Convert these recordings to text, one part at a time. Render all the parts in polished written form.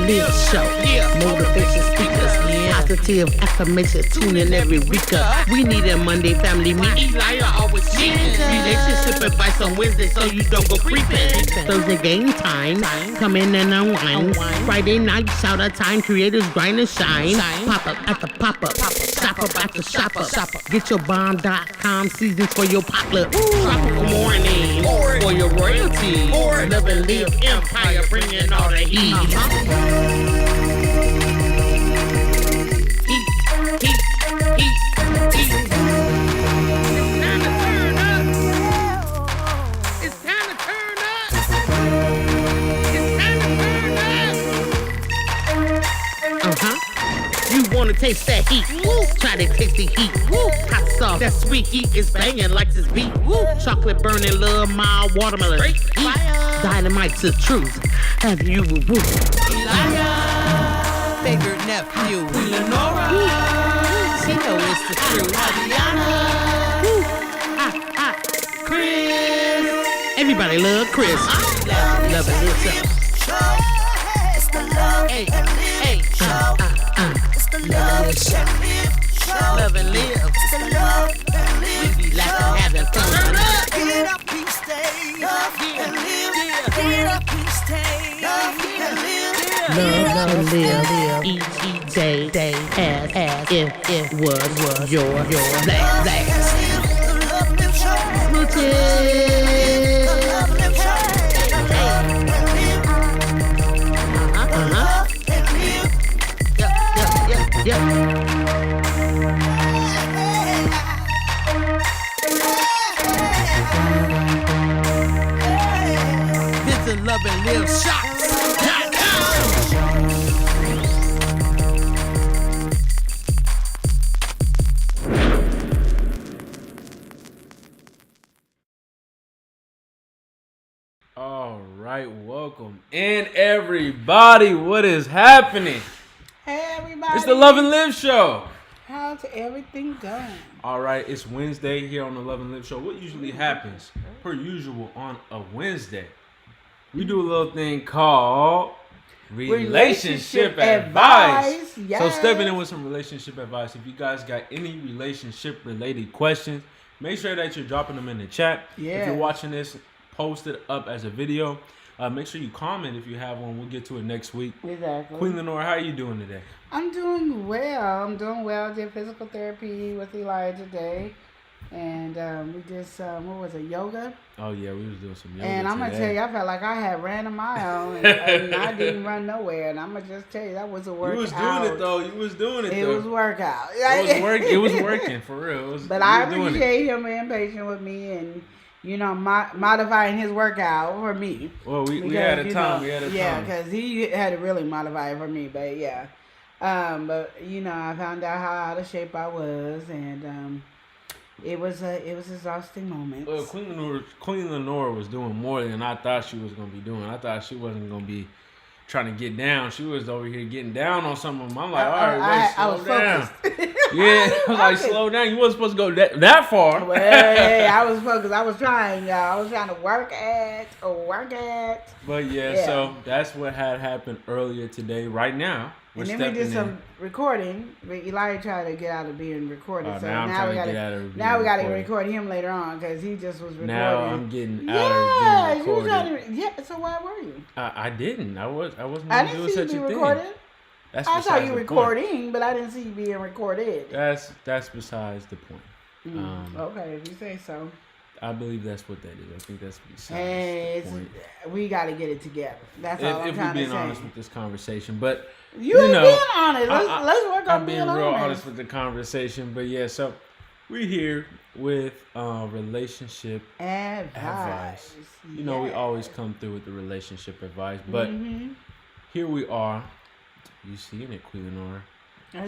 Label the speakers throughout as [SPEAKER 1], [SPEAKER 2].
[SPEAKER 1] Live Show. Motivation speakers, positive affirmation, tune in every week. We need a Monday family meeting. Always relationship advice on Wednesday so you don't go creeping. Thursday game time, come in and unwind. Friday night shout out time, creators grind and shine. Pop up at the pop up, shop up at the shop up. Get your bomb.com seasons for your potluck. Tropical morning for your royalty. Love and live empire, bringing all the heat. Wanna taste that heat? Woo. Try to taste the heat. Woo. Hot sauce, that sweet heat is banging like this beat. Woo. Chocolate burning, love, mild watermelon. Heat. Dynamite's the truth. Have you woo?
[SPEAKER 2] Elijah, favorite nephew, Lenora. She know it's the truth.
[SPEAKER 1] Chris. Everybody love Chris. Love it.
[SPEAKER 3] It's the love and live show. It's the love and live show.
[SPEAKER 1] Love and live.
[SPEAKER 3] It's the love and live
[SPEAKER 1] We like to having fun.
[SPEAKER 3] Get up, please stay. Love and live. Get up, please stay. Love and live.
[SPEAKER 1] Love and live. Each day as if it was your last.
[SPEAKER 3] The love and live show.
[SPEAKER 1] Smooches.
[SPEAKER 3] The love and live show.
[SPEAKER 1] Yep.
[SPEAKER 2] Visit Love and Live Shots.com.
[SPEAKER 4] All right, welcome in everybody. What is happening?
[SPEAKER 5] Hey everybody.
[SPEAKER 4] It's the Love and Live Show.
[SPEAKER 5] How's everything going?
[SPEAKER 4] All right, it's Wednesday here on the Love and Live Show. What usually happens, per usual, on a Wednesday, we do a little thing called Relationship Advice.
[SPEAKER 5] Yes.
[SPEAKER 4] So stepping in with some relationship advice. If you guys got any relationship related questions, make sure that you're dropping them in the chat.
[SPEAKER 5] Yeah.
[SPEAKER 4] If you're watching this, post it up as a video. Make sure you comment if you have one. We'll get to it next week.
[SPEAKER 5] Exactly.
[SPEAKER 4] Queen Lenore, how are you doing today?
[SPEAKER 5] I'm doing well. I did physical therapy with Eli today. And we just, yoga?
[SPEAKER 4] Oh, yeah, we was doing some yoga
[SPEAKER 5] And I'm going to
[SPEAKER 4] today.
[SPEAKER 5] tell you, I felt like I had ran a mile and I didn't run nowhere. And I'm going to just tell you, that was a workout.
[SPEAKER 4] You was doing it, though. You was doing it,
[SPEAKER 5] It
[SPEAKER 4] though.
[SPEAKER 5] was workout.
[SPEAKER 4] It was working, for real.
[SPEAKER 5] But I appreciate him being patient with me and, modifying his workout for me.
[SPEAKER 4] Well, we had a time.
[SPEAKER 5] Yeah, because he had to really modify it for me. But yeah, I found out how out of shape I was, and it was exhausting moment.
[SPEAKER 4] Well, Queen Lenore was doing more than I thought she was gonna be doing. I thought she wasn't gonna be trying to get down. She was over here getting down on some of them. I'm like, all right, wait, slow down. Yeah, I was like, slow down. You wasn't supposed to go that far.
[SPEAKER 5] Well, hey, I was focused. I was trying, y'all. I was trying to work at.
[SPEAKER 4] But yeah, so that's what had happened earlier today. Right now,
[SPEAKER 5] and then we did some recording. But Eli tried to get out of being recorded. So now we got to record him later on because he just was recording.
[SPEAKER 4] Now I'm getting out of being recorded.
[SPEAKER 5] So why were you?
[SPEAKER 4] I didn't. I wasn't
[SPEAKER 5] I
[SPEAKER 4] going to
[SPEAKER 5] didn't
[SPEAKER 4] do
[SPEAKER 5] see
[SPEAKER 4] such
[SPEAKER 5] you
[SPEAKER 4] a
[SPEAKER 5] be
[SPEAKER 4] thing.
[SPEAKER 5] recorded. I saw you recording, but I didn't see you being recorded.
[SPEAKER 4] That's besides the point.
[SPEAKER 5] Okay, if you say so.
[SPEAKER 4] I believe that's what that is. I think that's besides the point.
[SPEAKER 5] We got to get it together. That's all I'm trying to say.
[SPEAKER 4] If we're being honest with this conversation, but
[SPEAKER 5] you ain't being honest. Let's work on being honest.
[SPEAKER 4] I'm being real honest with the conversation, but yeah. So we're here with relationship advice. We always come through with the relationship advice, but here we are. You seeing it, Queen Lenore?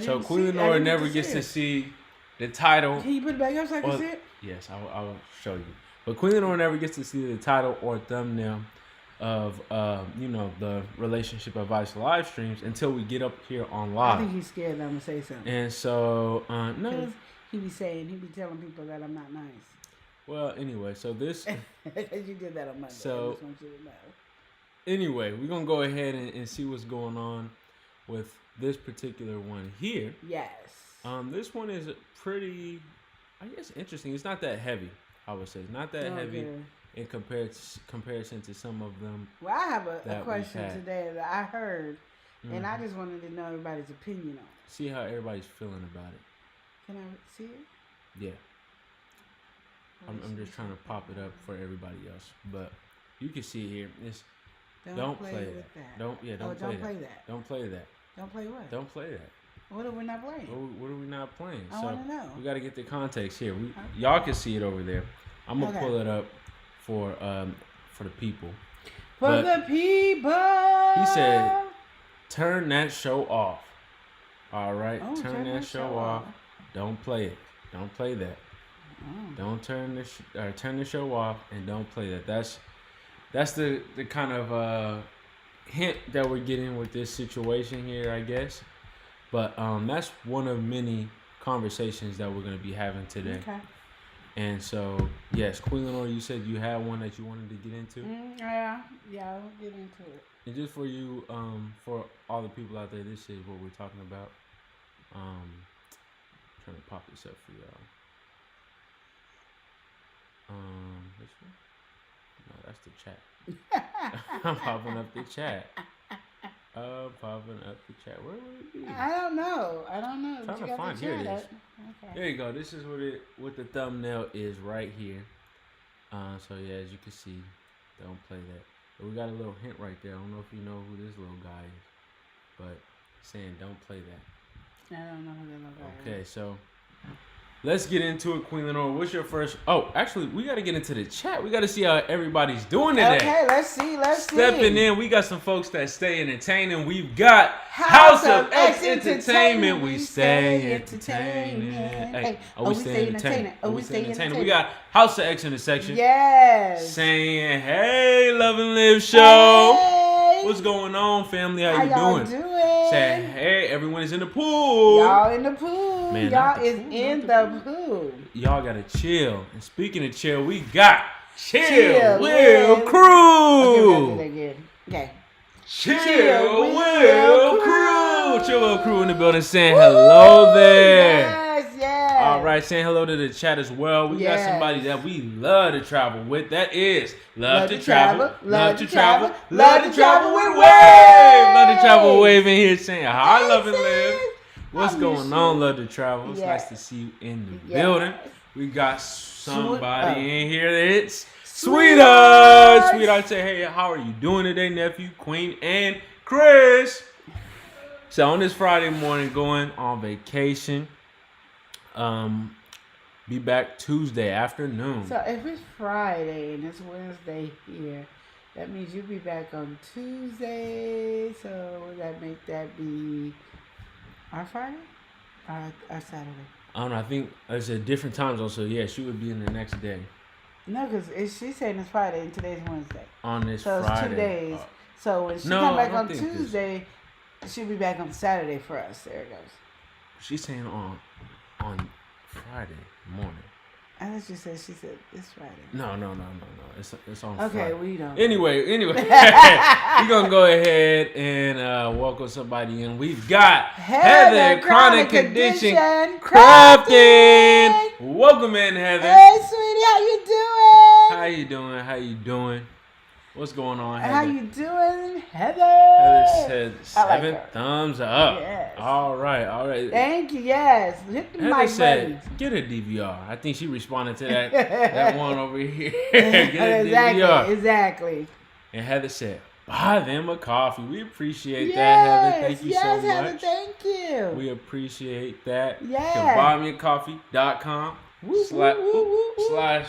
[SPEAKER 4] So Queen Lenore never gets to see the title.
[SPEAKER 5] Can you put it back up so I can see it?
[SPEAKER 4] Yes, I will show you. But Queen Lenore never gets to see the title or thumbnail of the relationship advice live streams until we get up here on live.
[SPEAKER 5] I think he's scared that I'm gonna say something.
[SPEAKER 4] And so no,
[SPEAKER 5] he be telling people that I'm not nice.
[SPEAKER 4] Well, anyway, so this
[SPEAKER 5] you did that on Monday.
[SPEAKER 4] So
[SPEAKER 5] I just want you to know.
[SPEAKER 4] anyway, we're gonna go ahead and see what's going on with this particular one here.
[SPEAKER 5] Yes.
[SPEAKER 4] This one is pretty, I guess, interesting. It's not that heavy. I would say it's not that heavy in comparison to some of them.
[SPEAKER 5] Well, I have a question today that I heard, and I just wanted to know everybody's opinion on it.
[SPEAKER 4] See how everybody's feeling about it.
[SPEAKER 5] Can I see it?
[SPEAKER 4] Yeah. I'm just trying to pop it up for everybody else, but you can see here. It's don't play that. Don't play that. Don't play that.
[SPEAKER 5] Don't play what?
[SPEAKER 4] Don't play that.
[SPEAKER 5] What are we not playing?
[SPEAKER 4] What are we not playing?
[SPEAKER 5] I want to know.
[SPEAKER 4] We got to get the context here. Y'all can see it over there. I'm gonna pull it up for the people.
[SPEAKER 5] For the people.
[SPEAKER 4] He said, "Turn that show off." All right, turn that show off. Don't play it. Don't play that. Don't turn the show off and don't play that. That's the kind of hint that we're getting with this situation here, I guess. But that's one of many conversations that we're gonna be having today.
[SPEAKER 5] Okay.
[SPEAKER 4] And so, yes, Queen Lenore, you said you had one that you wanted to get into.
[SPEAKER 5] Yeah, I'll get into it.
[SPEAKER 4] And just for you, for all the people out there, this is what we're talking about. Trying to pop this up for y'all. This one? No, that's the chat. I'm popping up the chat. Popping up the chat. Where would it be?
[SPEAKER 5] I don't know.
[SPEAKER 4] I'm trying to find. Here it is. Okay. There you go. This is what the thumbnail is right here. So yeah, as you can see, don't play that. But we got a little hint right there. I don't know if you know who this little guy is, but saying don't play that.
[SPEAKER 5] I don't know who that little guy is.
[SPEAKER 4] Okay, so let's get into it, Queen Lenore. What's your first? Oh, actually, we got to get into the chat. We got to see how everybody's doing today.
[SPEAKER 5] Okay, let's see.
[SPEAKER 4] Stepping in, we got some folks that stay entertaining. We've got House of X Entertainment. We stay entertaining. Hey, we stay entertaining. We stay entertaining. We got House of X in the section.
[SPEAKER 5] Yes.
[SPEAKER 4] Saying, hey, Love and Live Show. Hey. What's going on, family? How you doing? Saying, hey, everyone is in the pool.
[SPEAKER 5] Y'all in the pool. Man, y'all is in the pool.
[SPEAKER 4] Y'all gotta chill. And speaking of chill, we got Chill Will Crew.
[SPEAKER 5] Okay.
[SPEAKER 4] Chill Will Crew. Chill Will Crew in the building saying hello there.
[SPEAKER 5] Yes.
[SPEAKER 4] All right, saying hello to the chat as well. We got somebody that we love to travel with. That is love to travel with Wave. Love to travel Wave in here saying hi, Love and Live. What's going on, Love to Travel? It's nice to see you in the building. We got somebody in here. It's Sweetheart. Sweetheart say, hey, how are you doing today, nephew, Queen, and Chris? So on this Friday morning, going on vacation. Be back Tuesday afternoon.
[SPEAKER 5] So if it's Friday and it's Wednesday here, that means you'll be back on Tuesday. So would that make that be our Friday? Our Saturday?
[SPEAKER 4] I don't know. I think it's a different time zone. So yeah, she would be in the next day.
[SPEAKER 5] No, because she's saying it's Friday and today's Wednesday.
[SPEAKER 4] On this Friday. So it's
[SPEAKER 5] 2 days. So when she come back on Tuesday, she'll be back on Saturday for us. There it goes.
[SPEAKER 4] She's saying on Friday morning.
[SPEAKER 5] I thought she said it's Friday.
[SPEAKER 4] No. It's on
[SPEAKER 5] Friday.
[SPEAKER 4] Okay,
[SPEAKER 5] we don't.
[SPEAKER 4] Anyway, we're gonna go ahead and welcome somebody in. We've got Heather, Chronic Condition Crafting. Welcome in, Heather.
[SPEAKER 5] Hey, sweetie, how you doing?
[SPEAKER 4] How you doing? What's going on, Heather?
[SPEAKER 5] How you doing, Heather?
[SPEAKER 4] Heather said 7 thumbs up.
[SPEAKER 5] Yes.
[SPEAKER 4] All right.
[SPEAKER 5] Thank you, yes. Hit the
[SPEAKER 4] Heather
[SPEAKER 5] mic
[SPEAKER 4] said,
[SPEAKER 5] buttons.
[SPEAKER 4] get a DVR. I think she responded to that one over here. Get a DVR.
[SPEAKER 5] Exactly.
[SPEAKER 4] And Heather said, buy them a coffee. We appreciate that, Heather. Thank you so much.
[SPEAKER 5] Yes, Heather, thank you.
[SPEAKER 4] We appreciate that.
[SPEAKER 5] Yes.
[SPEAKER 4] You can buymeacoffee.com slash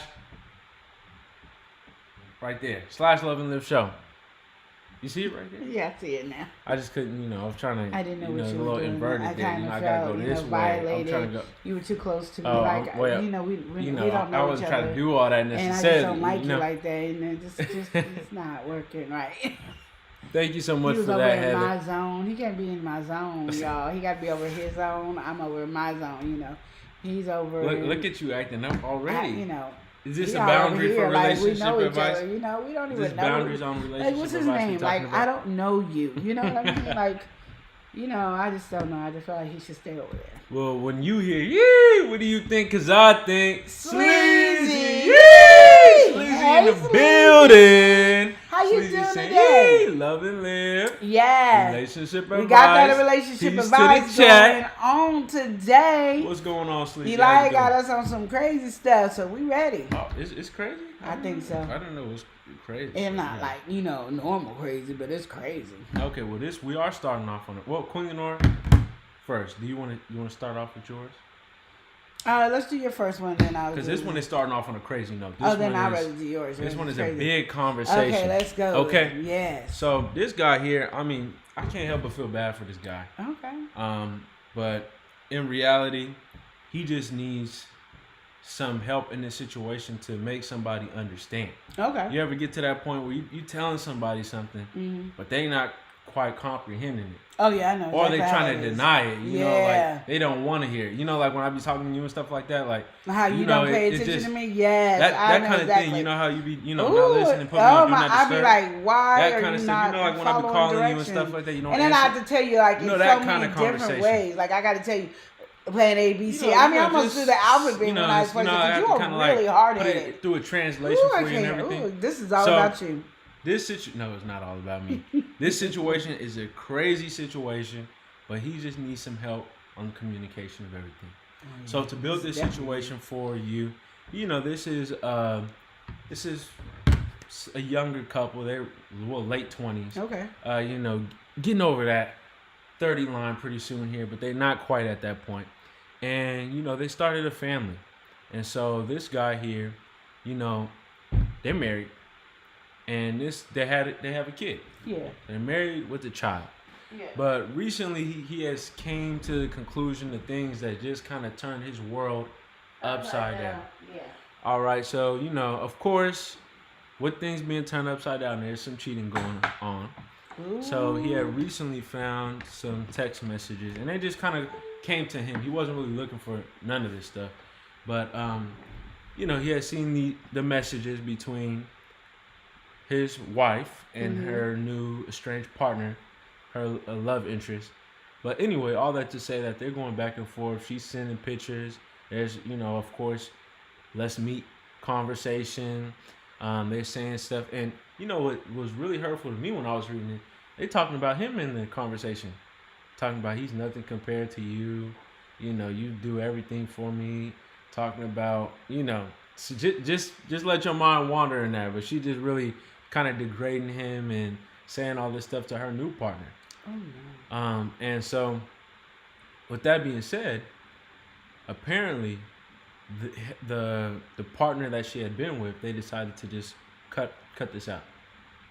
[SPEAKER 4] right there. /Love and Live Show. You see it right there?
[SPEAKER 5] Yeah, I see it now.
[SPEAKER 4] I just couldn't, I was trying to.
[SPEAKER 5] I didn't know what
[SPEAKER 4] you
[SPEAKER 5] were doing.
[SPEAKER 4] Inverted
[SPEAKER 5] I
[SPEAKER 4] there.
[SPEAKER 5] kind of
[SPEAKER 4] I
[SPEAKER 5] felt,
[SPEAKER 4] gotta go this way.
[SPEAKER 5] violated.
[SPEAKER 4] I'm trying to go.
[SPEAKER 5] You were too close to me.
[SPEAKER 4] Oh,
[SPEAKER 5] like,
[SPEAKER 4] we
[SPEAKER 5] don't know
[SPEAKER 4] I wasn't
[SPEAKER 5] each
[SPEAKER 4] trying
[SPEAKER 5] other.
[SPEAKER 4] to do all that necessarily.
[SPEAKER 5] And I just don't like you like that. And it just it's not working right.
[SPEAKER 4] Thank you so much
[SPEAKER 5] for
[SPEAKER 4] that, Heather.
[SPEAKER 5] He was over in my zone. He can't be in my zone, y'all. He got to be over his zone. I'm over in my zone, He's over.
[SPEAKER 4] Look at you acting up already. Is this a boundary for relationship
[SPEAKER 5] like, we know
[SPEAKER 4] advice?
[SPEAKER 5] Each other, you know, we don't
[SPEAKER 4] Is
[SPEAKER 5] even know.
[SPEAKER 4] Boundaries on relationship
[SPEAKER 5] what's his
[SPEAKER 4] advice
[SPEAKER 5] name? Like, I don't know you. You know what I mean? Like, you know, I just don't know. I just feel like he should stay over there.
[SPEAKER 4] Well, when you hear yee, what do you think? Because I think
[SPEAKER 5] Sleazy.
[SPEAKER 4] Yee! Sleazy
[SPEAKER 5] Hey,
[SPEAKER 4] in the
[SPEAKER 5] Sleazy.
[SPEAKER 4] building.
[SPEAKER 5] How you
[SPEAKER 4] Sleazy
[SPEAKER 5] doing
[SPEAKER 4] saying,
[SPEAKER 5] today?
[SPEAKER 4] "Yee, love and live."
[SPEAKER 5] Yeah.
[SPEAKER 4] Relationship advice.
[SPEAKER 5] We got that relationship
[SPEAKER 4] Peace
[SPEAKER 5] advice
[SPEAKER 4] to the
[SPEAKER 5] going
[SPEAKER 4] chat.
[SPEAKER 5] on today.
[SPEAKER 4] What's going on, Sleazy?
[SPEAKER 5] Eli
[SPEAKER 4] How you
[SPEAKER 5] got
[SPEAKER 4] doing?
[SPEAKER 5] us on some crazy stuff, so we ready.
[SPEAKER 4] Oh, it's crazy?
[SPEAKER 5] I think so.
[SPEAKER 4] I don't know what's crazy.
[SPEAKER 5] It's not like, you know, normal crazy, but it's crazy.
[SPEAKER 4] Okay, well we are starting off on it. Well, Queen Lenora, first, do you want to start off with yours?
[SPEAKER 5] Let's do your first one, then I'll.
[SPEAKER 4] Because this one is starting off on a crazy note.
[SPEAKER 5] Then I'll rather do yours.
[SPEAKER 4] This one is
[SPEAKER 5] crazy.
[SPEAKER 4] a big conversation.
[SPEAKER 5] Okay, let's go.
[SPEAKER 4] Okay.
[SPEAKER 5] Yes.
[SPEAKER 4] So this guy here, I mean, I can't help but feel bad for this guy.
[SPEAKER 5] Okay.
[SPEAKER 4] But in reality, he just needs some help in this situation to make somebody understand.
[SPEAKER 5] Okay.
[SPEAKER 4] You ever get to that point where you telling somebody something, but they not quite comprehending it?
[SPEAKER 5] Oh yeah, I know.
[SPEAKER 4] Or they trying to deny it, you know, like they don't want to hear it. You know, like when I be talking to you and stuff like that, like
[SPEAKER 5] how you
[SPEAKER 4] know,
[SPEAKER 5] don't pay attention
[SPEAKER 4] just,
[SPEAKER 5] to me. Yes,
[SPEAKER 4] that kind of
[SPEAKER 5] exactly.
[SPEAKER 4] thing. You know how you be, you know,
[SPEAKER 5] Ooh,
[SPEAKER 4] not listening, put me on do not
[SPEAKER 5] I
[SPEAKER 4] disturb.
[SPEAKER 5] be like, why
[SPEAKER 4] that
[SPEAKER 5] are
[SPEAKER 4] kind of
[SPEAKER 5] you
[SPEAKER 4] stuff.
[SPEAKER 5] not
[SPEAKER 4] You know, like when I be
[SPEAKER 5] following
[SPEAKER 4] calling
[SPEAKER 5] directions?
[SPEAKER 4] you and stuff like that, you don't
[SPEAKER 5] and then
[SPEAKER 4] answer.
[SPEAKER 5] I have to tell you, like,
[SPEAKER 4] you
[SPEAKER 5] in
[SPEAKER 4] know,
[SPEAKER 5] so many different
[SPEAKER 4] conversation.
[SPEAKER 5] ways. Like I got to tell you, playing ABC.
[SPEAKER 4] You know,
[SPEAKER 5] I mean, I
[SPEAKER 4] just,
[SPEAKER 5] almost do the alphabet when I was first. Because you are really hard headed.
[SPEAKER 4] Through a translation for you and everything.
[SPEAKER 5] This is all about you.
[SPEAKER 4] No, it's not all about me. This situation is a crazy situation, but he just needs some help on communication of everything. So to build this situation for you, you know, this is a younger couple. They're late 20s.
[SPEAKER 5] Okay.
[SPEAKER 4] You know, getting over that 30 line pretty soon here, but they're not quite at that point. And you know, they started a family, and so this guy here, you know, they're married. And they have a kid. Yeah. They're married with a child. Yeah. But recently he has came to the conclusion of things that just kind of turned his world upside down. Yeah. All right. So, you know, of course, with things being turned upside down, there's some cheating going on. Ooh. So he had recently found some text messages, and they just kind of came to him. He wasn't really looking for none of this stuff. But, you know, he had seen the messages between his wife and her new estranged partner, her love interest. But anyway, all that to say that they're going back and forth. She's sending pictures. There's, you know, of course, let's meet conversation. They're saying stuff. And, you know, what was really hurtful to me when I was reading it, they talking about him in the conversation. Talking about he's nothing compared to you. You know, you do everything for me. Talking about, you know, so just let your mind wander in that. But she just really kind of degrading him and saying all this stuff to her new partner. Oh, no. And so, with that being said, apparently, the partner that she had been with, they decided to just cut this out.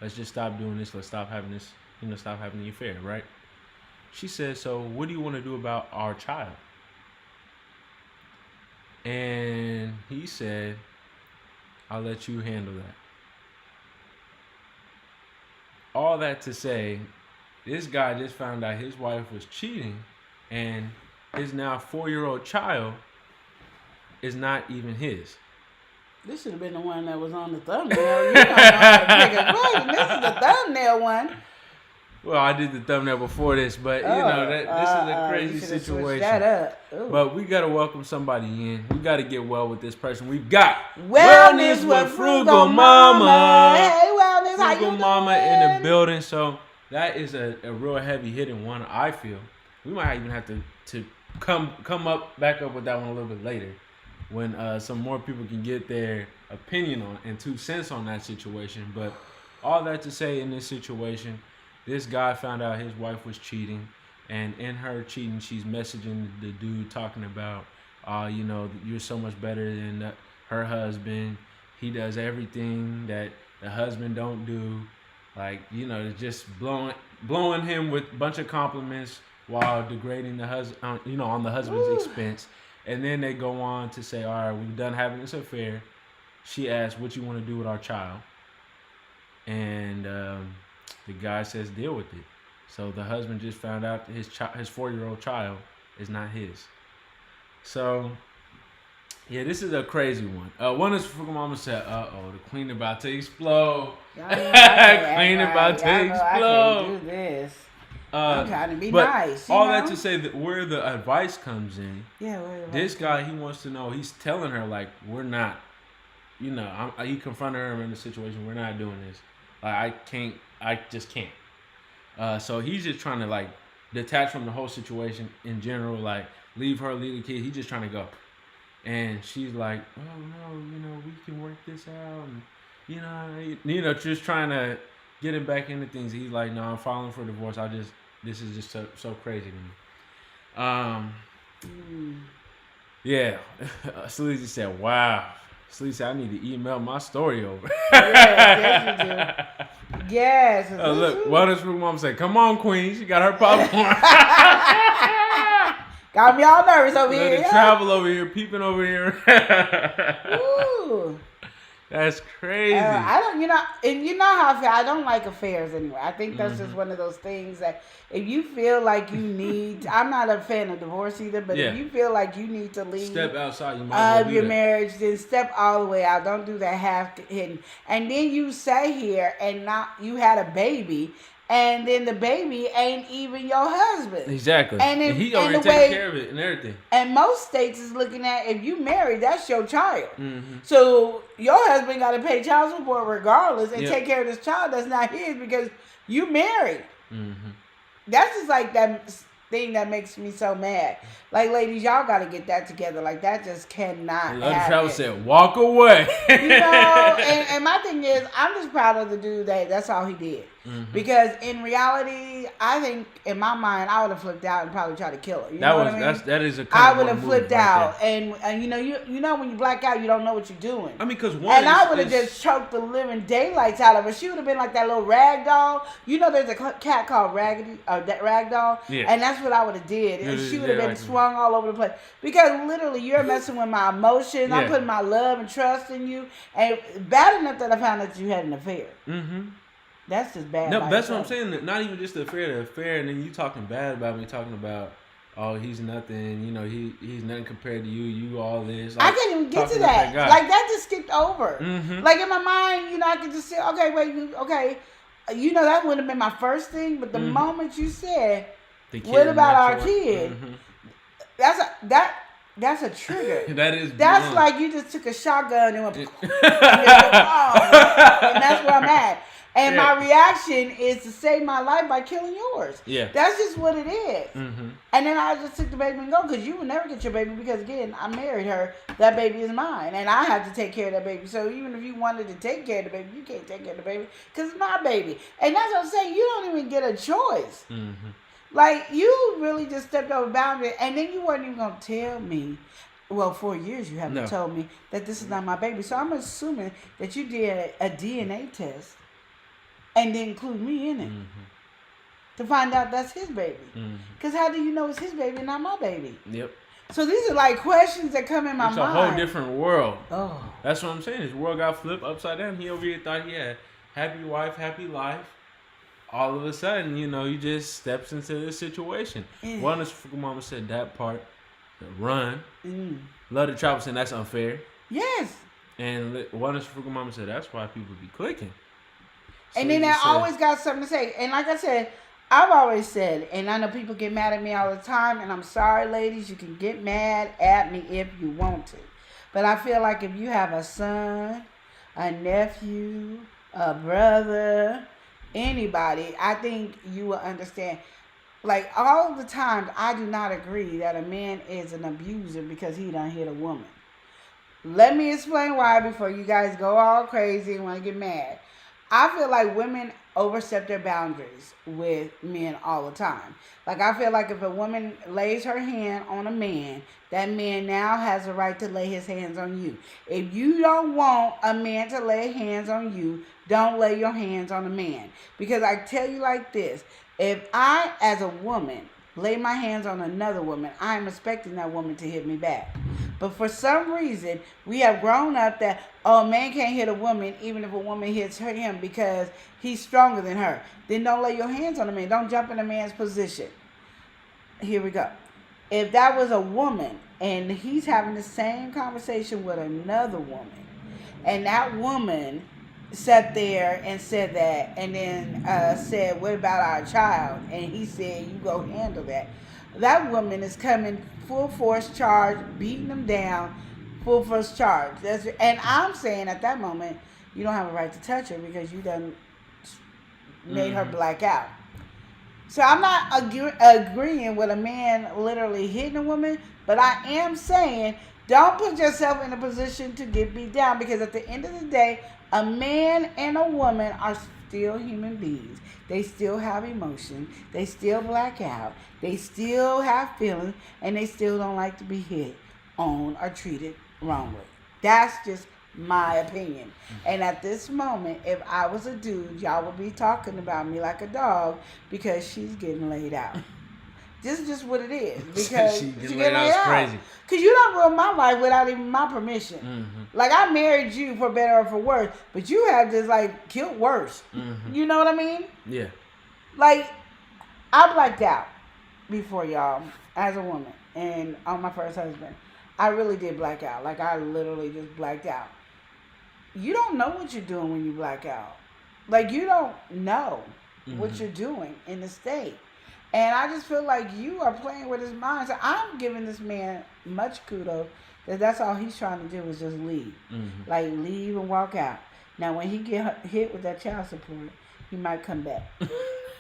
[SPEAKER 4] Let's just stop doing this. Let's stop having this. You know, stop having the affair, right? She said, "So, what do you want to do about our child?" And he said, "I'll let you handle that." All that to say, this guy just found out his wife was cheating, and his now 4-year-old child is not even his.
[SPEAKER 5] This should have been the one that was on the thumbnail. You don't know how to pick a question. This is the thumbnail one.
[SPEAKER 4] Well, I did the thumbnail before this, but you know this is a crazy situation.
[SPEAKER 5] That up.
[SPEAKER 4] But we gotta welcome somebody in. We gotta get well with this person. We've got
[SPEAKER 5] Wellness with Frugal Mama. Hey, Wellness, how you
[SPEAKER 4] Frugal
[SPEAKER 5] doing?
[SPEAKER 4] Mama in the building. So that is a real heavy hitting one. I feel we might even have to come back up with that one a little bit later, when some more people can get their opinion on and 2 cents on that situation. But all that to say, in this situation, this guy found out his wife was cheating, and in her cheating, she's messaging the dude talking about, you know, you're so much better than her husband. He does everything that the husband don't do. Like, you know, just blowing him with a bunch of compliments while degrading the husband, you know, on the husband's expense. And then they go on to say, all right, we're done having this affair. She asks, what you want to do with our child? And the guy says, deal with it. So the husband just found out that his 4-year-old child is not his. So Yeah, this is a crazy one. One is from Mama said, the queen about to explode. Queen about to explode.
[SPEAKER 5] I can't do this. I'm trying to be nice.
[SPEAKER 4] All that to say that where the advice comes in.
[SPEAKER 5] Yeah,
[SPEAKER 4] this guy, he wants to know, he's telling her, like, we're not, he confronted her in the situation, we're not doing this. Like, I just can't. So he's just trying to, like, detach from the whole situation in general, like, leave her, leave the kid. He's just trying to go. And she's like, oh, no, we can work this out. And, just trying to get him back into things. He's like, no, I'm filing for divorce. This is just so crazy to me. Yeah. Sleazy said, wow. Sleazy said, I need to email my story over.
[SPEAKER 5] Yes, you do. Yes.
[SPEAKER 4] Look, Wellness Room Mom said, come on, Queen. She got her popcorn.
[SPEAKER 5] Got me all nervous over here.
[SPEAKER 4] The travel over here, peeping over here.
[SPEAKER 5] Ooh.
[SPEAKER 4] That's crazy.
[SPEAKER 5] I don't, and you know how I feel. I don't like affairs anyway. I think that's just one of those things that if you feel like you need, I'm not a fan of divorce either, but if you feel like you need to leave,
[SPEAKER 4] step outside, you might
[SPEAKER 5] your marriage, then step all the way out. Don't do that half hidden. And then you say here, and now you had a baby. And then the baby ain't even your husband.
[SPEAKER 4] Exactly.
[SPEAKER 5] And
[SPEAKER 4] he already takes care of it and everything.
[SPEAKER 5] And most states is looking at if you married, that's your child.
[SPEAKER 4] Mm-hmm.
[SPEAKER 5] So your husband got to pay child support regardless and take care of this child that's not his because you married.
[SPEAKER 4] Mm-hmm.
[SPEAKER 5] That's just like that thing that makes me so mad. Like, ladies, y'all got to get that together. Like, that just cannot happen.
[SPEAKER 4] Travis said, walk away.
[SPEAKER 5] And my thing is, I'm just proud of the dude that's all he did. Mm-hmm. Because in reality, I think in my mind, I would have flipped out and probably tried to kill her.
[SPEAKER 4] That is a
[SPEAKER 5] I would have flipped out, and you know when you black out, you don't know what you're doing.
[SPEAKER 4] I mean, because
[SPEAKER 5] I would have just choked the living daylights out of her. She would have been like that little rag doll. You know, there's a cat called Raggedy, that rag doll, and that's what I would have did. And she would have been swung all over the place because literally you're messing with my emotions. I'm putting my love and trust in you, and bad enough that I found out you had an affair.
[SPEAKER 4] Mm-hmm.
[SPEAKER 5] That's just bad.
[SPEAKER 4] No, that's what I'm saying. Not even just the affair, and then you talking bad about me, talking about, oh, he's nothing. He's nothing compared to you. You all this.
[SPEAKER 5] Like, I can't even get to that. Like that just skipped over.
[SPEAKER 4] Mm-hmm.
[SPEAKER 5] Like in my mind, I could just say, okay, wait, okay, that would have been my first thing. But the moment you said, what about our kid?
[SPEAKER 4] Mm-hmm.
[SPEAKER 5] That's a trigger.
[SPEAKER 4] That's
[SPEAKER 5] like you just took a shotgun and went, and that's where I'm at. And my reaction is to save my life by killing yours.
[SPEAKER 4] Yeah.
[SPEAKER 5] That's just what it is.
[SPEAKER 4] Mm-hmm.
[SPEAKER 5] And then I just took the baby and go because you will never get your baby because, again, I married her. That baby is mine. And I have to take care of that baby. So even if you wanted to take care of the baby, you can't take care of the baby because it's my baby. And that's what I'm saying. You don't even get a choice.
[SPEAKER 4] Mm-hmm.
[SPEAKER 5] Like, you really just stepped over boundary. And then you weren't even going to tell me. Well, 4 years you haven't told me that this is not my baby. So I'm assuming that you did a DNA test. And then include me in it to find out that's his baby. Because how do you know it's his baby and not my baby?
[SPEAKER 4] Yep.
[SPEAKER 5] So these are like questions that come in my mind.
[SPEAKER 4] It's a whole different world.
[SPEAKER 5] Oh.
[SPEAKER 4] That's what I'm saying. His world got flipped upside down. He over here thought he had happy wife, happy life. All of a sudden, he just steps into this situation. One of the mama said that part, run. Love the travel saying that's unfair.
[SPEAKER 5] Yes.
[SPEAKER 4] And one of the mama said that's why people be clicking. So
[SPEAKER 5] and then I always got something to say. And like I said, I've always said, and I know people get mad at me all the time, and I'm sorry, ladies, you can get mad at me if you want to. But I feel like if you have a son, a nephew, a brother, anybody, I think you will understand. Like, all the times, I do not agree that a man is an abuser because he done hit a woman. Let me explain why before you guys go all crazy and want to get mad. I feel like women overstep their boundaries with men all the time. Like, I feel like if a woman lays her hand on a man, that man now has a right to lay his hands on you. If you don't want a man to lay hands on you, don't lay your hands on a man. Because I tell you like this, if I, as a woman, lay my hands on another woman, I'm expecting that woman to hit me back. But for some reason, we have grown up that, a man can't hit a woman even if a woman hits him because he's stronger than her. Then don't lay your hands on a man. Don't jump in a man's position. Here we go. if that was a woman and he's having the same conversation with another woman, and that woman sat there and said that, and then said, "What about our child?" And he said, "You go handle that." That woman is coming full force charge, beating them down, full force charge. And I'm saying at that moment, you don't have a right to touch her because you done made her black out. So I'm not agreeing with a man literally hitting a woman, but I am saying don't put yourself in a position to get beat down, because at the end of the day, a man and a woman are still human beings. They still have emotions. They still black out. They still have feelings, and they still don't like to be hit on or treated wrongly. That's just my opinion. And at this moment, if I was a dude, y'all would be talking about me like a dog because she's getting laid out. This is just what it is. Because
[SPEAKER 4] she getting laid out is crazy.
[SPEAKER 5] Because you don't ruin my life without even my permission. Mm-hmm. Like, I married you for better or for worse, but you have just like killed worse. Mm-hmm. You know what I mean?
[SPEAKER 4] Yeah.
[SPEAKER 5] Like, I blacked out before y'all as a woman, and on my first husband, I really did black out. Like, I literally just blacked out. You don't know what you're doing when you black out. Like, you don't know what you're doing in the state. And I just feel like you are playing with his mind. So I'm giving this man much kudos that that's all he's trying to do is just leave. Mm-hmm. Like, leave and walk out. Now, when he get hit with that child support, he might come back.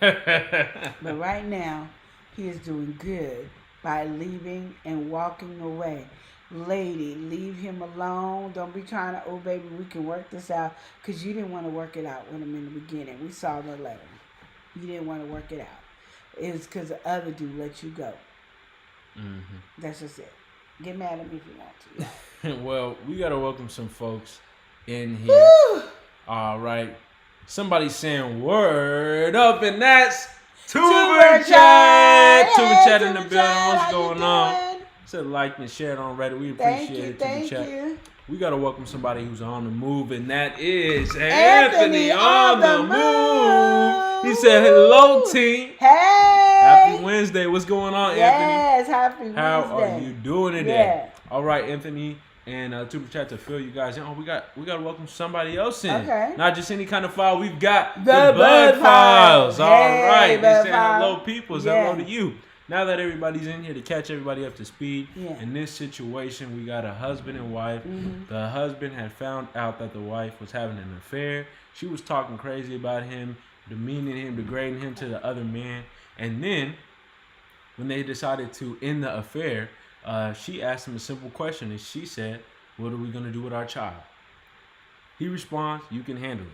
[SPEAKER 5] But right now, he is doing good by leaving and walking away. Lady, leave him alone. Don't be trying to, oh, baby, we can work this out. Because you didn't want to work it out with him in the beginning. We saw the letter. You didn't want to work it out. It was because the other dude let you go. Mm-hmm. That's just it. Get mad at me if you want to.
[SPEAKER 4] Well, we got to welcome some folks in here. Woo! All right. Somebody's saying word up, and that's Tuber Chat. Tuber Chat in the building. What's going on? Said like and share it on Reddit. We appreciate it. Thank you. We got to welcome somebody who's on the move, and that is Anthony on the move. He said, hello, team.
[SPEAKER 5] Hey.
[SPEAKER 4] Happy Wednesday. What's going on, Anthony?
[SPEAKER 5] Yes, happy Wednesday.
[SPEAKER 4] How are you doing today? Yeah. All right, Anthony and Tuber Chat to fill you guys in. Oh, we got to welcome somebody else in. Okay. Not just any kind of file. We've got the Bud Files. Hey, all right. They say hello, people. Hello to you. Now that everybody's in here to catch everybody up to speed, in this situation, we got a husband and wife. Mm-hmm. The husband had found out that the wife was having an affair. She was talking crazy about him, demeaning him, degrading him to the other man. And then, when they decided to end the affair, she asked him a simple question, and she said, what are we going to do with our child? He responds, you can handle it.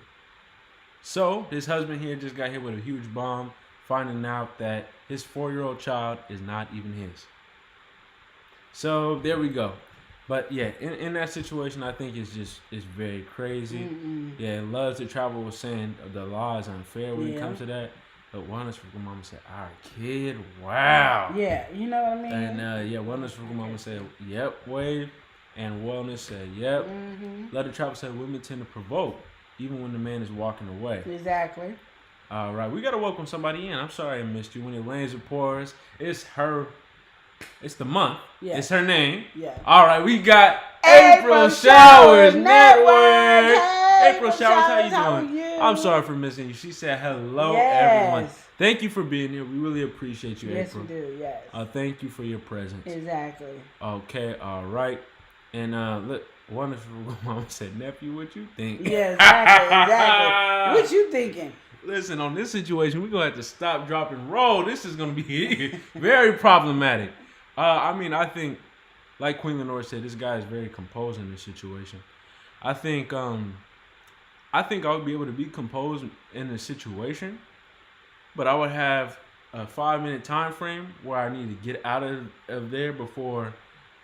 [SPEAKER 4] So, this husband here just got hit with a huge bomb, finding out that his 4-year-old child is not even his. So there we go. But yeah, in that situation, I think it's very crazy. Mm-mm. Yeah, Loves to Travel was saying the law is unfair when it comes to that. But Wellness for Mama said, our kid, wow.
[SPEAKER 5] Yeah, you know what I mean?
[SPEAKER 4] And Wellness for Mama said, yep, wave. And Wellness said, yep. Mm-hmm. Let It Travel said, women tend to provoke, even when the man is walking away.
[SPEAKER 5] Exactly.
[SPEAKER 4] All right, we got to welcome somebody in. I'm sorry I missed you. When it rains or pours, it's the month. Yeah. It's her name. Yeah. All right, we got April Showers Network. Hey, April Showers, how you doing? I'm sorry for missing you. She said hello, everyone. Thank you for being here. We really appreciate you, April.
[SPEAKER 5] Yes, we do, yes.
[SPEAKER 4] Thank you for your presence.
[SPEAKER 5] Exactly.
[SPEAKER 4] Okay, all right. And look, Wonderful Mama said, nephew, what you think?
[SPEAKER 5] Yeah, exactly. What you thinking?
[SPEAKER 4] Listen, on this situation, we're going to have to stop, drop, and roll. This is going to be very problematic. I think, like Queen Lenore said, this guy is very composed in this situation. I think I would be able to be composed in this situation, but I would have a 5-minute time frame where I need to get out of there before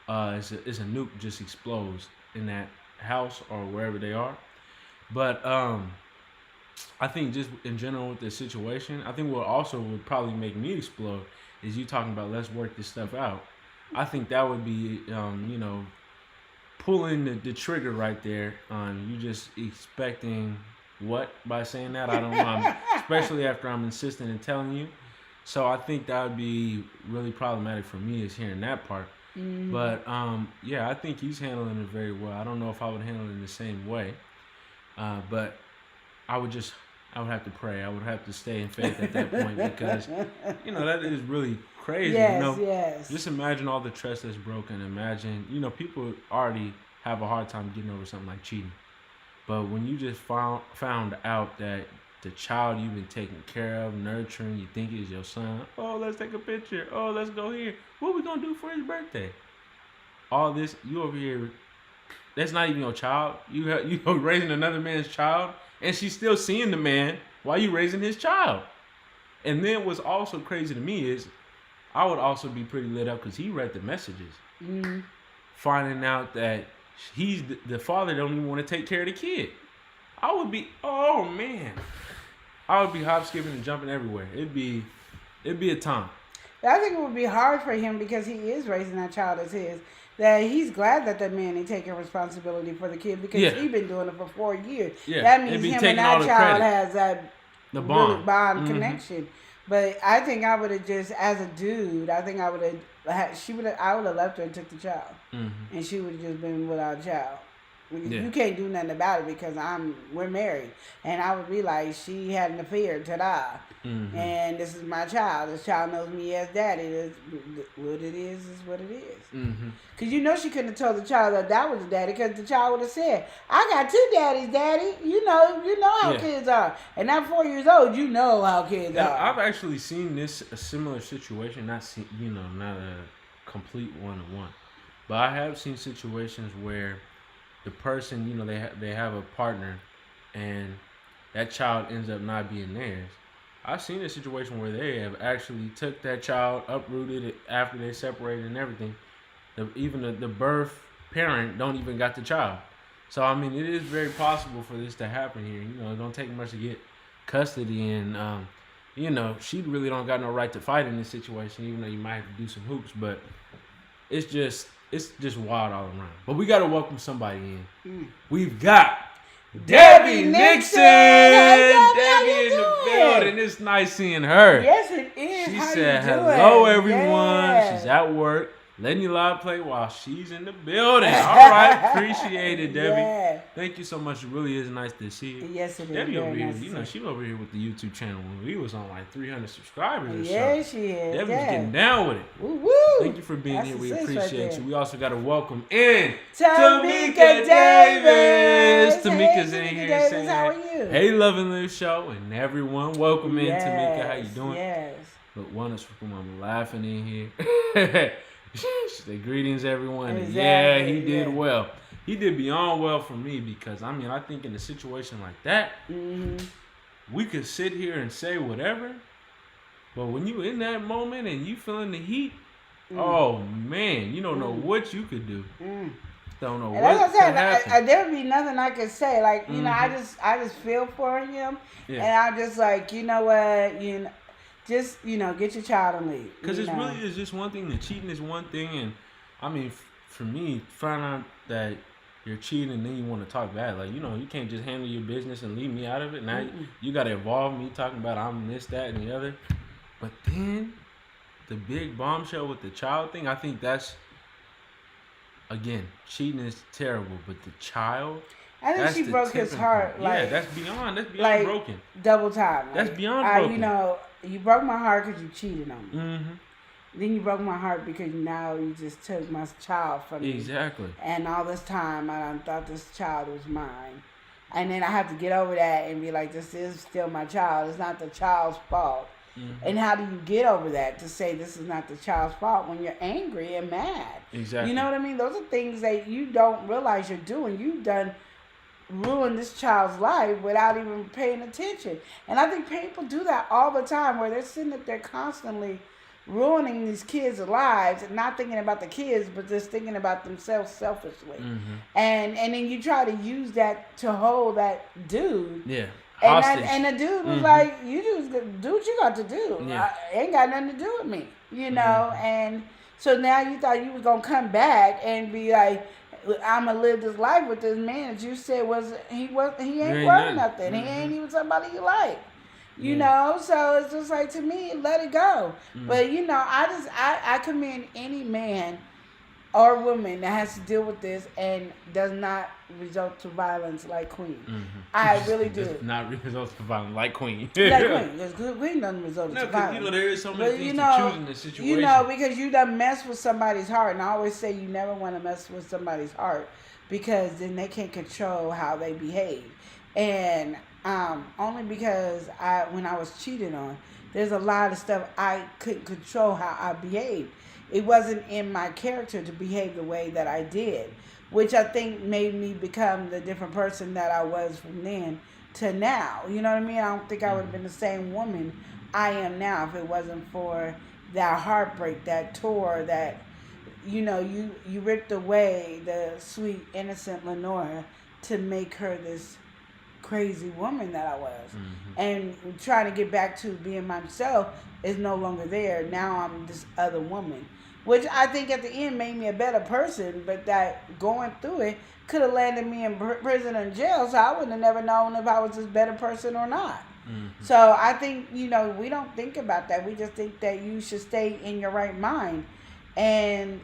[SPEAKER 4] it's a nuke just explodes in that house or wherever they are. But I think just in general with this situation, I think what also would probably make me explode is you talking about let's work this stuff out. I think that would be, pulling the trigger right there. You just expecting what by saying that? I don't know. Especially after I'm insisting and telling you. So I think that would be really problematic for me is hearing that part. But yeah, I think he's handling it very well. I don't know if I would handle it in the same way, but I would have to pray. I would have to stay in faith at that point because that is really crazy.
[SPEAKER 5] Yes.
[SPEAKER 4] Just imagine all the trust that's broken. Imagine people already have a hard time getting over something like cheating, but when you just found out that the child you've been taking care of, nurturing, you think is your son. Oh, let's take a picture. Oh, let's go here. What we gonna do for his birthday? All this, you over here. That's not even your child. You raising another man's child, and she's still seeing the man while you raising his child. And then what's also crazy to me is, I would also be pretty lit up because he read the messages, finding out that he's the father don't even want to take care of the kid. I would be, oh man. I would be hop, skipping, and jumping everywhere. It'd be a time.
[SPEAKER 5] I think it would be hard for him because he is raising that child as his. That he's glad that that man ain't taking responsibility for the kid because he's been doing it for 4 years.
[SPEAKER 4] Yeah.
[SPEAKER 5] That means him and that child has that
[SPEAKER 4] the bond,
[SPEAKER 5] really bond connection. But I think I would have just, as a dude, I think I would have left her and took the child, and she would have just been without a child. You can't do nothing about it because we're married, and I would be like, she had an affair, ta-da, and this is my child. This child knows me as daddy. What it is what it is. Because she couldn't have told the child that was the daddy because the child would have said, I got 2 daddies, daddy. You know how kids are. And I'm 4 years old. You know how kids are.
[SPEAKER 4] I've actually seen a similar situation. Not a complete one-on-one, but I have seen situations where the person, they have a partner, and that child ends up not being theirs. I've seen a situation where they have actually took that child, uprooted it after they separated and everything. Even the birth parent don't even got the child. So I mean, it is very possible for this to happen here. It don't take much to get custody, and she really don't got no right to fight in this situation, even though you might have to do some hoops. But it's just wild all around. But we got to welcome somebody in. We've got Debbie Nixon. Debbie in the building. It's nice seeing her.
[SPEAKER 5] Yes, it is.
[SPEAKER 4] She
[SPEAKER 5] How
[SPEAKER 4] said,
[SPEAKER 5] you doing?
[SPEAKER 4] hello, everyone.
[SPEAKER 5] Yeah.
[SPEAKER 4] She's at work, letting you live play while she's in the building. All right. Appreciate it, Debbie.
[SPEAKER 5] Yeah.
[SPEAKER 4] Thank you so much. It really is nice to see you.
[SPEAKER 5] Yes, it is.
[SPEAKER 4] Debbie over here,
[SPEAKER 5] Nice
[SPEAKER 4] she over here with the YouTube channel when we was on like 300 subscribers or
[SPEAKER 5] yeah,
[SPEAKER 4] so.
[SPEAKER 5] she is.
[SPEAKER 4] Debbie's getting down with it.
[SPEAKER 5] Woo-woo.
[SPEAKER 4] Thank you for being
[SPEAKER 5] That's
[SPEAKER 4] here. We
[SPEAKER 5] the sis
[SPEAKER 4] appreciate
[SPEAKER 5] right
[SPEAKER 4] you. We also got to welcome in
[SPEAKER 5] Tamika Davis.
[SPEAKER 4] Tamika's
[SPEAKER 5] Hey,
[SPEAKER 4] in here
[SPEAKER 5] Davis,
[SPEAKER 4] saying,
[SPEAKER 5] how are you?
[SPEAKER 4] hey, Loving Live Show, and everyone. Welcome in, Tamika. How you doing?
[SPEAKER 5] Yes.
[SPEAKER 4] Look, one is from I'm laughing in here. She said, greetings, everyone.
[SPEAKER 5] Exactly,
[SPEAKER 4] yeah, he did well. He did beyond well for me because, I think in a situation like that, we could sit here and say whatever, but when you in that moment and you feeling the heat, oh, man, you don't know what you could do. Don't know
[SPEAKER 5] and
[SPEAKER 4] what
[SPEAKER 5] could
[SPEAKER 4] happen.
[SPEAKER 5] There would be nothing I could say. Like, I just feel for him, and I'm just like, you know what, just, get your child and leave.
[SPEAKER 4] Because it really is just one thing. The cheating is one thing. And, for me, find out that you're cheating and then you want to talk bad. Like, you can't just handle your business and leave me out of it. Now you got to involve me talking about I'm this, that, and the other. But then the big bombshell with the child thing, I think that's, again, cheating is terrible. But the child...
[SPEAKER 5] I think she broke his heart.
[SPEAKER 4] Yeah, that's beyond broken.
[SPEAKER 5] Double time.
[SPEAKER 4] That's beyond broken.
[SPEAKER 5] You broke my heart because you cheated on me.
[SPEAKER 4] Mm-hmm.
[SPEAKER 5] Then you broke my heart because now you just took my child from me.
[SPEAKER 4] Exactly.
[SPEAKER 5] And all this time, I thought this child was mine. And then I have to get over that and be like, this is still my child. It's not the child's fault. Mm-hmm. And how do you get over that to say this is not the child's fault when you're angry and mad?
[SPEAKER 4] Exactly.
[SPEAKER 5] You know what I mean? Those are things that you don't realize you're doing. You've done ruin this child's life without even paying attention. And I think people do that all the time where they're sitting up there constantly ruining these kids' lives and not thinking about the kids but just thinking about themselves selfishly. And then you try to use that to hold that dude.
[SPEAKER 4] Yeah.
[SPEAKER 5] And the dude was like, you just do what you got to do.
[SPEAKER 4] Yeah.
[SPEAKER 5] Ain't got nothing to do with me. And so now you thought you was going to come back and be like, I'm gonna live this life with this man that you said he ain't worth nothing. He ain't even somebody you like. You know, so it's just like, to me, let it go. But you know, I commend any man or woman that has to deal with this and does not resort to violence like Queen. I really do.
[SPEAKER 4] Does not resort to violence like Queen.
[SPEAKER 5] Like Queen, because Queen doesn't resort to violence.
[SPEAKER 4] You know, there is so many things to choose in this situation.
[SPEAKER 5] You know, because you done mess with somebody's heart, and I always say you never want to mess with somebody's heart because then they can't control how they behave. And only because when I was cheated on, there's a lot of stuff I couldn't control how I behaved. It wasn't in my character to behave the way that I did, which I think made me become the different person that I was from then to now. You know what I mean? I don't think I would have been the same woman I am now if it wasn't for that heartbreak, that tour, that, you know, you ripped away the sweet, innocent Lenora to make her this crazy woman that I was. And trying to get back to being myself is no longer there. Now I'm this other woman, which I think at the end made me a better person, but that going through it could have landed me in prison and jail, so I wouldn't have never known if I was this better person or not. So I think, you know, we don't think about that. We just think that you should stay in your right mind. And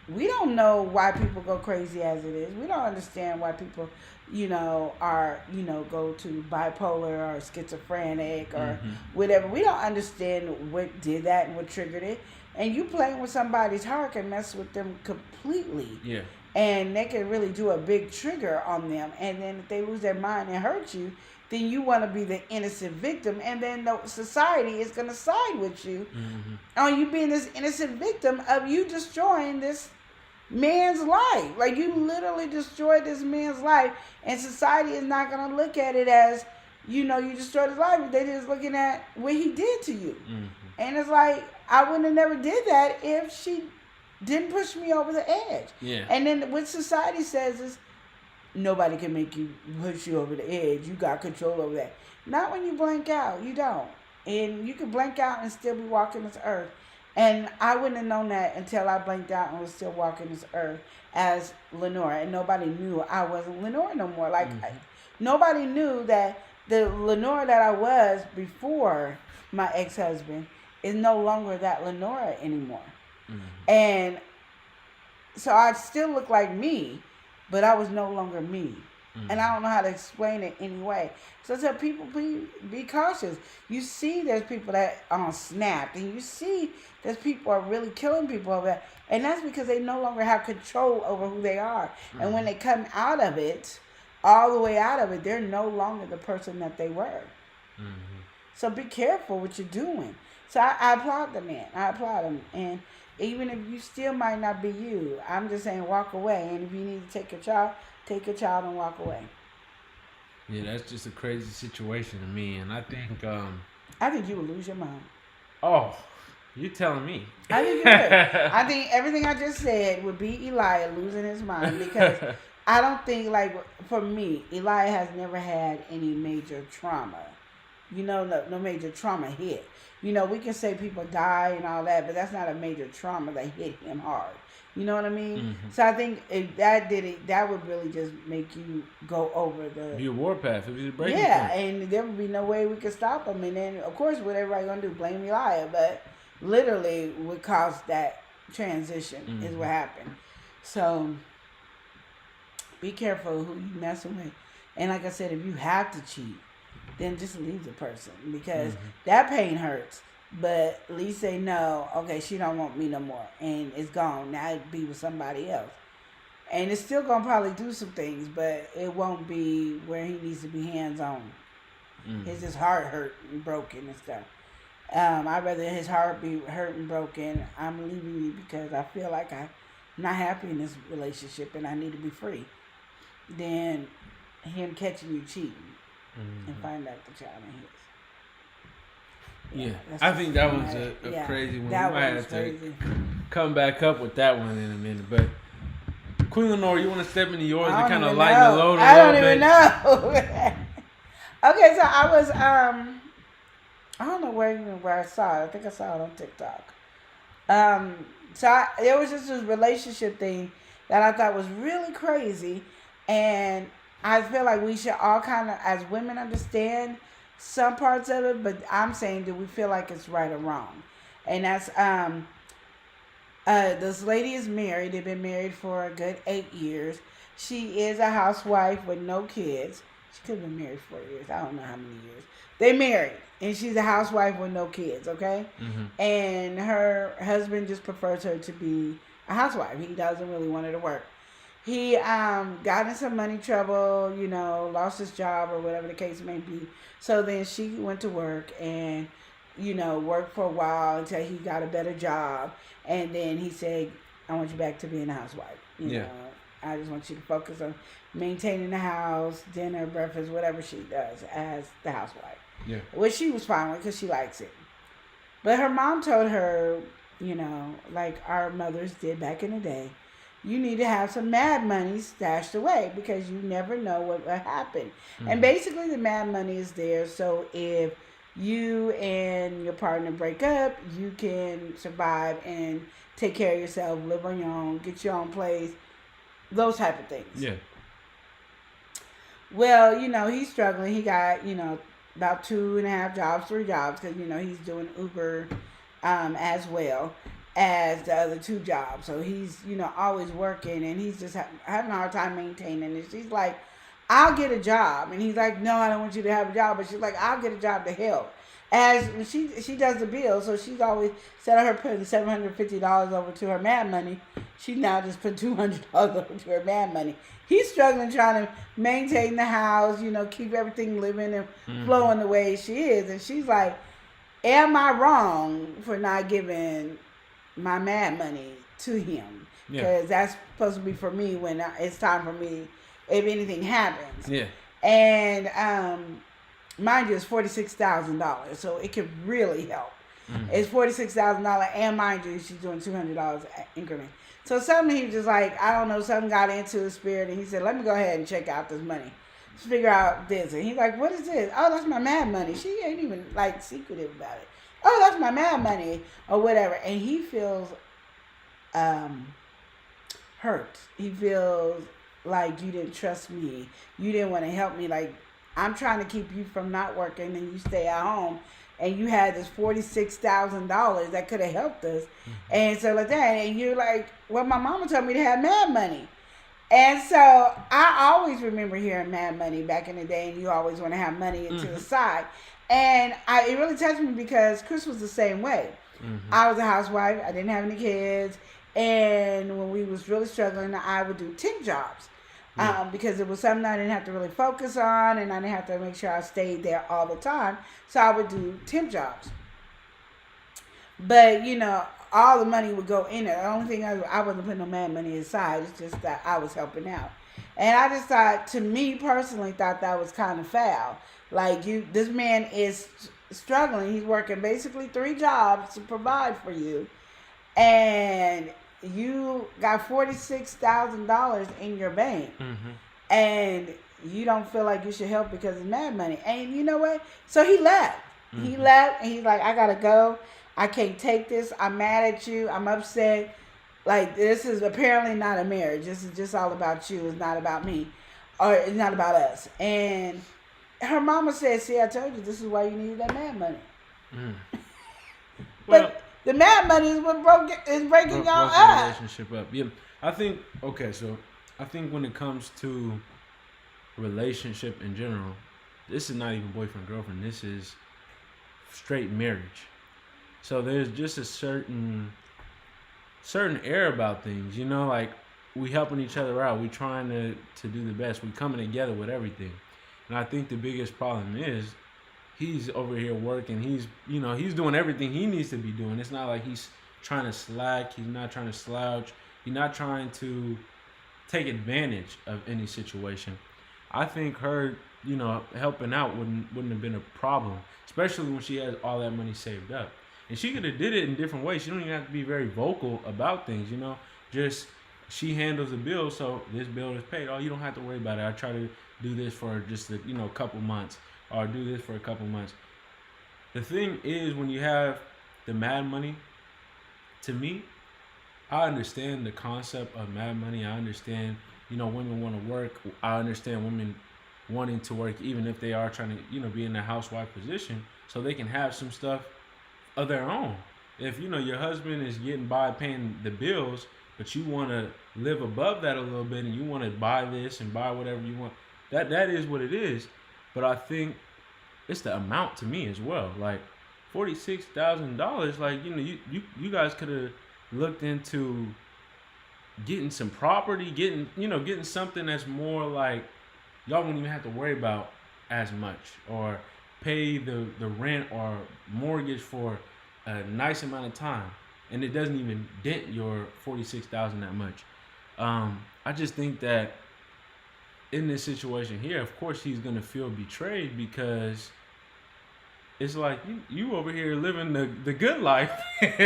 [SPEAKER 5] we don't know why people go crazy as it is. We don't understand why people, you know, are, you know, go to bipolar or schizophrenic or whatever. We don't understand what did that and what triggered it. And you playing with somebody's heart can mess with them completely. Yeah. And they can really do a big trigger on them. And then if they lose their mind and hurt you, then you want to be the innocent victim. And then the society is going to side with you on you being this innocent victim of you destroying this man's life. Like, you literally destroyed this man's life. And society is not going to look at it as, you know, you destroyed his life. They're just looking at what he did to you. And it's like, I wouldn't have never did that if she didn't push me over the edge. Yeah. And then what society says is, nobody can make you push you over the edge. You got control over that. Not when you blank out. You don't. And you can blank out and still be walking this earth. And I wouldn't have known that until I blanked out and was still walking this earth as Lenora. And nobody knew I wasn't Lenora no more. Like, nobody knew that the Lenora that I was before my ex-husband is no longer that Lenora anymore. And so I still look like me, but I was no longer me. And I don't know how to explain it anyway. So I tell people, please be cautious. You see there's people that are snapped, and you see there's people are really killing people over that. And that's because they no longer have control over who they are. And when they come out of it, all the way out of it, they're no longer the person that they were. So be careful what you're doing. So I applaud the man. I applaud him. And even if you still might not be you, I'm just saying walk away. And if you need to take your child and walk away.
[SPEAKER 4] Yeah, that's just a crazy situation to me. And I think
[SPEAKER 5] you would lose your mind.
[SPEAKER 4] Oh, you're telling me.
[SPEAKER 5] I think you would. I think everything I just said would be Elijah losing his mind, because I don't think, like, for me, Elijah has never had any major trauma. You know, no major trauma hit. You know, we can say people die and all that, but that's not a major trauma that hit him hard. You know what I mean? So I think if that did it, that would really just make you go over the...
[SPEAKER 4] Be a warpath. It was a breaking point.
[SPEAKER 5] Yeah, and there would be no way we could stop him. And then, of course, what everybody going to do? Blame Elijah. But literally what caused that transition is what happened. So be careful who you messing with. And like I said, if you have to cheat, then just leave the person, because that pain hurts. But at least they know, okay, she don't want me no more, and it's gone. Now it be with somebody else. And it's still going to probably do some things, but it won't be where he needs to be hands-on. His heart hurt and broken and stuff. I'd rather his heart be hurt and broken. I'm leaving you because I feel like I'm not happy in this relationship and I need to be free, than him catching you cheating and find out the child ain't his.
[SPEAKER 4] Yeah, I think that was a crazy one. We might have to come back up with that one in a minute. But Queen Lenora, you want to step into yours and kind of lighten the load a little bit?
[SPEAKER 5] I don't even know. Okay, so I was, I don't know where I saw it. I think I saw it on TikTok. There was just this relationship thing that I thought was really crazy. And I feel like we should all kind of, as women, understand some parts of it, but I'm saying, do we feel like it's right or wrong? And that's this lady is married. They've been married for a good 8 years. She is a housewife with no kids. She could have been married 4 years. I don't know how many years. They married, and she's a housewife with no kids, okay? Mm-hmm. And her husband just prefers her to be a housewife. He doesn't really want her to work. He got in some money trouble, you know, lost his job or whatever the case may be. So then she went to work and, you know, worked for a while until he got a better job. And then he said, I want you back to being a housewife. You know, I just want you to focus on maintaining the house, dinner, breakfast, whatever she does as the housewife. Yeah. Which she was fine with because she likes it. But her mom told her, you know, like our mothers did back in the day, you need to have some mad money stashed away because you never know what will happen. Mm-hmm. And basically the mad money is there so if you and your partner break up, you can survive and take care of yourself, live on your own, get your own place, those type of things. Yeah. Well, you know, he's struggling. He got, you know, about 2.5 jobs, 3 jobs, because, you know, he's doing Uber as well as the other 2 jobs. So he's, you know, always working, and he's just having a hard time maintaining it. She's like, I'll get a job. And he's like, no, I don't want you to have a job. But she's like, I'll get a job to help. As she does the bills, so she's always, instead of her putting $750 over to her mad money, she now just put $200 over to her mad money. He's struggling trying to maintain the house, you know, keep everything living and flowing the way she is. And she's like, am I wrong for not giving my mad money to him? Because that's supposed to be for me when it's time for me, if anything happens. Yeah. And mind you, it's $46,000, so it could really help. Mm-hmm. It's $46,000, and mind you, she's doing $200 increment. So something he was just like, I don't know, something got into his spirit, and he said, let me go ahead and check out this money. Let's figure out this. And he's like, what is this? Oh, that's my mad money. She ain't even, like, secretive about it. Oh, that's my mad money, or whatever. And he feels hurt. He feels like you didn't trust me. You didn't want to help me. Like, I'm trying to keep you from not working, and you stay at home. And you had this $46,000 that could have helped us. Mm-hmm. And so like that, and you're like, well, my mama told me to have mad money. And so I always remember hearing mad money back in the day, and you always want to have money to the side. And it really touched me because Chris was the same way. Mm-hmm. I was a housewife. I didn't have any kids. And when we was really struggling, I would do temp jobs. Because it was something I didn't have to really focus on, and I didn't have to make sure I stayed there all the time. So I would do temp jobs. But, you know, all the money would go in there. The only thing I wasn't putting no mad money aside. It's just that I was helping out. And I just thought, to me personally, thought that was kind of foul. Like, this man is struggling. He's working basically 3 jobs to provide for you. And you got $46,000 in your bank, and you don't feel like you should help because it's mad money. And you know what? So he left. Mm-hmm. He left, and he's like, I gotta go. I can't take this. I'm mad at you. I'm upset. Like, this is apparently not a marriage. This is just all about you. It's not about me, or it's not about us. And her mama said, see, I told you this is why you needed that mad money.
[SPEAKER 4] Well,
[SPEAKER 5] but the mad money is what breaking y'all up.
[SPEAKER 4] Relationship up. Yeah, I think. Okay, so I think when it comes to relationship in general, this is not even boyfriend girlfriend. This is straight marriage. So there's just a certain air about things. You know, like we helping each other out. We trying to do the best. We coming together with everything. And I think the biggest problem is, he's over here working. He's doing everything he needs to be doing. It's not like he's trying to slack. He's not trying to slouch. He's not trying to take advantage of any situation. I think her, helping out wouldn't have been a problem, especially when she has all that money saved up. And she could have did it in different ways. She don't even have to be very vocal about things, Just she handles the bill, so this bill is paid. Oh, you don't have to worry about it. I try to do this for just a couple months. Or do this for a couple months. The thing is, when you have the mad money, to me, I understand the concept of mad money. I understand, women want to work. I understand women wanting to work, even if they are trying to, be in a housewife position, so they can have some stuff of their own. If, your husband is getting by paying the bills, but you want to live above that a little bit and you want to buy this and buy whatever you want, that is what it is. But I think it's the amount to me as well. Like $46,000, like, you guys could have looked into getting some property, getting something that's more like y'all won't even have to worry about as much, or pay the rent or mortgage for a nice amount of time, and it doesn't even dent your $46,000 that much. I just think that in this situation here, of course he's gonna feel betrayed, because it's like you over here living the good life.
[SPEAKER 5] Don't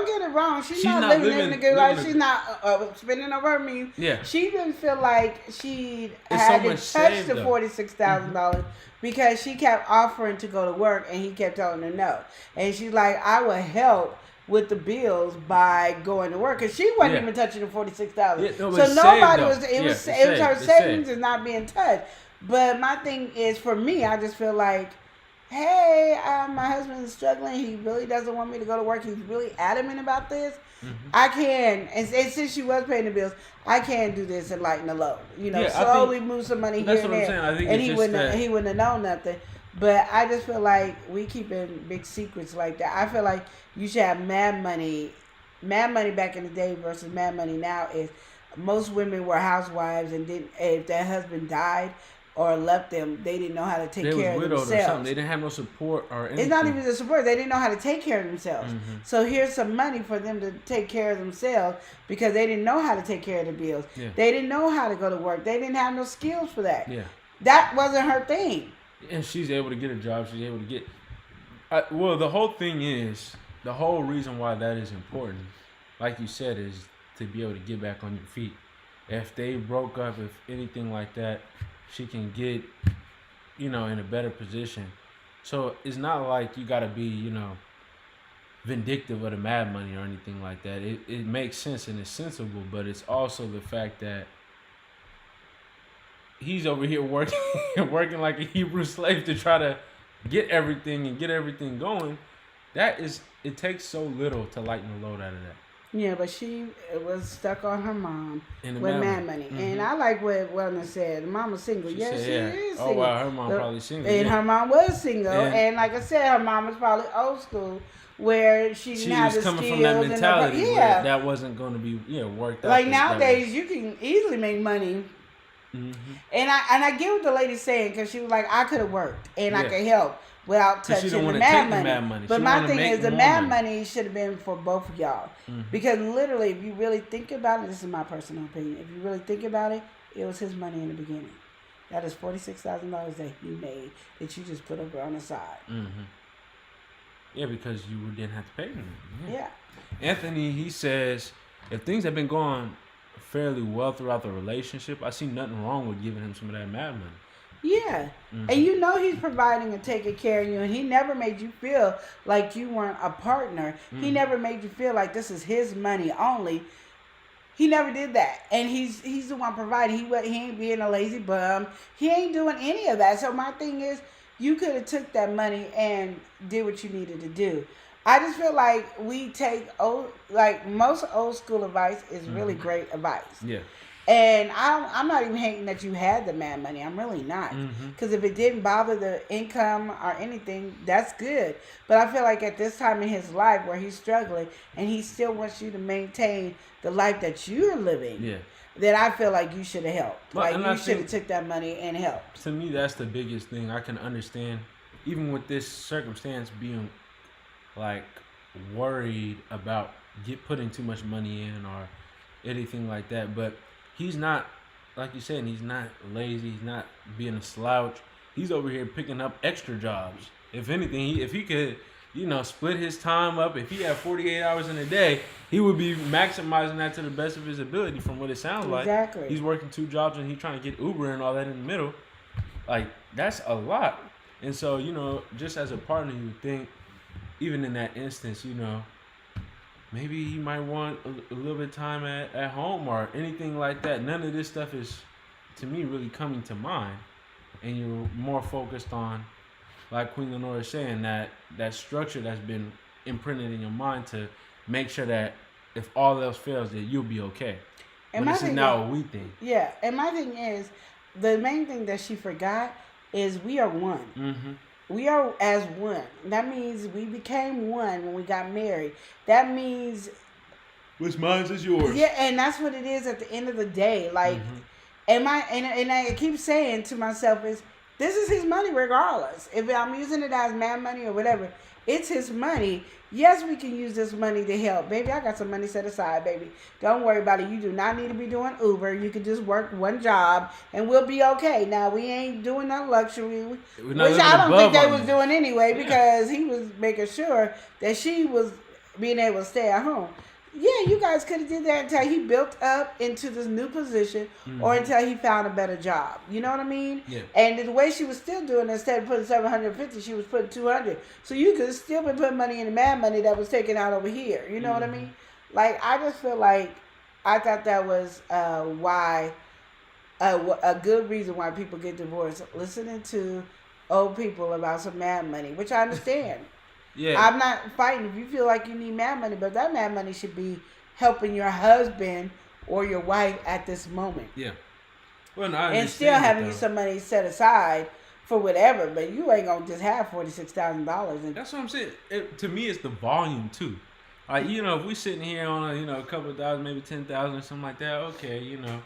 [SPEAKER 5] get it wrong. She's not living the good life. She's not spending over her means.
[SPEAKER 4] Yeah.
[SPEAKER 5] She didn't feel like she had to touch the $46,000 because she kept offering to go to work and he kept telling her no. And she's like, I will help with the bills by going to work, because she wasn't even touching the $46,000. Yeah, so nobody was. It was her savings is not being touched. But my thing is, for me, I just feel like, hey, my husband is struggling. He really doesn't want me to go to work. He's really adamant about this. Mm-hmm. I can, and since she was paying the bills, I can do this and lighten the load. Slowly move some money here and there. I think and he wouldn't have known nothing. But I just feel like we keeping big secrets like that. I feel like you should have mad money. Mad money back in the day versus mad money now is most women were housewives, and if their husband died or left them, they didn't know how to take care of themselves. Or something.
[SPEAKER 4] They didn't have no support or anything.
[SPEAKER 5] It's not even the support. They didn't know how to take care of themselves. Mm-hmm. So here's some money for them to take care of themselves, because they didn't know how to take care of the bills. Yeah. They didn't know how to go to work. They didn't have no skills for that. Yeah. That wasn't her thing.
[SPEAKER 4] And she's able to get a job. She's able to get... the whole thing is, the whole reason why that is important, like you said, is to be able to get back on your feet. If they broke up, if anything like that, she can get, in a better position. So it's not like you got to be, vindictive of the mad money or anything like that. It makes sense and it's sensible, but it's also the fact that he's over here working like a Hebrew slave to try to get everything and get everything going. It takes so little to lighten the load out of that.
[SPEAKER 5] Yeah, but she was stuck on her mom with mad money. Mm-hmm. And I like what Wellness said. Mama's single. She is single.
[SPEAKER 4] Oh, wow, her mom probably single.
[SPEAKER 5] And her mom was single. And like I said, her mom was probably old school, where she didn't have the skills. She was coming from that mentality where
[SPEAKER 4] that wasn't going to be worked out.
[SPEAKER 5] Like nowadays, you can easily make money. Mm-hmm. And I get what the lady's saying, because she was like, I could have worked and I could help without touching the mad money. But my thing is, the mad money should have been for both of y'all. Mm-hmm. Because literally, if you really think about it, this is my personal opinion, if you really think about it, it was his money in the beginning. That is $46,000 that he made that you just put over on the side.
[SPEAKER 4] Mm-hmm. Yeah, because you didn't have to pay him.
[SPEAKER 5] Yeah.
[SPEAKER 4] Anthony, he says, if things have been going fairly well throughout the relationship, I see nothing wrong with giving him some of that mad money.
[SPEAKER 5] Yeah. Mm-hmm. And he's providing and taking care of you, and he never made you feel like you weren't a partner. Mm-hmm. He never made you feel like this is his money only. He never did that. And he's the one providing. He ain't being a lazy bum. He ain't doing any of that. So my thing is, you could have took that money and did what you needed to do. I just feel like most old school advice is really great advice. Yeah. And I'm not even hating that you had the mad money. I'm really not. Because if it didn't bother the income or anything, that's good. But I feel like at this time in his life where he's struggling and he still wants you to maintain the life that you're living, that I feel like you should have helped. Well, like you should have took that money and helped.
[SPEAKER 4] To me, that's the biggest thing. I can understand, even with this circumstance, being like worried about putting too much money in or anything like that. But he's not, like you said, he's not lazy. He's not being a slouch. He's over here picking up extra jobs. If anything, if he could, split his time up. If he had 48 hours in a day, he would be maximizing that to the best of his ability from what it sounds like.
[SPEAKER 5] Exactly.
[SPEAKER 4] He's working 2 jobs and he's trying to get Uber and all that in the middle. Like, that's a lot. And so, just as a partner, you would think, even in that instance, maybe he might want a little bit of time at home or anything like that. None of this stuff is, to me, really coming to mind, and you're more focused on, like Queen Lenora is saying, that structure that's been imprinted in your mind to make sure that if all else fails, that you'll be okay. And this is not what we think.
[SPEAKER 5] Yeah, and my thing is, the main thing that she forgot is we are one.
[SPEAKER 4] Mm-hmm.
[SPEAKER 5] We are as one. That means we became one when we got married. That means...
[SPEAKER 4] What's mine is yours.
[SPEAKER 5] Yeah, and that's what it is at the end of the day. Like, and I keep saying to myself is, this is his money regardless. If I'm using it as man money or whatever, it's his money. Yes, we can use this money to help. Baby, I got some money set aside, baby. Don't worry about it. You do not need to be doing Uber. You can just work one job and we'll be okay. Now, we ain't doing that luxury, which I don't think they was doing anyway, because he was making sure that she was being able to stay at home. Yeah, you guys could have did that until he built up into this new position or until he found a better job. You know what I mean?
[SPEAKER 4] Yeah.
[SPEAKER 5] And the way she was still doing it, instead of putting $750, she was putting $200. So you could still be putting money in the man money that was taken out over here. You know what I mean? Like, I just feel like I thought that was why a good reason why people get divorced. Listening to old people about some man money, which I understand.
[SPEAKER 4] Yeah.
[SPEAKER 5] I'm not fighting if you feel like you need man money, but that man money should be helping your husband or your wife at this moment.
[SPEAKER 4] Yeah. Well, no, I
[SPEAKER 5] and still having you some money set aside for whatever, but you ain't gonna just have $46,000.
[SPEAKER 4] That's what I'm saying. To me, it's the volume too. Like, you know, if we sitting here on a couple of thousand, maybe 10,000 or something like that, okay, you know.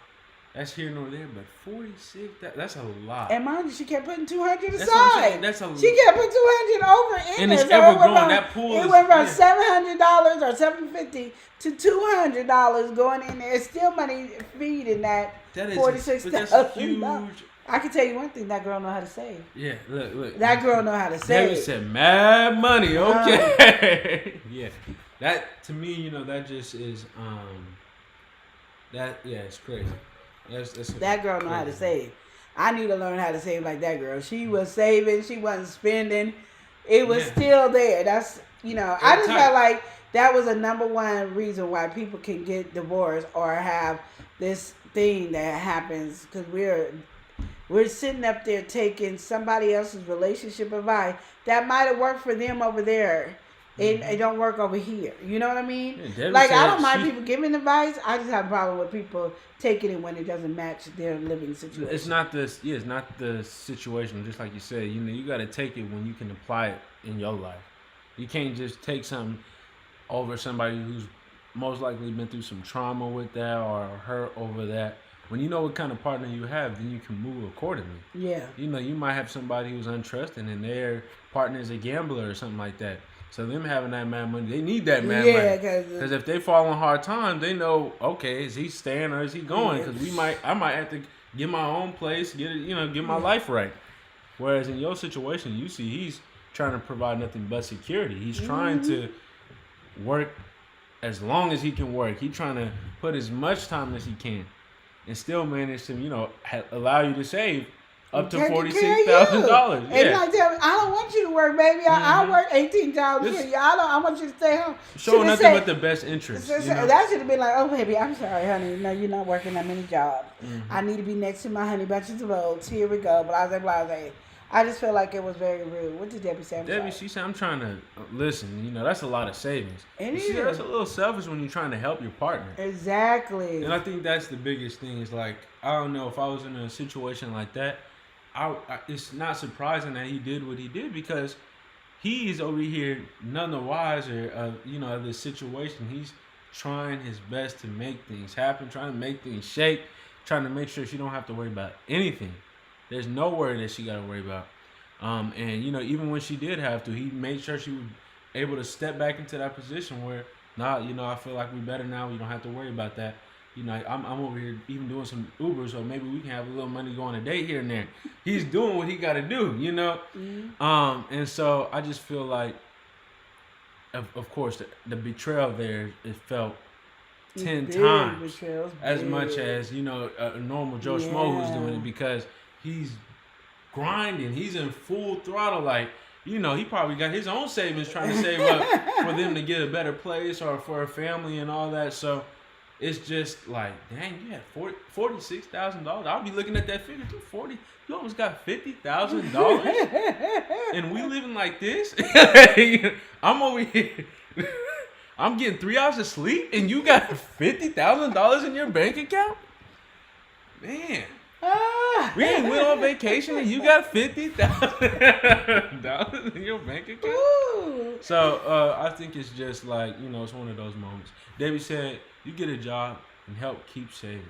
[SPEAKER 4] That's here nor there, but 46, that's a lot.
[SPEAKER 5] And mind you, she kept putting 200 aside.
[SPEAKER 4] That's a lot.
[SPEAKER 5] She kept putting 200 over in
[SPEAKER 4] and
[SPEAKER 5] there.
[SPEAKER 4] It's ever growing. That pool
[SPEAKER 5] it went from $700 or $750 to $200 going in there. It's still money feeding that $46,000.
[SPEAKER 4] That's huge.
[SPEAKER 5] I can tell you one thing, that girl know how to save.
[SPEAKER 4] Yeah, look.
[SPEAKER 5] That girl know how to save.
[SPEAKER 4] Debbie said mad money, okay. Yeah. That, to me, that just is, it's crazy.
[SPEAKER 5] That girl know how to save. I need to learn how to save like that girl. She was saving. She wasn't spending. It was still there. That's, I just felt like that was a number one reason why people can get divorced or have this thing that happens, because we're sitting up there taking somebody else's relationship advice that might have worked for them over there. It don't work over here. You know what I mean?
[SPEAKER 4] Yeah,
[SPEAKER 5] like, I don't mind people giving advice. I just have a problem with people taking it when it doesn't match their living situation.
[SPEAKER 4] It's not the situation. Just like you said, you got to take it when you can apply it in your life. You can't just take something over somebody who's most likely been through some trauma with that or hurt over that. When you know what kind of partner you have, then you can move accordingly.
[SPEAKER 5] Yeah.
[SPEAKER 4] You might have somebody who's untrusting and their partner is a gambler or something like that. So them having that mad money, they need that mad money. Because if they fall on hard times, they know, okay, is he staying or is he going? Because I might have to get my own place, get my life right. Whereas in your situation, you see he's trying to provide nothing but security. He's trying to work as long as he can work. He's trying to put as much time as he can and still manage to, allow you to save up to $46,000.
[SPEAKER 5] And like, I don't want you to work, baby. I work 18 jobs a year. I want you to stay home.
[SPEAKER 4] Showing nothing but the best interest.
[SPEAKER 5] That should have been like, oh, baby, I'm sorry, honey. No, you're not working that many jobs. I need to be next to my honey bunches of oats. Here we go. Blase. I just feel like it was very rude. What did Debbie say?
[SPEAKER 4] She said, I'm trying to listen. That's a lot of savings.
[SPEAKER 5] She said,
[SPEAKER 4] that's a little selfish when you're trying to help your partner.
[SPEAKER 5] Exactly.
[SPEAKER 4] And I think that's the biggest thing. Is like, I don't know, if I was in a situation like that, it's not surprising that he did what he did, because he's over here none the wiser of this situation. He's trying his best to make things happen, trying to make things shake, trying to make sure she don't have to worry about anything. There's no worry that she got to worry about. And even when she did have to, he made sure she was able to step back into that position where, I feel like we're better now. We don't have to worry about that. I'm over here even doing some Uber, so maybe we can have a little money go on a date here and there. He's doing what he got to do, And so I just feel like, of course, the betrayal there, it felt 10 times as much as, a normal Joe Schmo who's doing it, because he's grinding. He's in full throttle. Like, he probably got his own savings trying to save up for them to get a better place or for a family and all that. So it's just like, dang, you had $46,000. I'll be looking at that figure too. 40. You almost got $50,000, and we living like this. I'm over here. I'm getting 3 hours of sleep, and you got $50,000 in your bank account. Man, we ain't went on vacation, and you got $50,000 in your bank account.
[SPEAKER 5] Ooh.
[SPEAKER 4] So I think it's just like, it's one of those moments. Debbie said, "You get a job and help keep saving."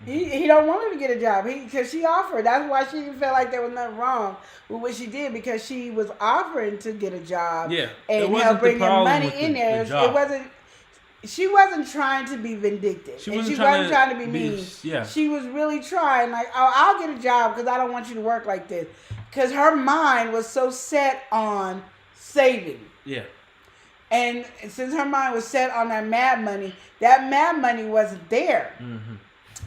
[SPEAKER 5] He don't want her to get a job. Because she offered. That's why she didn't feel like there was nothing wrong with what she did, because she was offering to get a job.
[SPEAKER 4] Yeah,
[SPEAKER 5] and help bring in money in there. It wasn't. She wasn't trying to be vindictive. She wasn't trying to be mean.
[SPEAKER 4] Yeah.
[SPEAKER 5] She was really trying, like, oh, I'll get a job because I don't want you to work like this. Because her mind was so set on saving.
[SPEAKER 4] Yeah.
[SPEAKER 5] And since her mind was set on that mad money wasn't there. Mm-hmm.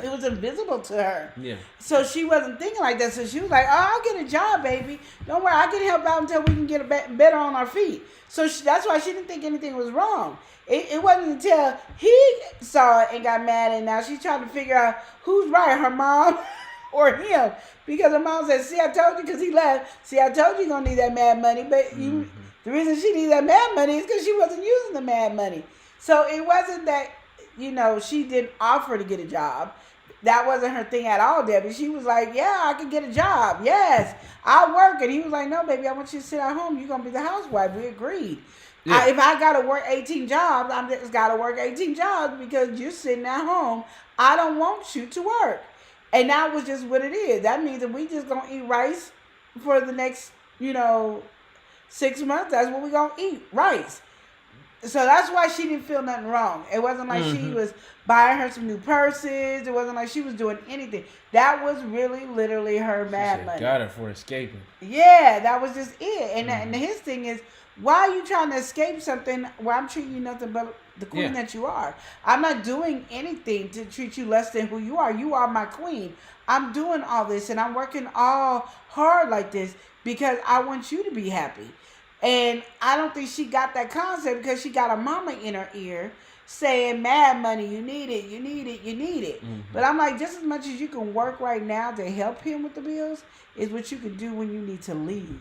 [SPEAKER 5] It was invisible to her.
[SPEAKER 4] Yeah.
[SPEAKER 5] So she wasn't thinking like that. So she was like, oh, I'll get a job, baby. Don't worry. I can help out until we can get better on our feet. So that's why she didn't think anything was wrong. It wasn't until he saw it and got mad, and now she's trying to figure out who's right, her mom or him. Because her mom said, see, I told you, because he left. See, I told you you're going to need that mad money. But the reason she needed that mad money is because she wasn't using the mad money. So it wasn't that, she didn't offer to get a job. That wasn't her thing at all, Debbie. She was like, yeah, I can get a job. Yes, I'll work. And he was like, no, baby, I want you to sit at home. You're going to be the housewife. We agreed. Yeah. If I got to work 18 jobs, I'm just got to work 18 jobs because you're sitting at home. I don't want you to work. And that was just what it is. That means that we just going to eat rice for the next, 6 months. That's what we're going to eat, rice. So that's why she didn't feel nothing wrong. It wasn't like she was buying her some new purses. It wasn't like she was doing anything. That was really literally her mad money.
[SPEAKER 4] Got her for escaping.
[SPEAKER 5] Yeah, that was just it. And his thing is, why are you trying to escape something where I'm treating you nothing but the queen that you are? I'm not doing anything to treat you less than who you are. You are my queen. I'm doing all this and I'm working all hard like this because I want you to be happy. And I don't think she got that concept because she got a mama in her ear saying, mad money, you need it, you need it, you need it. Mm-hmm. But I'm like, just as much as you can work right now to help him with the bills is what you can do when you need to leave.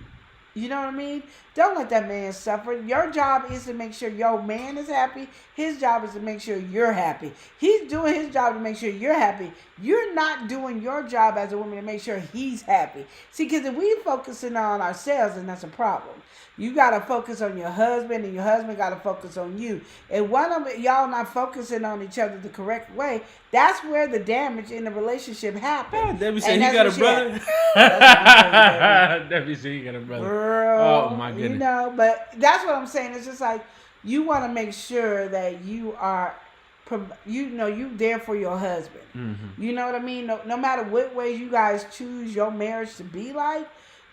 [SPEAKER 5] You know what I mean? Don't let that man suffer. Your job is to make sure your man is happy. His job is to make sure you're happy. He's doing his job to make sure you're happy. You're not doing your job as a woman to make sure he's happy. See, because if we're focusing on ourselves, then that's a problem. You got to focus on your husband, and your husband got to focus on you. And one of y'all not focusing on each other the correct way, that's where the damage in the relationship happens.
[SPEAKER 4] Yeah, Debbie said he got a brother. Debbie said he got a brother.
[SPEAKER 5] Girl,
[SPEAKER 4] oh, my goodness.
[SPEAKER 5] But that's what I'm saying. It's just like you want to make sure that you are, you there for your husband. Mm-hmm. You know what I mean? No matter what way you guys choose your marriage to be like,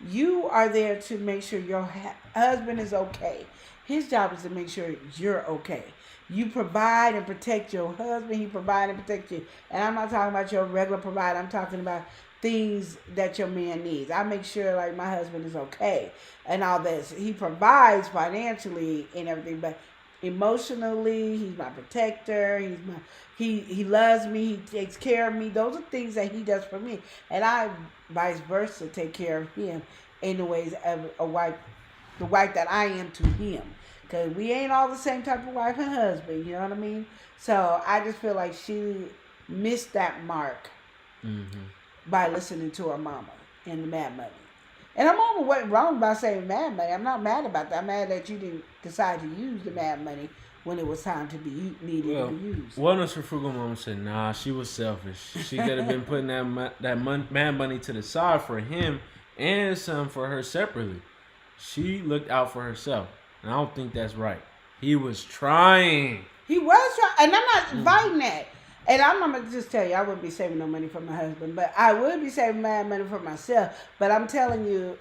[SPEAKER 5] you are there to make sure your husband is okay. His job is to make sure you're okay. You provide and protect your husband. He provide and protect you. And I'm not talking about your regular provider. I'm talking about things that your man needs. I make sure like my husband is okay and all this. He provides financially and everything, but emotionally, he's my protector. He loves me. He takes care of me. Those are things that he does for me, and I vice versa take care of him in the ways of the wife that I am to him. Because we ain't all the same type of wife and husband. You know what I mean? So I just feel like she missed that mark by listening to her mama and the mad money. And her mama wasn't wrong by saying mad money. I'm not mad about that. I'm mad that you didn't decide to use the mad money when it was time to be needed to be used.
[SPEAKER 4] One of her frugal mama said, nah, she was selfish. She could have been putting that mad money to the side for him and some for her separately. She looked out for herself. And I don't think that's right. He was trying.
[SPEAKER 5] He was trying. And I'm not inviting that. And I'm going to just tell you, I wouldn't be saving no money for my husband, but I would be saving mad money for myself. But I'm telling you,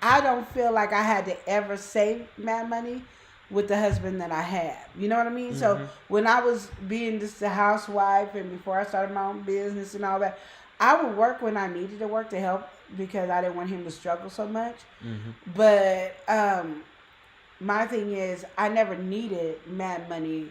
[SPEAKER 5] I don't feel like I had to ever save mad money with the husband that I have. You know what I mean? Mm-hmm. So when I was being just a housewife and before I started my own business and all that, I would work when I needed to work to help because I didn't want him to struggle so much. Mm-hmm. But my thing is, I never needed mad money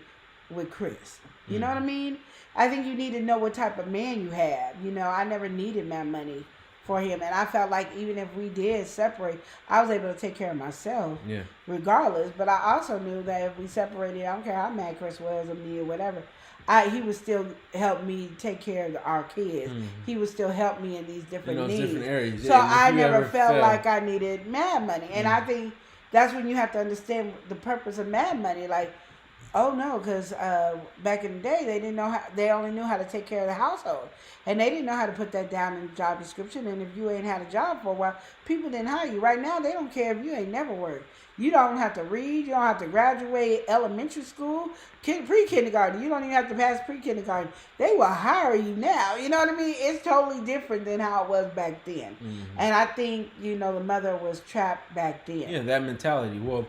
[SPEAKER 5] with Chris. You know what I mean? I think you need to know what type of man you have. You know, I never needed my money for him, and I felt like even if we did separate, I was able to take care of myself, regardless. But I also knew that if we separated, I don't care how mad Chris was or me or whatever, he would still help me take care of our kids. He would still help me in these different needs.
[SPEAKER 4] Different areas.
[SPEAKER 5] So I never felt like I needed mad money, and I think that's when you have to understand the purpose of mad money. Like, oh no, because back in the day they didn't know how. They only knew how to take care of the household, and they didn't know how to put that down in the job description. And if you ain't had a job for a while, people didn't hire you. Right now, they don't care if you ain't never worked. You don't have to read. You don't have to graduate elementary school, pre-kindergarten. You don't even have to pass pre-kindergarten. They will hire you now. You know what I mean? It's totally different than how it was back then. And I think, you know, the mother was trapped back then.
[SPEAKER 4] Yeah, that mentality. Well,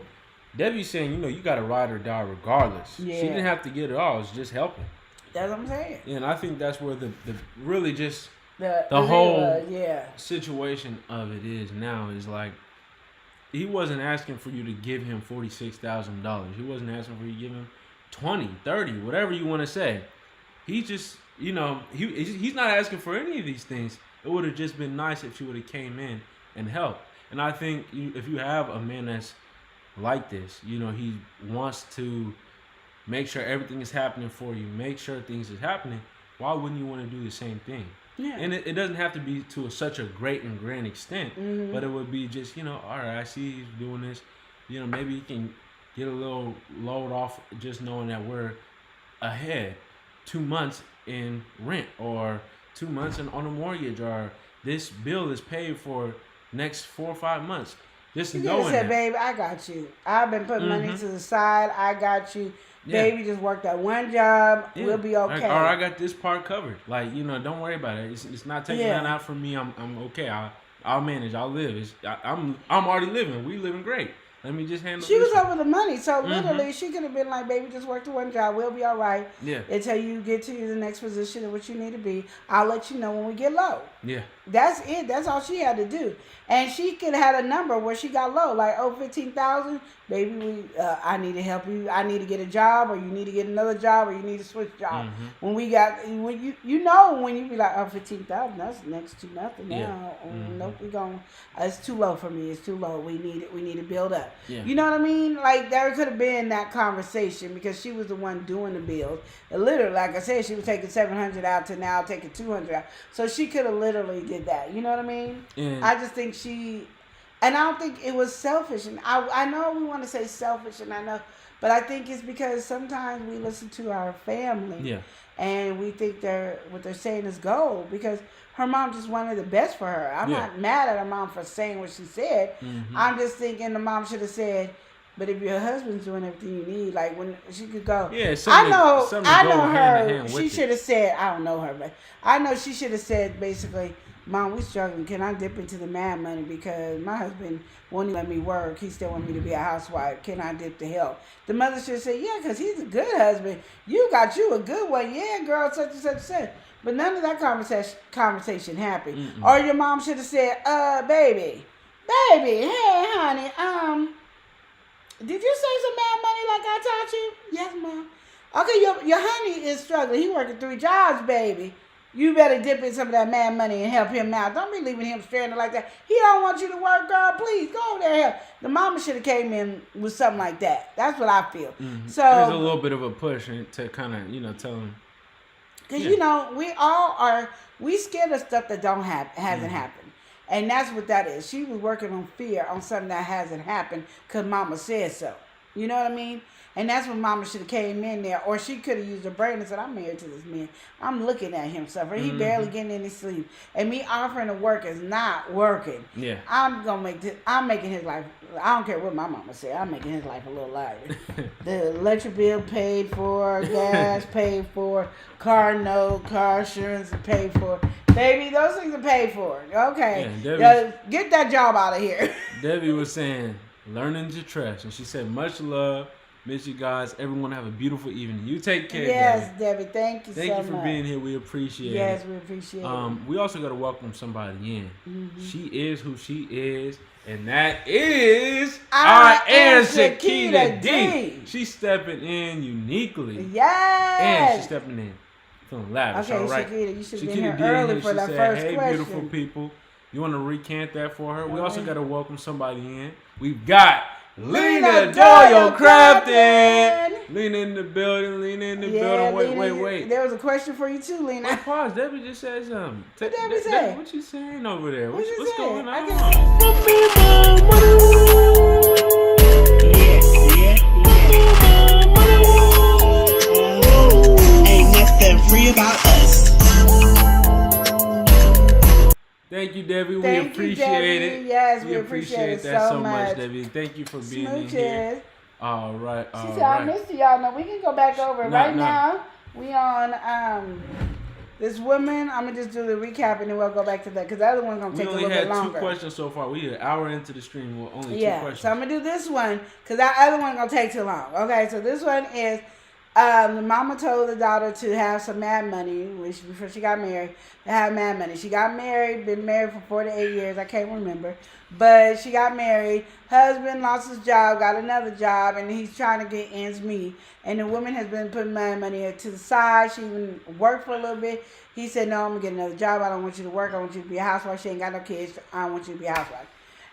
[SPEAKER 4] Debbie's saying, you know, you got to ride or die regardless.
[SPEAKER 5] Yeah.
[SPEAKER 4] She didn't have to get it all. It's just helping.
[SPEAKER 5] That's what I'm saying.
[SPEAKER 4] Yeah, and I think that's where the really just
[SPEAKER 5] the
[SPEAKER 4] whole situation of it is now is like, he wasn't asking for you to give him $46,000. He wasn't asking for you to give him 20, 30, whatever you want to say. He just, you know, he's not asking for any of these things. It would have just been nice if she would have came in and helped. And I think if you have a man that's like this, you know, he wants to make sure everything is happening for you, make sure things is happening, why wouldn't you want to do the same thing? Yeah. And it doesn't have to be to such a great and grand extent, but it would be just, you know, all right, I see he's doing this. You know, maybe he can get a little load off just knowing that we're ahead 2 months in rent or 2 months on a mortgage, or this bill is paid for next 4 or 5 months. Just knowing
[SPEAKER 5] said,
[SPEAKER 4] that.
[SPEAKER 5] babe, I got you. I've been putting money to the side. I got you. Yeah. Baby, just work that one job. Yeah. We'll be okay.
[SPEAKER 4] Or I got this part covered. Like, you know, don't worry about it. It's not taking that out from me. I'm okay. I'll manage. I'll live. I'm already living. We living great. Let me just handle.
[SPEAKER 5] She was over the money, so literally she could have been like, "Baby, just work the one job. We'll be all right.
[SPEAKER 4] Yeah.
[SPEAKER 5] Until you get to the next position of what you need to be. I'll let you know when we get low."
[SPEAKER 4] Yeah.
[SPEAKER 5] That's it. That's all she had to do. And she could have had a number where she got low, like, oh, 15,000. Baby, I need to help you. I need to get a job, or you need to get another job, or you need to switch jobs. When you when you be like, oh, 15,000, that's next to nothing now. Nope, it's too low for me. It's too low. We need to build up. Yeah. You know what I mean? Like, there could have been that conversation because she was the one doing the bills. And literally, like I said, she was taking 700 out to now taking 200 out. So she could have literally did that. You know what I mean? I just think and I don't think it was selfish. And I know we want to say selfish, and I know, but I think it's because sometimes we listen to our family and we think what they're saying is gold, because her mom just wanted the best for her. I'm not mad at her mom for saying what she said. I'm just thinking the mom should have said, but if your husband's doing everything you need, like, when she could go. Yeah, I know her. She should have said, I don't know her, but I know she should have said basically, Mom, we struggling. Can I dip into the mad money because my husband won't even let me work. He still want me to be a housewife. Can I dip to help? The mother should say, yeah, because he's a good husband. You got you a good one. Yeah, girl, such and such and such. But none of that conversation happened. Or your mom should have said, baby, hey, honey, did you say some mad money like I taught you? Yes, Mom. Okay, your honey is struggling. He working 3 jobs, baby. You better dip in some of that mad money and help him out. Don't be leaving him stranded like that. He don't want you to work, girl. Please, go over there and help. The mama should have came in with something like that. That's what I feel. So
[SPEAKER 4] there's a little bit of a push to kind of, tell him.
[SPEAKER 5] Because, we scared of stuff that hasn't happened. And that's what that is. She was working on fear on something that hasn't happened because mama said so. You know what I mean? And that's when mama should have came in there. Or she could have used her brain and said, I'm married to this man. I'm looking at him suffer. He barely getting any sleep. And me offering to work is not working. Yeah. I'm making his life, I don't care what my mama said, I'm making his life a little lighter. The electric bill paid for, gas paid for, car note, car insurance paid for. Baby, those things are paid for. Okay. Yeah, get that job out of here.
[SPEAKER 4] Debbie was saying, learning to trust. And she said, much love. Miss you guys. Everyone have a beautiful evening. You take care.
[SPEAKER 5] Yes, Debbie. Thank you so much.
[SPEAKER 4] Thank you for being here. We appreciate it.
[SPEAKER 5] Yes, we appreciate it.
[SPEAKER 4] We also got to welcome somebody in. She is who she is, and that is our Aunt Shakita D. She's stepping in uniquely.
[SPEAKER 5] Yes.
[SPEAKER 4] And she's stepping in feeling lavish.
[SPEAKER 5] Okay,
[SPEAKER 4] all right.
[SPEAKER 5] Shakita, you should have been
[SPEAKER 4] Shakita
[SPEAKER 5] here early for
[SPEAKER 4] she
[SPEAKER 5] that
[SPEAKER 4] said,
[SPEAKER 5] first
[SPEAKER 4] hey,
[SPEAKER 5] question.
[SPEAKER 4] beautiful people. You want to recant that for her? We also
[SPEAKER 5] Okay.
[SPEAKER 4] got to welcome somebody in. We've got
[SPEAKER 5] Lena
[SPEAKER 4] Doyle
[SPEAKER 5] Crafton.
[SPEAKER 4] Lena in the building. Lena in the
[SPEAKER 5] Yeah,
[SPEAKER 4] building.
[SPEAKER 5] Lena,
[SPEAKER 4] Wait.
[SPEAKER 5] There was a question for you too, Lena.
[SPEAKER 4] Wait, pause. Debbie just said something.
[SPEAKER 5] What Debbie say?
[SPEAKER 4] What you saying over there?
[SPEAKER 5] What you
[SPEAKER 4] What's
[SPEAKER 5] say?
[SPEAKER 4] going
[SPEAKER 5] I
[SPEAKER 4] on?
[SPEAKER 1] Ain't nothing free about us.
[SPEAKER 4] Thank you, Debbie.
[SPEAKER 5] Thank
[SPEAKER 4] we appreciate
[SPEAKER 5] you, Debbie.
[SPEAKER 4] it.
[SPEAKER 5] Yes, we appreciate
[SPEAKER 4] that
[SPEAKER 5] it
[SPEAKER 4] so much,
[SPEAKER 5] much,
[SPEAKER 4] Debbie. Thank you for being in
[SPEAKER 5] Smooches.
[SPEAKER 4] here. All right.
[SPEAKER 5] She said, I missed y'all. No, we can go back over. Now, we on this woman. I'm going to just do the recap and then we'll go back to that because the other one's going to take a little bit longer.
[SPEAKER 4] We only had 2 questions so far. We an hour into the stream. We're only 2 questions.
[SPEAKER 5] So I'm going to do this one because that other one's going to take too long. Okay, so this one is the mama told the daughter to have some mad money before she got married, to have mad money. She got married, been married for 4 to 8 years. I can't remember. But she got married. Husband lost his job, got another job, and he's trying to get ends meet. And the woman has been putting mad money to the side. She even worked for a little bit. He said, no, I'm going to get another job. I don't want you to work. I want you to be a housewife. She ain't got no kids. I don't want you to be a housewife.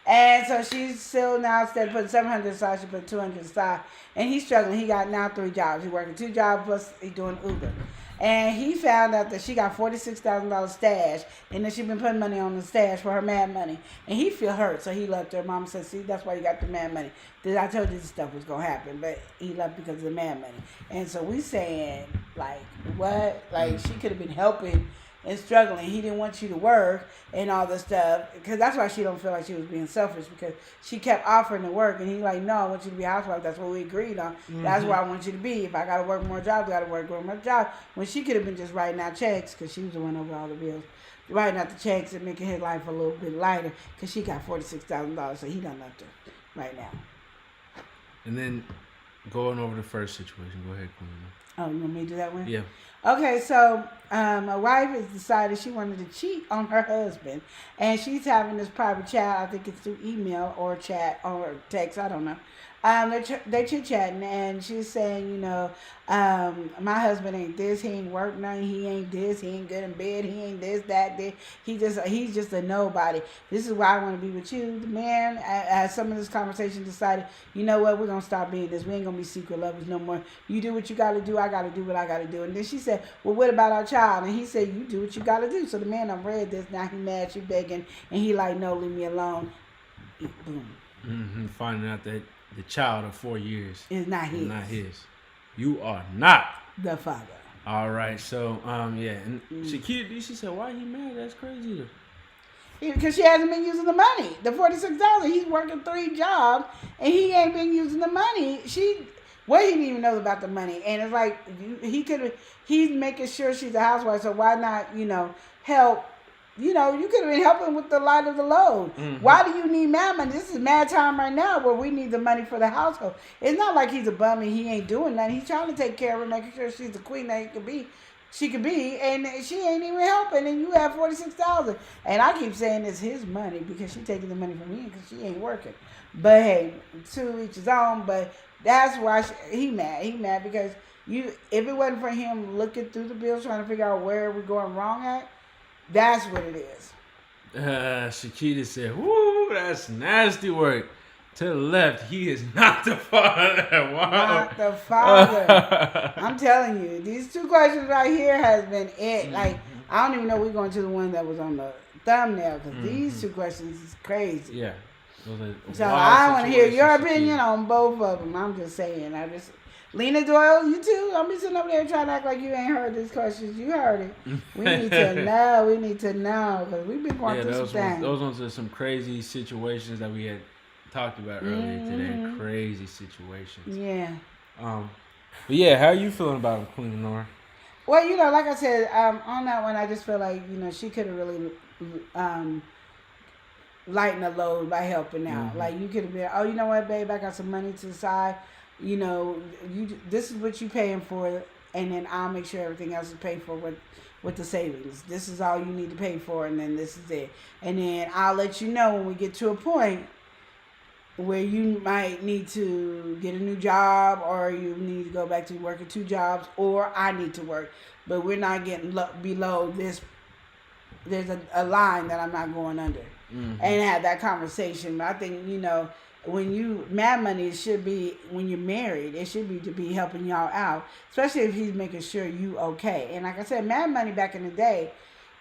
[SPEAKER 5] And so she's still now, instead of putting $700 aside, she put $200 aside. And he's struggling. He got now 3 jobs. He's working 2 jobs plus he's doing Uber. And he found out that she got $46,000 stash, and then she been putting money on the stash for her mad money. And he feel hurt, so he left her. Mama said, see, that's why you got the mad money. I told you this stuff was going to happen, but he left because of the mad money. And so we saying, like, what? Like, she could have been helping and struggling. He didn't want you to work and all this stuff, because that's why she don't feel like she was being selfish, because she kept offering to work, and he like, no, I want you to be a housewife. That's what we agreed on. That's where I want you to be. If I gotta work more jobs, I gotta work more jobs. When she could have been just writing out checks, because she was the one over all the bills, writing out the checks and making his life a little bit lighter, because she got $46,000, so he done left her right now.
[SPEAKER 4] And then going over the first situation. Go ahead, Queen.
[SPEAKER 5] Oh, you want me to do that one?
[SPEAKER 4] Yeah.
[SPEAKER 5] Okay, so my wife has decided she wanted to cheat on her husband, and she's having this private chat. I think it's through email or chat or text. I don't know. They're chit-chatting, and she's saying, you know, my husband ain't this, he ain't work nothing, he ain't this, he ain't good in bed, he ain't this, that, this. He's just a nobody. This is why I want to be with you. The man, as some of this conversation, decided, you know what, we're going to stop being this. We ain't going to be secret lovers no more. You do what you got to do, I got to do what I got to do. And then she said, well, what about our child? And he said, you do what you got to do. So the man done read this, now he mad, she begging, and he like, no, leave me alone. Boom.
[SPEAKER 4] Finding out that the child of 4 years
[SPEAKER 5] is not his.
[SPEAKER 4] Not his. You are not
[SPEAKER 5] the father.
[SPEAKER 4] All right. So, yeah. And Shakita, she said, why he mad? That's crazy.
[SPEAKER 5] Because she hasn't been using the money. The $46,000. He's working 3 jobs, and he ain't been using the money. He didn't even know about the money. And it's like, he's making sure she's a housewife, so why not, help? You could have been helping with the light of the load. Why do you need mad money? This is mad time right now where we need the money for the household. It's not like he's a bum and he ain't doing nothing. He's trying to take care of her, making sure she's the queen that she could be, and she ain't even helping, and you have $46,000. And I keep saying it's his money because she's taking the money from me because she ain't working. But hey, to each his own. But that's why he mad. He mad because if it wasn't for him looking through the bills, trying to figure out where we're going wrong at, that's what it is.
[SPEAKER 4] Shakita said, whoo, that's nasty work. To the left, he is not the father. Wow.
[SPEAKER 5] Not the father. I'm telling you, these 2 questions right here has been it. Like, I don't even know we're going to the one that was on the thumbnail, because these 2 questions is crazy.
[SPEAKER 4] Yeah.
[SPEAKER 5] So I want to hear your opinion on both of them. I'm just saying. Lena Doyle, you too? Don't be sitting over there trying to act like you ain't heard these questions. You heard it. We need to know. We need to know, because we've been going through some things.
[SPEAKER 4] Those ones are some crazy situations that we had talked about earlier today. Crazy situations.
[SPEAKER 5] Yeah.
[SPEAKER 4] But yeah, how are you feeling about him, Queen Nora?
[SPEAKER 5] Well, like I said, on that one, I just feel like, she could have really lightened the load by helping out. Like, you could have been, oh, you know what, babe, I got some money to the side. This is what you paying for, and then I'll make sure everything else is paid for with the savings. This is all you need to pay for, and then this is it. And then I'll let you know when we get to a point where you might need to get a new job, or you need to go back to working 2 jobs, or I need to work. but we're not getting below this. There's a line that I'm not going under, and have that conversation. But I think, you know, when you mad money, it should be when you're married. It should be to be helping y'all out, especially if he's making sure you okay. And like I said, mad money back in the day,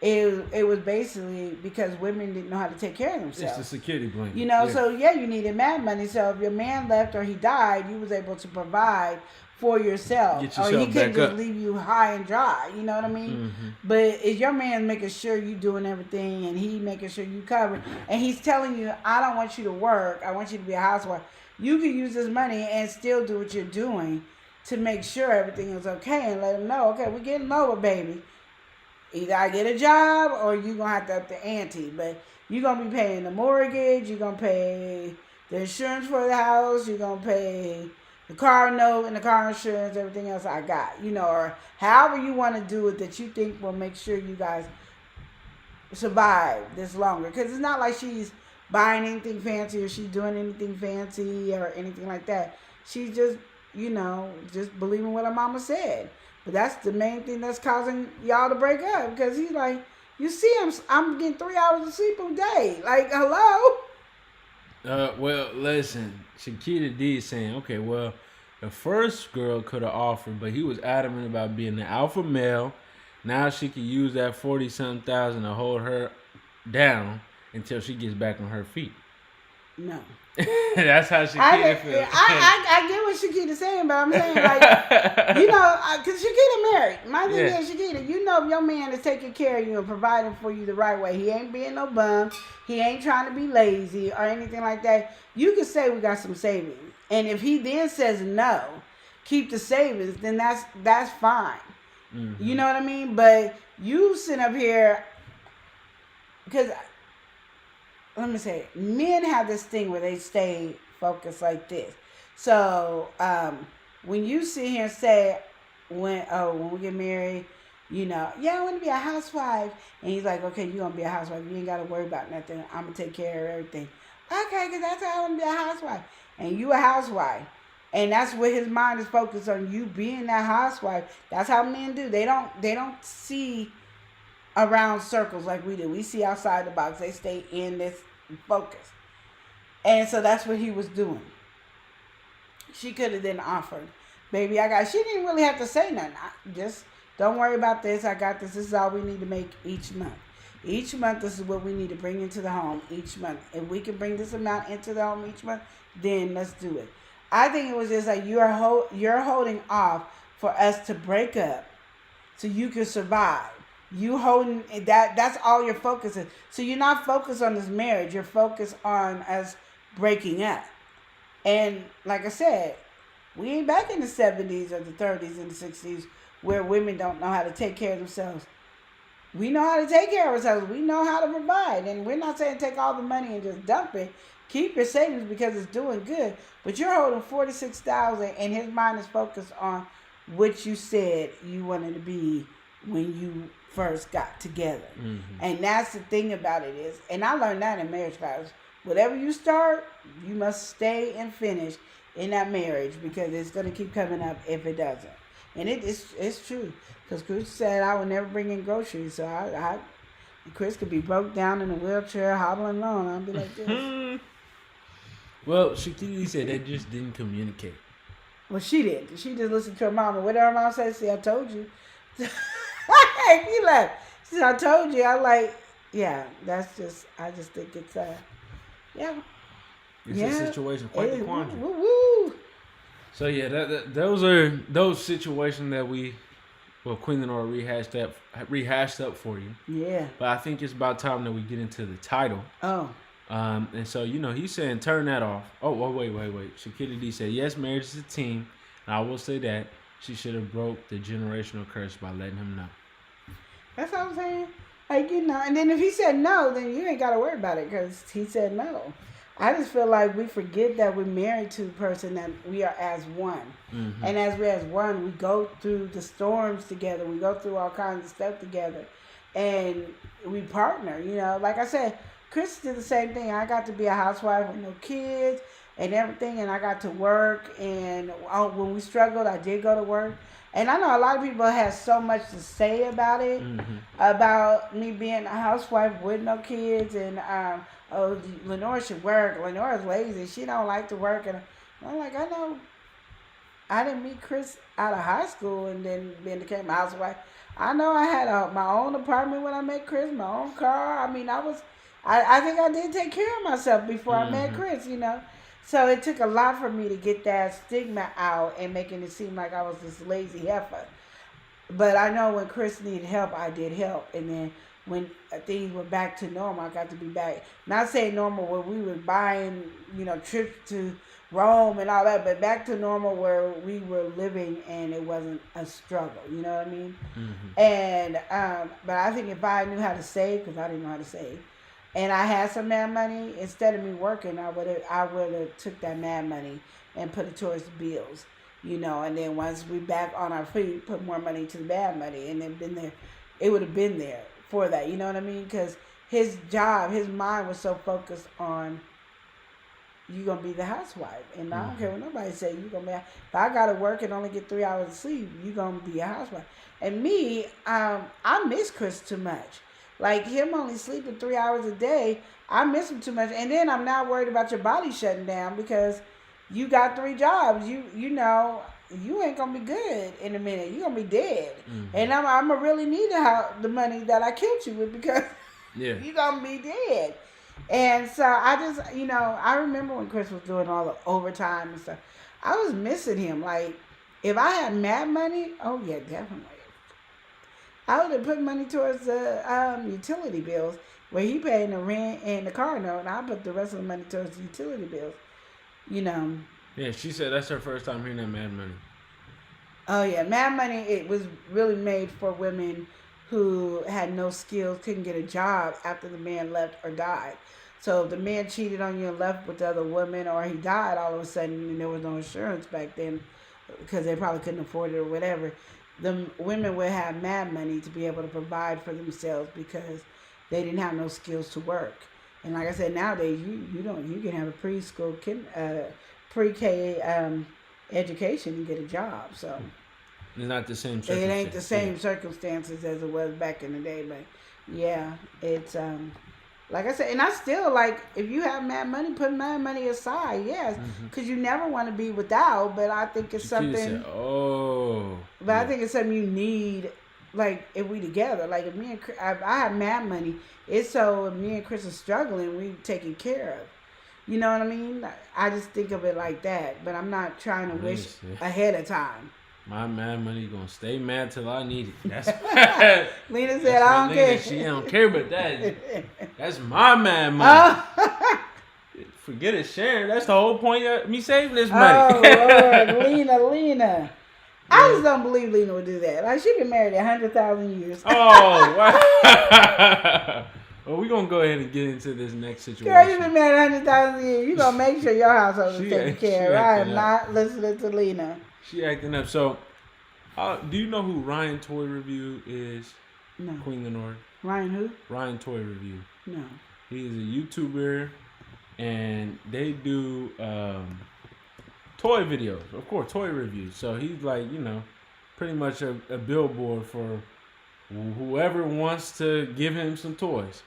[SPEAKER 5] it was basically because women didn't know how to take care of themselves.
[SPEAKER 4] It's the security blanket.
[SPEAKER 5] You know, so yeah, you needed mad money. So if your man left or he died, you was able to provide for yourself, or he couldn't just leave you high and dry. You know what I mean? But if your man making sure you doing everything, and he making sure you covered, and he's telling you, I don't want you to work, I want you to be a housewife, you can use this money and still do what you're doing to make sure everything is okay, and let him know, okay, we're getting lower, baby. Either I get a job or you gonna have to up the ante, but you're gonna be paying the mortgage, you're gonna pay the insurance for the house, you're gonna pay the car note and the car insurance, everything else I got, you know, or however you want to do it that you think will make sure you guys survive this longer. Because it's not like she's buying anything fancy or she's doing anything fancy or anything like that. She's just, you know, just believing what her mama said. But that's the main thing that's causing y'all to break up. Because he's like, you see, I'm getting 3 hours of sleep a day. Like, hello?
[SPEAKER 4] Well, listen, Shakita D is saying, okay, well, the first girl could have offered, but he was adamant about being the alpha male. Now she could use that 40-something thousand to hold her down until she gets back on her feet.
[SPEAKER 5] No.
[SPEAKER 4] That's how Shakita feels.
[SPEAKER 5] I get what Shakita's saying, but I'm saying, like, you know, because Shakita married. My thing is, Shakita, you know, if your man is taking care of you and providing for you the right way, he ain't being no bum, he ain't trying to be lazy or anything like that, you can say we got some savings. And if he then says no, keep the savings, then that's fine. You know what I mean? But you sit up here, because let me say, men have this thing where they stay focused like this. So when you sit here and say, when we get married, you know, yeah, I want to be a housewife, and he's like, okay, you're gonna be a housewife, you ain't gotta worry about nothing, I'm gonna take care of everything. Okay, because that's how I want to be a housewife, and you a housewife, and that's what his mind is focused on, you being that housewife. That's how men do. They don't see around circles like we do. We see outside the box. They stay in this focus. And so that's what he was doing. She could have then offered, baby, she didn't really have to say nothing. Just don't worry about this. I got this. This is all we need to make each month. Each month, this is what we need to bring into the home each month. If we can bring this amount into the home each month, then let's do it. I think it was just like you're holding off for us to break up so you can survive. You holding that's all your focus is. So you're not focused on this marriage. You're focused on us breaking up. And like I said, we ain't back in the 70s or the 30s and the 60s where women don't know how to take care of themselves. We know how to take care of ourselves. We know how to provide. And we're not saying take all the money and just dump it. Keep your savings because it's doing good. But you're holding $46,000 and his mind is focused on what you said you wanted to be when you first got together. And that's the thing about it is, and I learned that in marriage class, whatever you start, you must stay and finish in that marriage because it's going to keep coming up if it doesn't. And it's true, because Chris said I would never bring in groceries, so Chris could be broke down in a wheelchair hobbling along, I'd be like this.
[SPEAKER 4] Well, Shakiti said they just didn't communicate.
[SPEAKER 5] Well, she did. She just listened to her mama. What did her mom say? See, I told you. He left. She said, I told you. I'm like, yeah, that's just, I just think it's, yeah.
[SPEAKER 4] It's a situation, quite the quandary.
[SPEAKER 5] Woo.
[SPEAKER 4] So, yeah, those are those situations that Queen Lenora rehashed up for you.
[SPEAKER 5] Yeah.
[SPEAKER 4] But I think it's about time that we get into the title.
[SPEAKER 5] Oh.
[SPEAKER 4] And so, you know, he's saying turn that off. Oh, wait. Shakita D said, yes, marriage is a team. And I will say that she should have broke the generational curse by letting him know.
[SPEAKER 5] That's what I'm saying. Like, you know, and then if he said no, then you ain't got to worry about it because he said no. I just feel like we forget that we're married to a person, that we are as one. And as we're as one, we go through the storms together. We go through all kinds of stuff together. And we partner, you know. Like I said, Chris did the same thing. I got to be a housewife with no kids. and everything, and I got to work. And when we struggled, I did go to work. And I know a lot of people have so much to say about it, about me being a housewife with no kids, and oh, Lenore should work. Lenore's lazy. She don't like to work, and I'm like, I know. I didn't meet Chris out of high school and then became a housewife. I know I had my own apartment when I met Chris, my own car. I mean, I think I did take care of myself before I met Chris, you know. So it took a lot for me to get that stigma out and making it seem like I was this lazy heifer. But I know when Chris needed help, I did help. And then when things went back to normal, I got to be back. Not saying normal where we were buying, you know, trips to Rome and all that, but back to normal where we were living and it wasn't a struggle. You know what I mean? And but I think if I knew how to save, because I didn't know how to save, and I had some mad money, instead of me working, I would have took that mad money and put it towards the bills. You know, and then once we back on our feet, put more money to the bad money, and then been there, it would have been there for that. You know what I mean? Because his job, his mind was so focused on you gonna be the housewife, and I don't care what nobody say. You gonna be. If I gotta work and only get 3 hours of sleep, you gonna be a housewife. And me, I miss Chris too much. Like him only sleeping 3 hours a day, I miss him too much. And then I'm not worried about your body shutting down because you got 3 jobs. You know you ain't gonna be good in a minute. You gonna be dead. And I'm gonna really need the money that I killed you with because you gonna be dead. And so I just, you know, I remember when Chris was doing all the overtime and stuff. I was missing him. Like if I had mad money, oh yeah, definitely. I would have put money towards the utility bills where he paying the rent and the car note, and I put the rest of the money towards the utility bills. You know.
[SPEAKER 4] Yeah, she said that's her first time hearing that Mad Money.
[SPEAKER 5] Oh yeah, Mad Money. It was really made for women who had no skills, couldn't get a job after the man left or died. So if the man cheated on you and left with the other woman, or he died all of a sudden, and there was no insurance back then because they probably couldn't afford it or whatever, the women would have Mad Money to be able to provide for themselves because they didn't have no skills to work. And like I said, nowadays you can have a preschool pre-K education and get a job. So
[SPEAKER 4] it's not the same circumstances.
[SPEAKER 5] It ain't the same circumstances as it was back in the day, but yeah, it's like I said, and I still like if you have Mad Money, put Mad Money aside, yes, because you never want to be without. But I think it's something. Said, I think it's something you need. Like if we together, like if me and Chris, I have Mad Money, it's so if me and Chris are struggling, we taken care of. You know what I mean? I just think of it like that, but I'm not trying to wish ahead of time.
[SPEAKER 4] My Mad Money gonna stay mad till I need it. That's
[SPEAKER 5] Lena said I don't care.
[SPEAKER 4] She don't care, but that's my Mad Money. Forget it, Sharon. That's the whole point of me saving this money.
[SPEAKER 5] Oh Lord, Lena. I just don't believe Lena would do that. Like she been married 100,000 years.
[SPEAKER 4] Oh wow. Well, we're going to go ahead and get into this next situation.
[SPEAKER 5] Girl, you've been married 100,000 years. You're going to make sure your household is taken care of. I am not listening to Lena.
[SPEAKER 4] She acting up. So, do you know who Ryan Toy Review is?
[SPEAKER 5] No.
[SPEAKER 4] Queen Lenore?
[SPEAKER 5] Ryan who?
[SPEAKER 4] Ryan Toy Review.
[SPEAKER 5] No.
[SPEAKER 4] He's a YouTuber, and they do toy videos. Of course, toy reviews. So, he's like, you know, pretty much a billboard for whoever wants to give him some toys.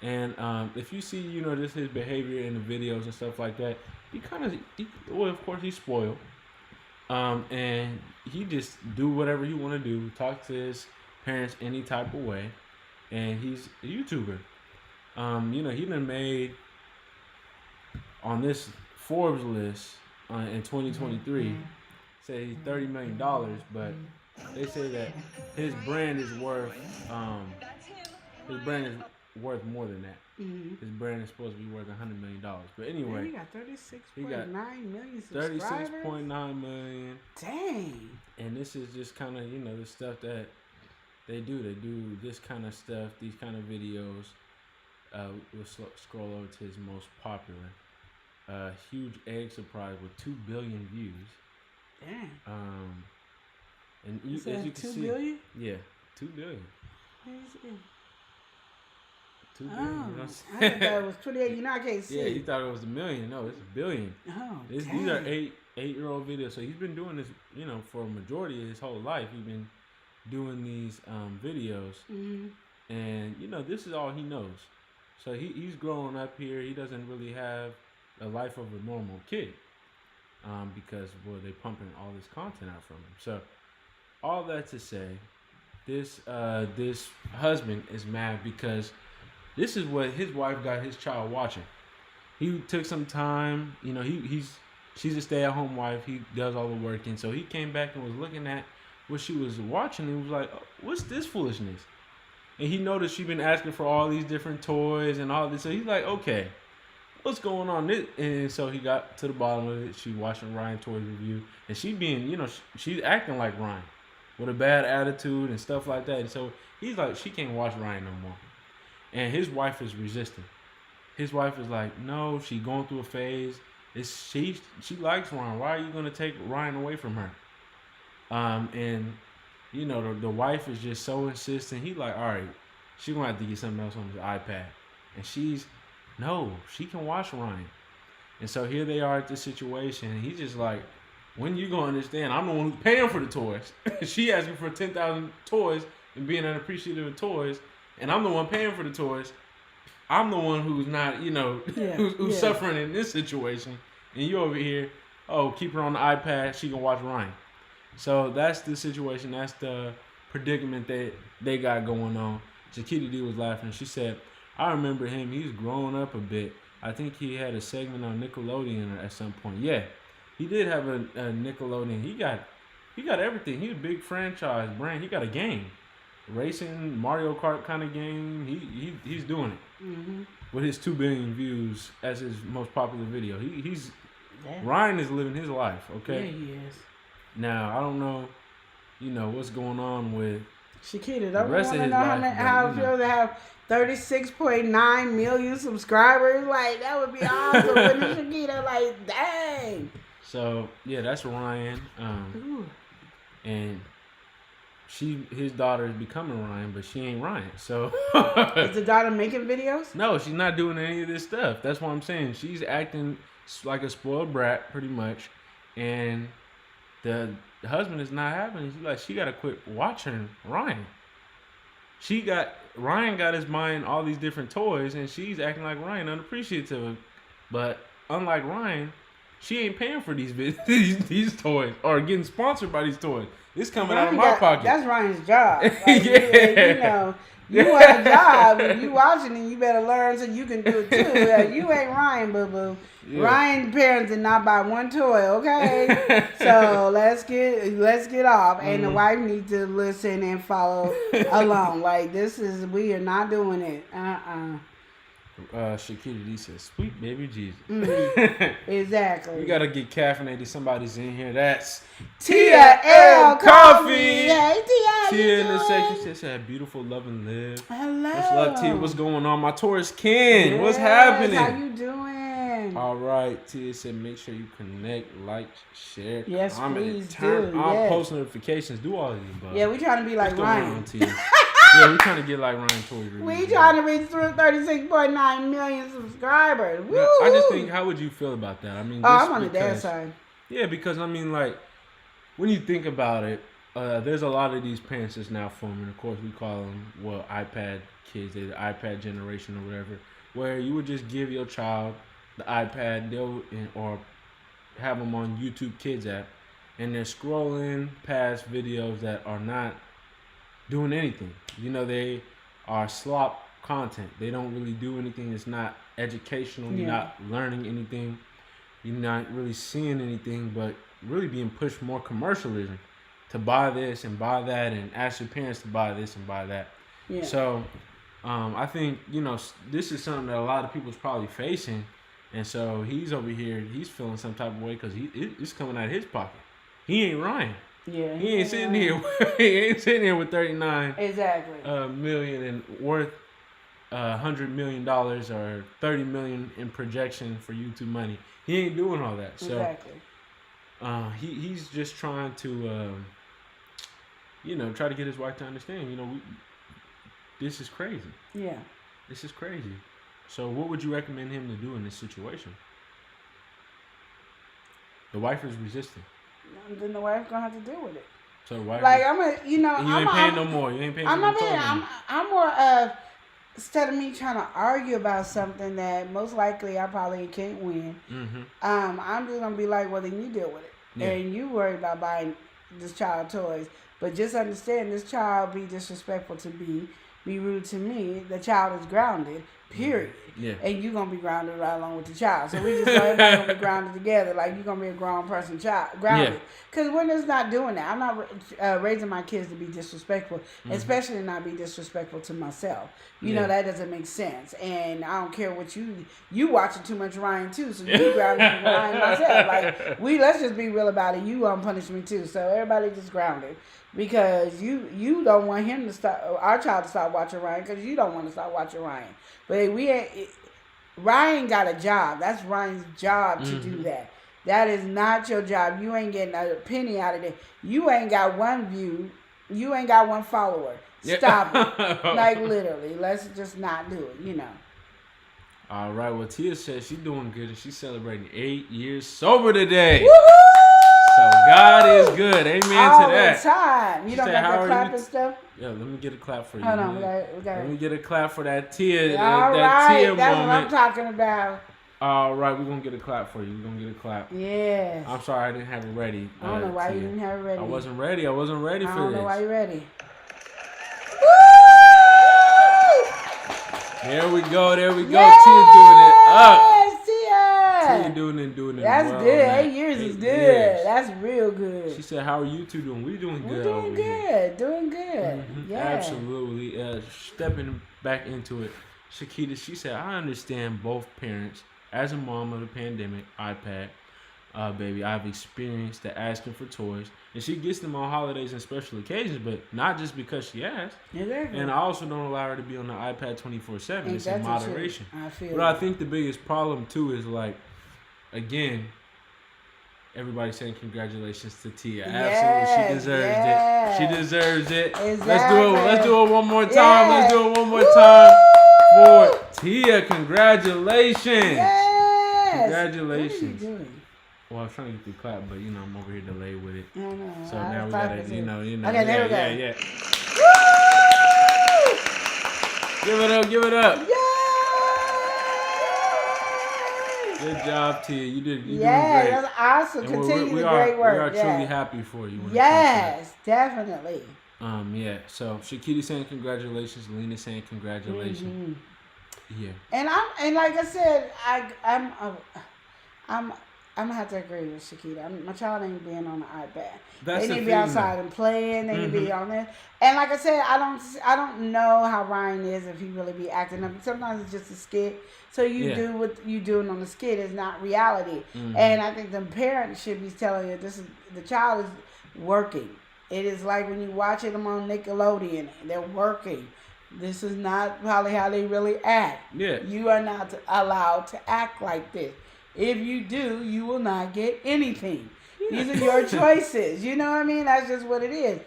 [SPEAKER 4] And if you see, you know, just his behavior in the videos and stuff like that, well, of course, he's spoiled. And he just do whatever he want to do, talk to his parents any type of way. And he's a YouTuber. You know, he done made on this Forbes list in 2023, say $30 million, but they say that his brand is worth more than that. His brand is supposed to be worth $100 million. But anyway,
[SPEAKER 5] he got 36.9 million subscribers.
[SPEAKER 4] 36.9 million.
[SPEAKER 5] Dang.
[SPEAKER 4] And this is just kind of, you know, the stuff that they do. They do this kind of stuff, these kind of videos. We'll scroll over to his most popular. Huge egg surprise with 2 billion views.
[SPEAKER 5] Damn.
[SPEAKER 4] And as you can see,
[SPEAKER 5] 2 billion?
[SPEAKER 4] yeah, 2 billion.
[SPEAKER 5] 2
[SPEAKER 4] 2 billion. You know what I'm
[SPEAKER 5] I
[SPEAKER 4] saying?
[SPEAKER 5] thought that was 28. You know, I can't see.
[SPEAKER 4] Yeah, he thought it was a million. No, it's a billion.
[SPEAKER 5] Oh,
[SPEAKER 4] These are eight-year-old videos. So he's been doing this, for a majority of his whole life. He's been doing these videos, and this is all he knows. So he's growing up here. He doesn't really have a life of a normal kid, because they're pumping all this content out from him. So all that to say, this husband is mad because this is what his wife got his child watching. He took some time, she's a stay-at-home wife. He does all the work, and so he came back and was looking at what she was watching and was like, oh, what's this foolishness? And he noticed she'd been asking for all these different toys and all this. So he's like, okay, what's going on? And so he got to the bottom of it. She watching Ryan Toys review, and she being, she's acting like Ryan with a bad attitude and stuff like that. And so he's like, she can't watch Ryan no more. And his wife is resisting. His wife is like, no, she going through a phase. She likes Ryan. Why are you going to take Ryan away from her? And the wife is just so insistent. He like, all right, she gonna have to get something else on his iPad. And she can watch Ryan. And so here they are at this situation. And he's just like, when you gonna understand? I'm the one who's paying for the toys. She asking for 10,000 toys and being unappreciative of toys, and I'm the one paying for the toys. I'm the one who's not, who's suffering in this situation. And you over here, keep her on the iPad. She can watch Ryan. So that's the situation. That's the predicament that they got going on. Chiquita D was laughing. She said, I remember him. He's grown up a bit. I think he had a segment on Nickelodeon at some point. Yeah, he did have a Nickelodeon. He got everything. He's a big franchise brand. He got a game. Racing, Mario Kart kind of game. He's doing it. With his 2 billion views as his most popular video. Ryan is living his life, okay?
[SPEAKER 5] Yeah, he is.
[SPEAKER 4] Now, I don't know, what's going on with
[SPEAKER 5] Shakita.
[SPEAKER 4] the rest of his life.
[SPEAKER 5] How it feels to have 36.9 million subscribers. Like, that would be awesome. But Shakita, like, dang.
[SPEAKER 4] So, yeah, that's Ryan. And his daughter is becoming Ryan, but she ain't Ryan. So
[SPEAKER 5] is the daughter making videos?
[SPEAKER 4] No, she's not doing any of this stuff. That's what I'm saying. She's acting like a spoiled brat, pretty much. And the husband is not having it. She's like, she gotta quit watching Ryan. Ryan got his mind all these different toys, and she's acting like Ryan, unappreciative. But unlike Ryan, she ain't paying for these toys or getting sponsored by these toys. It's coming out of my pocket.
[SPEAKER 5] That's Ryan's job. Like,
[SPEAKER 4] yeah.
[SPEAKER 5] You want a job, and you watching it, you better learn so you can do it too. Like, you ain't Ryan, boo-boo. Yeah. Ryan's parents did not buy one toy, okay? So let's get off. And the wife needs to listen and follow along. Like, we are not doing it.
[SPEAKER 4] Shakita D says, sweet baby Jesus.
[SPEAKER 5] Exactly.
[SPEAKER 4] We gotta get caffeinated. Somebody's in here. That's
[SPEAKER 5] Tia L. Coffee. Hey, Tia.
[SPEAKER 4] Tia in the section said, beautiful, love and live.
[SPEAKER 5] Hello.
[SPEAKER 4] Much love, Tia. What's going on? My Taurus Ken. Yes, what's happening?
[SPEAKER 5] How you doing?
[SPEAKER 4] All right. Tia said, make sure you connect, like, share,
[SPEAKER 5] yes,
[SPEAKER 4] comment,
[SPEAKER 5] please
[SPEAKER 4] turn on
[SPEAKER 5] yes.
[SPEAKER 4] post notifications. Do all of these, bud.
[SPEAKER 5] Yeah, we trying to be like Ryan.
[SPEAKER 4] Yeah, we're trying to get like Ryan Toys.
[SPEAKER 5] We trying to reach through 36.9 million subscribers. Woo!
[SPEAKER 4] I just think, how would you feel about that? I mean,
[SPEAKER 5] I'm on the dance side.
[SPEAKER 4] Yeah, because I mean, like, when you think about it, there's a lot of these parents that's now forming. Of course, we call them iPad kids, they're the iPad generation or whatever, where you would just give your child the iPad, or have them on YouTube Kids app, and they're scrolling past videos that are not doing anything. They are slop content. They don't really do anything. It's not educational. You're not learning anything. You're not really seeing anything, but really being pushed more commercialism to buy this and buy that and ask your parents to buy this and buy that. Yeah. So I think, this is something that a lot of people's probably facing. And so he's over here, he's feeling some type of way because it's coming out of his pocket. He ain't Ryan.
[SPEAKER 5] Yeah,
[SPEAKER 4] he ain't sitting here. He ain't sitting here with 39 million and worth $100 million or 30 million in projection for YouTube money. He ain't doing all that. So he's just trying to try to get his wife to understand. This is crazy.
[SPEAKER 5] Yeah.
[SPEAKER 4] This is crazy. So what would you recommend him to do in this situation? The wife is resisting.
[SPEAKER 5] Then the wife gonna have to deal with it.
[SPEAKER 4] So the wife
[SPEAKER 5] Like
[SPEAKER 4] is,
[SPEAKER 5] I'm a, you know,
[SPEAKER 4] and you ain't paying no more. You ain't paying.
[SPEAKER 5] I'm not paying. I'm more of, instead of me trying to argue about something that most likely I probably can't win.
[SPEAKER 4] Mm-hmm.
[SPEAKER 5] I'm just gonna be like, well, then you deal with it, and you worry about buying this child toys. But just understand, this child be disrespectful to me, be rude to me. The child is grounded. Period.
[SPEAKER 4] Yeah.
[SPEAKER 5] And you gonna be grounded right along with the child. So we just everybody gonna be grounded together. Like you gonna be a grown person child grounded. Because we're just not doing that. I'm not raising my kids to be disrespectful, especially not be disrespectful to myself. You know that doesn't make sense. And I don't care what you watching too much Ryan too. So you grounded Ryan myself. Like let's just be real about it. You punish me too. So everybody just grounded. Because you don't want him to stop, our child to stop watching Ryan, because you don't want to stop watching Ryan. But Ryan got a job. That's Ryan's job to do that. That is not your job. You ain't getting a penny out of it. You ain't got one view. You ain't got one follower. Stop it. Like literally. Let's just not do it, you know.
[SPEAKER 4] All right. Well, Tia says she's doing good and she's celebrating 8 years sober today.
[SPEAKER 5] Woohoo!
[SPEAKER 4] So God is good. Amen
[SPEAKER 5] all
[SPEAKER 4] to that.
[SPEAKER 5] The time. You don't got that clap and stuff?
[SPEAKER 4] Yeah, let me get a clap for you.
[SPEAKER 5] Hold on, we got
[SPEAKER 4] Let me get a clap for that Tia.
[SPEAKER 5] All
[SPEAKER 4] that
[SPEAKER 5] right,
[SPEAKER 4] Tia
[SPEAKER 5] that's
[SPEAKER 4] moment.
[SPEAKER 5] what I'm talking about.
[SPEAKER 4] All right, we're going to get a clap for you. We're going to get a clap.
[SPEAKER 5] Yes.
[SPEAKER 4] I'm sorry I didn't have it ready.
[SPEAKER 5] I don't know why
[SPEAKER 4] Tia.
[SPEAKER 5] you didn't have it ready.
[SPEAKER 4] I wasn't ready. I wasn't ready for this.
[SPEAKER 5] I don't know why you're ready.
[SPEAKER 4] There we go. There we go.
[SPEAKER 5] Yes,
[SPEAKER 4] Tia doing it up.
[SPEAKER 5] Tia.
[SPEAKER 4] Tia doing it
[SPEAKER 5] That's
[SPEAKER 4] well.
[SPEAKER 5] good.
[SPEAKER 4] Man.
[SPEAKER 5] 8 years is good.
[SPEAKER 4] Years.
[SPEAKER 5] That's real good.
[SPEAKER 4] She said, how are you two doing? We're doing good.
[SPEAKER 5] We're doing
[SPEAKER 4] over
[SPEAKER 5] good.
[SPEAKER 4] here.
[SPEAKER 5] Doing good. Yeah.
[SPEAKER 4] Absolutely. Stepping back into it, Shakita, she said, I understand both parents. As a mom of the pandemic, iPad, baby, I've experienced the asking for toys. And she gets them on holidays and special occasions, but not just because she asked.
[SPEAKER 5] Exactly.
[SPEAKER 4] And I also don't allow her to be on the iPad 24/7. It's in moderation. But I think the biggest problem, too, is like, again, everybody saying congratulations to Tia. Absolutely. She deserves it. She deserves it.
[SPEAKER 5] Exactly.
[SPEAKER 4] Let's do it one more time. Let's do it one more time for Tia. Congratulations.
[SPEAKER 5] Yes.
[SPEAKER 4] Congratulations.
[SPEAKER 5] What are you doing?
[SPEAKER 4] Well, I was trying to get the clap, but I'm over here delayed with it.
[SPEAKER 5] I know.
[SPEAKER 4] So now we gotta, you know.
[SPEAKER 5] Okay, there we go.
[SPEAKER 4] Yeah. Give it up.
[SPEAKER 5] Yay!
[SPEAKER 4] Good job, Tia. You doing great.
[SPEAKER 5] That's awesome.
[SPEAKER 4] And
[SPEAKER 5] Continue
[SPEAKER 4] we
[SPEAKER 5] the
[SPEAKER 4] are,
[SPEAKER 5] great work.
[SPEAKER 4] We are truly happy for you.
[SPEAKER 5] Yes, definitely.
[SPEAKER 4] Yeah. So Shakita saying congratulations. Lena saying congratulations. Mm-hmm. Yeah.
[SPEAKER 5] And like I said, I'm gonna have to agree with Shakita. My child ain't being on the iPad. They need to be outside and playing. They need to be on there. And like I said, I don't know how Ryan is, if he really be acting up. Sometimes it's just a skit. So you do what you doing on the skit is not reality. And I think the parents should be telling you the child is working. It is like when you watch them on Nickelodeon, they're working. This is not probably how they really act. Yeah. You are not allowed to act like this. If you do, you will not get anything. These are your choices. You know what I mean? That's just what it is.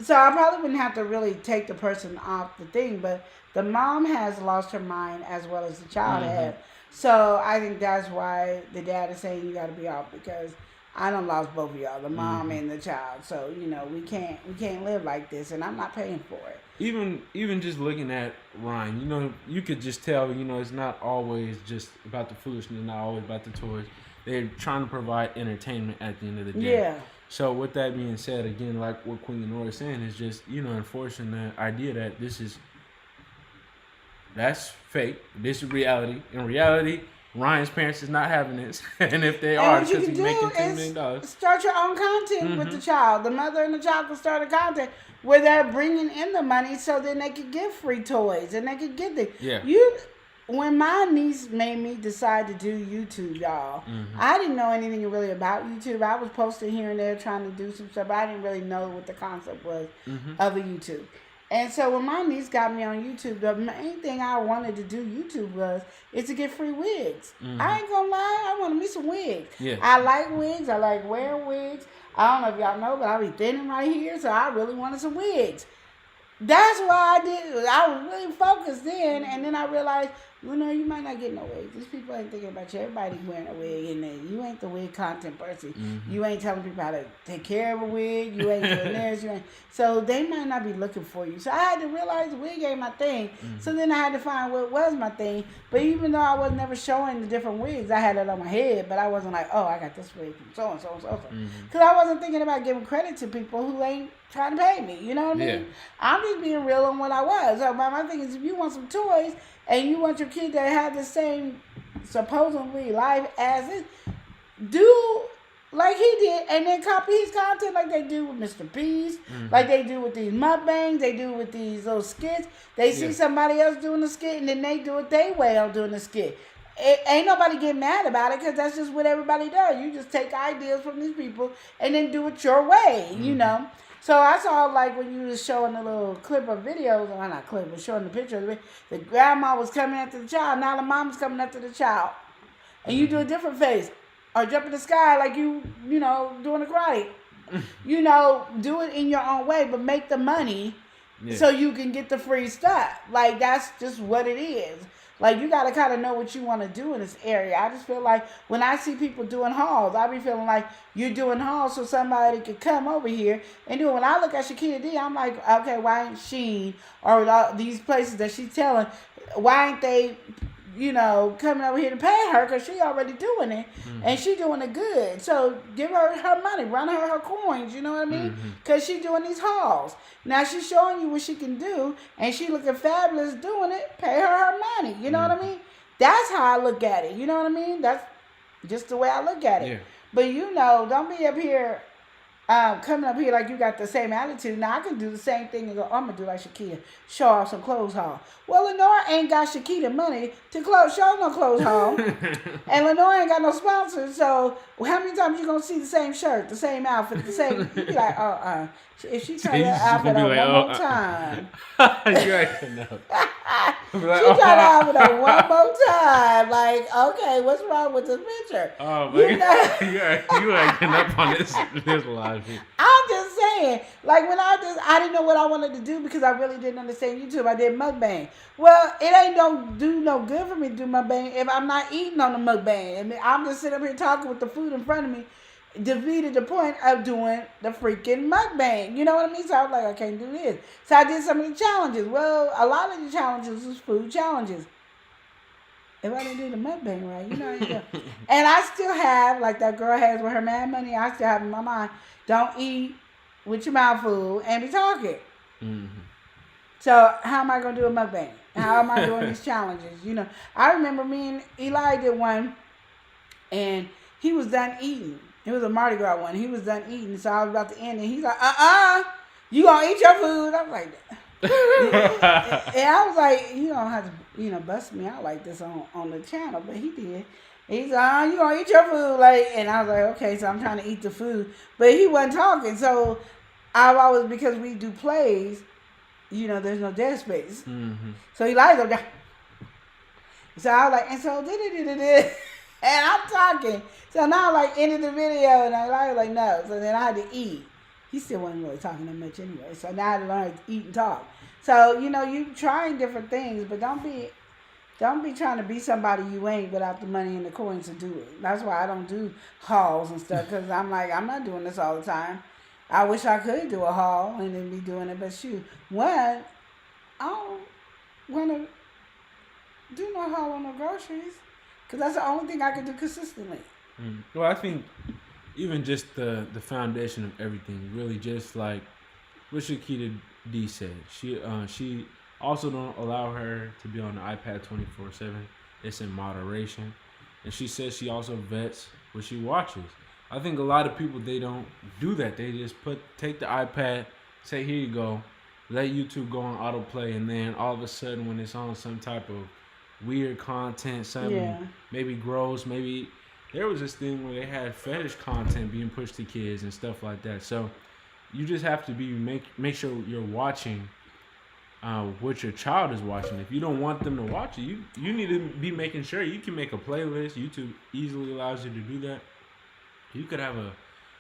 [SPEAKER 5] So I probably wouldn't have to really take the person off the thing, but the mom has lost her mind as well as the child has. So I think that's why the dad is saying you got to be off, because I done lost both of y'all, the mom and the child. So, we can't live like this, and I'm not paying for it.
[SPEAKER 4] Even just looking at Ryan, you could just tell, it's not always just about the foolishness, not always about the toys. They're trying to provide entertainment at the end of the day. Yeah. So with that being said, again, like what Queen Lenora is saying, is just, enforcing the idea that that's fake. This is reality. In reality, Ryan's parents is not having this. And if they are, because he's making $10 million.
[SPEAKER 5] Start your own content with the child. The mother and the child can start a content where they're bringing in the money so then they could get free toys and they could get the. Yeah. When my niece made me decide to do YouTube, y'all, I didn't know anything really about YouTube. I was posting here and there trying to do some stuff, but I didn't really know what the concept was of a YouTube. And so when my niece got me on YouTube, the main thing I wanted to do YouTube is to get free wigs. I ain't gonna lie, I wanted me some wigs. Yeah. I like wigs. I like wearing wigs. I don't know if y'all know, but I be thinning right here, so I really wanted some wigs. that's why I did. I was really focused then, and then I realized, you know, you might not get no wigs. These people ain't thinking about you. Everybody wearing a wig, and you ain't the wig content person.
[SPEAKER 4] Mm-hmm.
[SPEAKER 5] You ain't telling people how to take care of a wig. You ain't doing this. You ain't. So they might not be looking for you. So I had to realize the wig ain't my thing.
[SPEAKER 4] Mm-hmm.
[SPEAKER 5] So then I had to find what was my thing. But even though I was never showing the different wigs, I had it on my head. But I wasn't like, oh, I got this wig from so and so and so.
[SPEAKER 4] Mm-hmm.
[SPEAKER 5] Because I wasn't thinking about giving credit to people who ain't trying to pay me. You know what I mean?
[SPEAKER 4] Yeah.
[SPEAKER 5] I'm just being real on what I was. So my thing is, if you want some toys and you want your kid to have the same supposedly life as it, do like he did, and then copy his content like they do with Mr. Beast, like they do with these mukbangs, they do with these little skits. They see somebody else doing the skit, and then they do it their way on doing the skit. Ain't nobody get mad about it because that's just what everybody does. You just take ideas from these people and then do it your way, you know. So I saw, like, when you was showing the little clip of videos, or not clip, but showing the picture of it, the grandma was coming after the child, now the mom was coming after the child. And you do a different face. Or jump in the sky like you know, doing a karate. You know, do it in your own way, but make the money so you can get the free stuff. Like, that's just what it is. Like, you got to kind of know what you want to do in this area. I just feel like when I see people doing hauls, I be feeling like you're doing hauls so somebody could come over here and do it. When I look at Shakita D, I'm like, okay, why ain't she, or these places that she's telling, why ain't they, you know, coming over here to pay her, because she already doing it, and she doing it good. So give her money, run her coins, you know what I mean? Because she doing these hauls. Now she's showing you what she can do, and she looking fabulous doing it. Pay her money, you know what I mean? That's how I look at it, you know what I mean? That's just the way I look at it.
[SPEAKER 4] Yeah.
[SPEAKER 5] But, you know, don't be up here coming up here like you got the same attitude. Now I can do the same thing and go, I'm gonna do like Shakita, show off some clothes haul. Well, Lenore ain't got Shakita money to show no clothes haul, and Lenore ain't got no sponsors. So how many times you gonna see the same shirt, the same outfit, the same? You be like, if she try that outfit on one more time,
[SPEAKER 4] you acting up.
[SPEAKER 5] she try to have it on one more time. Like, okay, what's wrong with this picture?
[SPEAKER 4] Oh, man, you acting up on this live.
[SPEAKER 5] I'm just saying, like, when I didn't know what I wanted to do because I really didn't understand YouTube. I did mukbang. Well, it ain't do no good for me to do mukbang if I'm not eating on the mukbang. And I'm just sitting up here talking with the food in front of me, defeated the point of doing the freaking mukbang. You know what I mean? So I was like, I can't do this. So I did some of the challenges. Well, a lot of the challenges was food challenges. If I didn't do the mukbang right, you know. And I still have, like that girl has with her mad money, I still have in my mind, don't eat with your mouth full and be talking. So how am I going to do a mukbang? How am I doing these challenges? You know, I remember me and Eli did one, and he was done eating. It was a Mardi Gras one. He was done eating, so I was about to end, and he's like, you going to eat your food? I was like, and I was like, you don't have to, you know, bust me out like this on the channel, but he did. He's like, you gonna eat your food, like, and I was like, okay, so I'm trying to eat the food, but he wasn't talking. So I always, because we do plays, you know, there's no dead space. So he lies up there. So I was like, and so and I'm talking. So now I like ended the video, and I was like, no. So then I had to eat. He still wasn't really talking that much anyway. So now I had to learn to eat and talk. So, you know, you trying different things, but don't be trying to be somebody you ain't without the money and the coins to do it. That's why I don't do hauls and stuff, because I'm like, I'm not doing this all the time. I wish I could do a haul and then be doing it, but shoot, one, I don't want to do no haul on no groceries, because that's the only thing I can do consistently.
[SPEAKER 4] Well, I think even just the foundation of everything, really just like what Shakita D said. She also don't allow her to be on the iPad 24/7. It's in moderation. And she says she also vets what she watches. I think a lot of people, they don't do that. They just take the iPad, say, here you go, let YouTube go on autoplay, and then all of a sudden when it's on some type of weird content, something maybe gross, maybe there was this thing where they had fetish content being pushed to kids and stuff like that. So you just have to make sure you're watching what your child is watching. If you don't want them to watch it, you need to be making sure you can make a playlist. YouTube easily allows you to do that. You could have a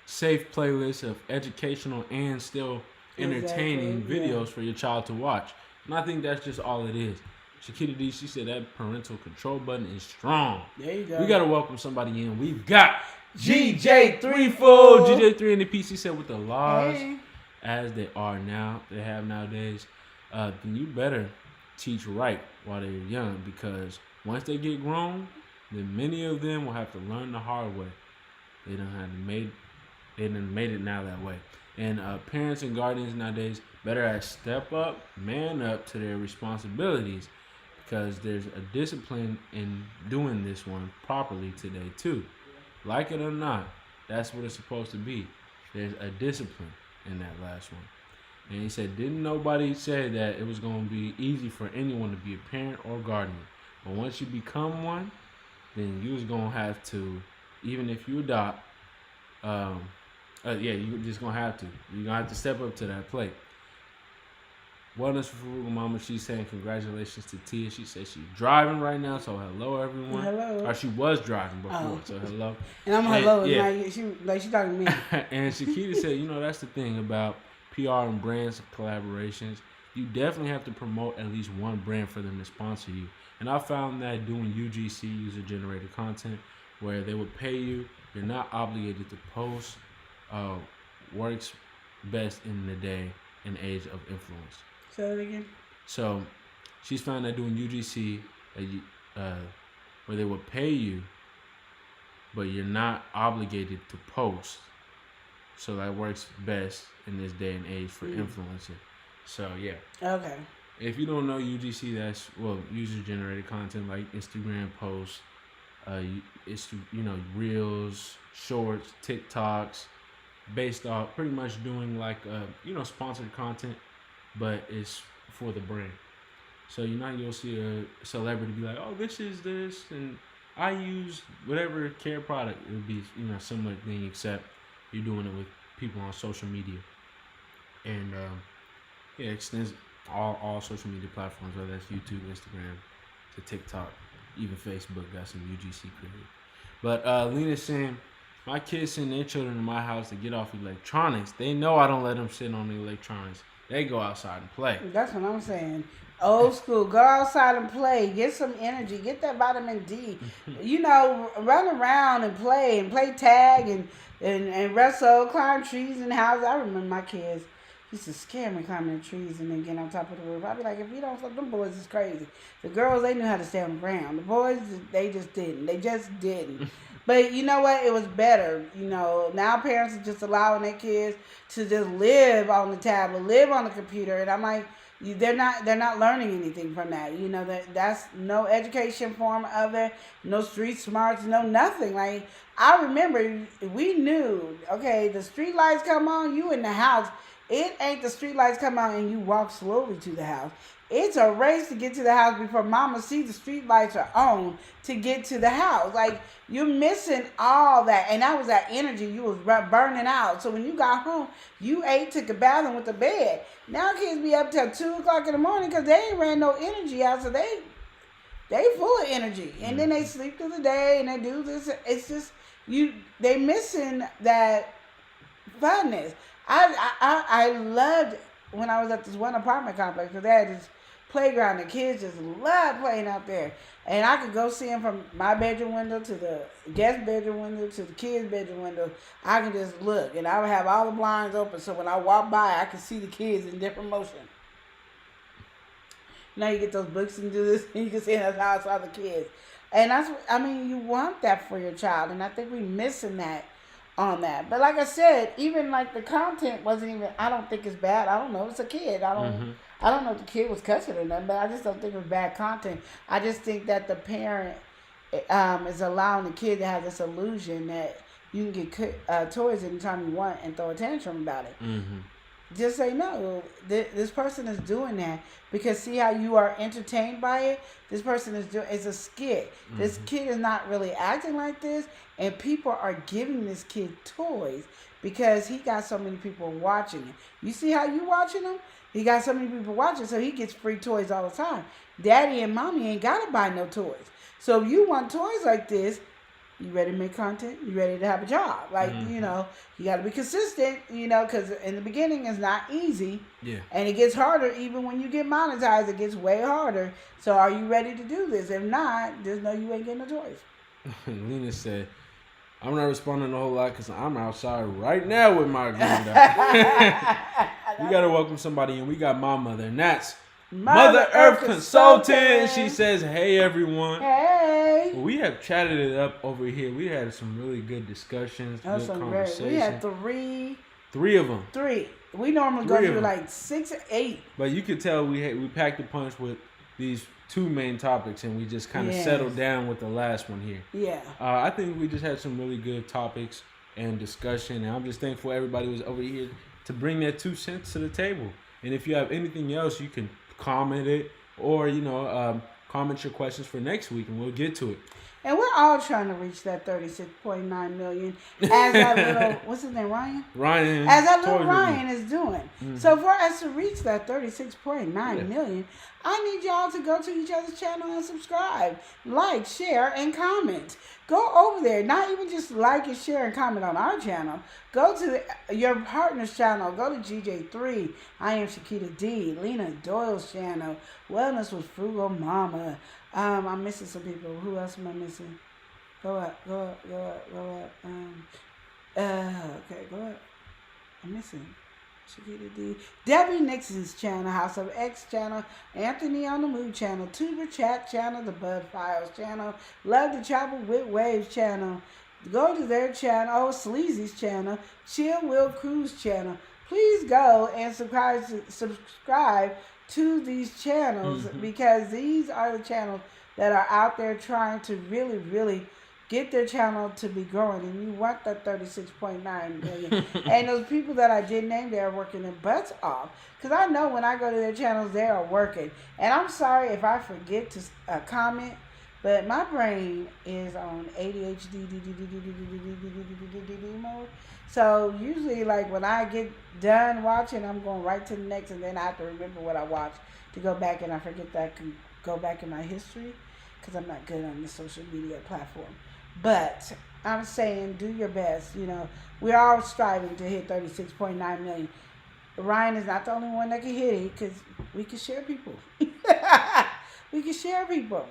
[SPEAKER 4] safe playlist of educational and still entertaining videos for your child to watch. And I think that's just all it is. Shakita D, she said that parental control button is strong.
[SPEAKER 5] There you go.
[SPEAKER 4] We got to welcome somebody in. We've got GJ3 Fool. GJ3 in the PC said with the laws as they have nowadays, then you better teach right while they're young, because once they get grown, then many of them will have to learn the hard way. They done made it now that way. And parents and guardians nowadays better step up, man up to their responsibilities, because there's a discipline in doing this one properly today too. Like it or not, that's what it's supposed to be. There's a discipline in that last one. And he said, didn't nobody say that it was going to be easy for anyone to be a parent or guardian. But once you become one, then you was going to have to, even if you adopt, you're just going to have to. You're going to have to step up to that plate. Wellness for Frugal Mama, she's saying congratulations to Tia. She said she's driving right now, so hello everyone.
[SPEAKER 5] Hello.
[SPEAKER 4] Or she was driving before, so hello.
[SPEAKER 5] And I'm hello.
[SPEAKER 4] Yeah.
[SPEAKER 5] Like she talking to me.
[SPEAKER 4] And Shakita said, that's the thing about PR and brands collaborations. You definitely have to promote at least one brand for them to sponsor you. And I found that doing UGC, user-generated content, where they would pay you, you're not obligated to post, works best in the day and age of influence.
[SPEAKER 5] Say that again.
[SPEAKER 4] So she's found that doing UGC, where they would pay you, but you're not obligated to post. So that works best in this day and age for influencing. So yeah.
[SPEAKER 5] Okay.
[SPEAKER 4] If you don't know UGC, that's user-generated content like Instagram posts, Reels, Shorts, TikToks, based off pretty much doing like sponsored content, but it's for the brand. So you'll see a celebrity be like, oh, this is this, and I use whatever care product. It would be similar thing, except you're doing it with people on social media, and it extends all social media platforms, whether that's YouTube, Instagram, to TikTok, even Facebook got some UGC created. But Lena's saying, my kids send their children to my house to get off electronics. They know I don't let them sit on the electronics. They go outside and play.
[SPEAKER 5] That's what I'm saying. Old school. Go outside and play. Get some energy. Get that vitamin D. Run around and play tag and wrestle, climb trees in the house. I remember my kids used to scare me climbing the trees and then getting on top of the roof. I'd be like, if you don't stop, them boys is crazy. The girls, they knew how to stay on the ground. The boys, they just didn't. They just didn't. But you know what? It was better. Now parents are just allowing their kids to just live on the tablet, live on the computer. And I'm like, they're not learning anything from that. That's no education form of it, no street smarts, no nothing. Like, I remember we knew, okay, the street lights come on, you in the house. It ain't the street lights come on and you walk slowly to the house. It's a race to get to the house before mama sees the street lights are on to get to the house. Like, you're missing all that. And that was that energy you was burning out. So when you got home, you ate, took a bath, and went to bed. Now kids be up till 2 o'clock in the morning because they ain't ran no energy out. So they full of energy. And then they sleep through the day and they do this. It's just, they missing that funness. I loved when I was at this one apartment complex because they had this playground. The kids just loved playing out there. And I could go see them from my bedroom window to the guest bedroom window to the kids' bedroom window. I can just look. And I would have all the blinds open so when I walk by, I can see the kids in different motion. Now you get those books and do this, and you can see that's how I saw the kids. And that's, you want that for your child. And I think we're missing that on that. But like I said, even like the content wasn't even, I don't think it's bad. I don't know. It's a kid. I don't know if the kid was cussing or nothing, but I just don't think it was bad content. I just think that the parent is allowing the kid to have this illusion that you can get toys anytime you want and throw a tantrum about it. Just say no. This person is doing that because see how you are entertained by it. This person is a skit. This kid is not really acting like this, and people are giving this kid toys because he got so many people watching it. You see how you watching him? He got so many people watching, so he gets free toys all the time. Daddy and mommy ain't gotta buy no toys. So if you want toys like this, You ready to make content? You ready to have a job? Like, you know, you got to be consistent, you know, because in the beginning it's not easy.
[SPEAKER 4] Yeah.
[SPEAKER 5] And it gets harder. Even when you get monetized, it gets way harder. So are you ready to do this? If not, just know you ain't getting a choice.
[SPEAKER 4] Lena said, I'm not responding a whole lot because I'm outside right now with my granddaughter. We got to welcome somebody in. We got my mother, and that's Mother Earth Consultant. She says, hey, everyone.
[SPEAKER 5] Hey.
[SPEAKER 4] Well, we have chatted it up over here. We had some really good discussions, good conversations.
[SPEAKER 5] We had three.
[SPEAKER 4] Three of them.
[SPEAKER 5] Three. We normally go through like 6 or 8.
[SPEAKER 4] But you could tell we packed the punch with these 2 main topics, and we just kind of settled down with the last one here.
[SPEAKER 5] Yeah.
[SPEAKER 4] I think we just had some really good topics and discussion, and I'm just thankful everybody was over here to bring their 2 cents to the table. And if you have anything else, you can comment it, or you know, comment your questions for next week, and we'll get to it.
[SPEAKER 5] And we're all trying to reach that 36.9 million. As that little, what's his name, Ryan?
[SPEAKER 4] Ryan.
[SPEAKER 5] As that little Ryan is doing. So for us to reach that 36.9 million, I need y'all to go to each other's channel and subscribe, like, share, and comment. Go over there. Not even just like and share and comment on our channel. Go to your partner's channel. Go to GJ3. I am Shakita D. Lena Doyle's channel. Wellness with Frugal Mama. I'm missing some people. Who else am I missing? Go up. Okay, go up. I'm missing Shakita D. Debbie Nixon's channel, House of X channel, Anthony on the Move channel, Tuber Chat channel, the Bud Files channel, Love to Travel with Waves channel. Go to their channel, Sleazy's channel, Chill Will Cruise channel. Please go and subscribe to these channels because these are the channels that are out there trying to really, really get their channel to be growing, and you want that 36.9 million. And those people that I did name, they are working their butts off. Because I know when I go to their channels, they are working. And I'm sorry if I forget to comment, but my brain is on ADHD mode. So usually, like when I get done watching, I'm going right to the next, and then I have to remember what I watched to go back, and I forget that I can go back in my history because I'm not good on the social media platform. But I'm saying do your best. You know, we're all striving to hit 36.9 million. Ryan is not the only one that can hit it because we can share people. We can share people.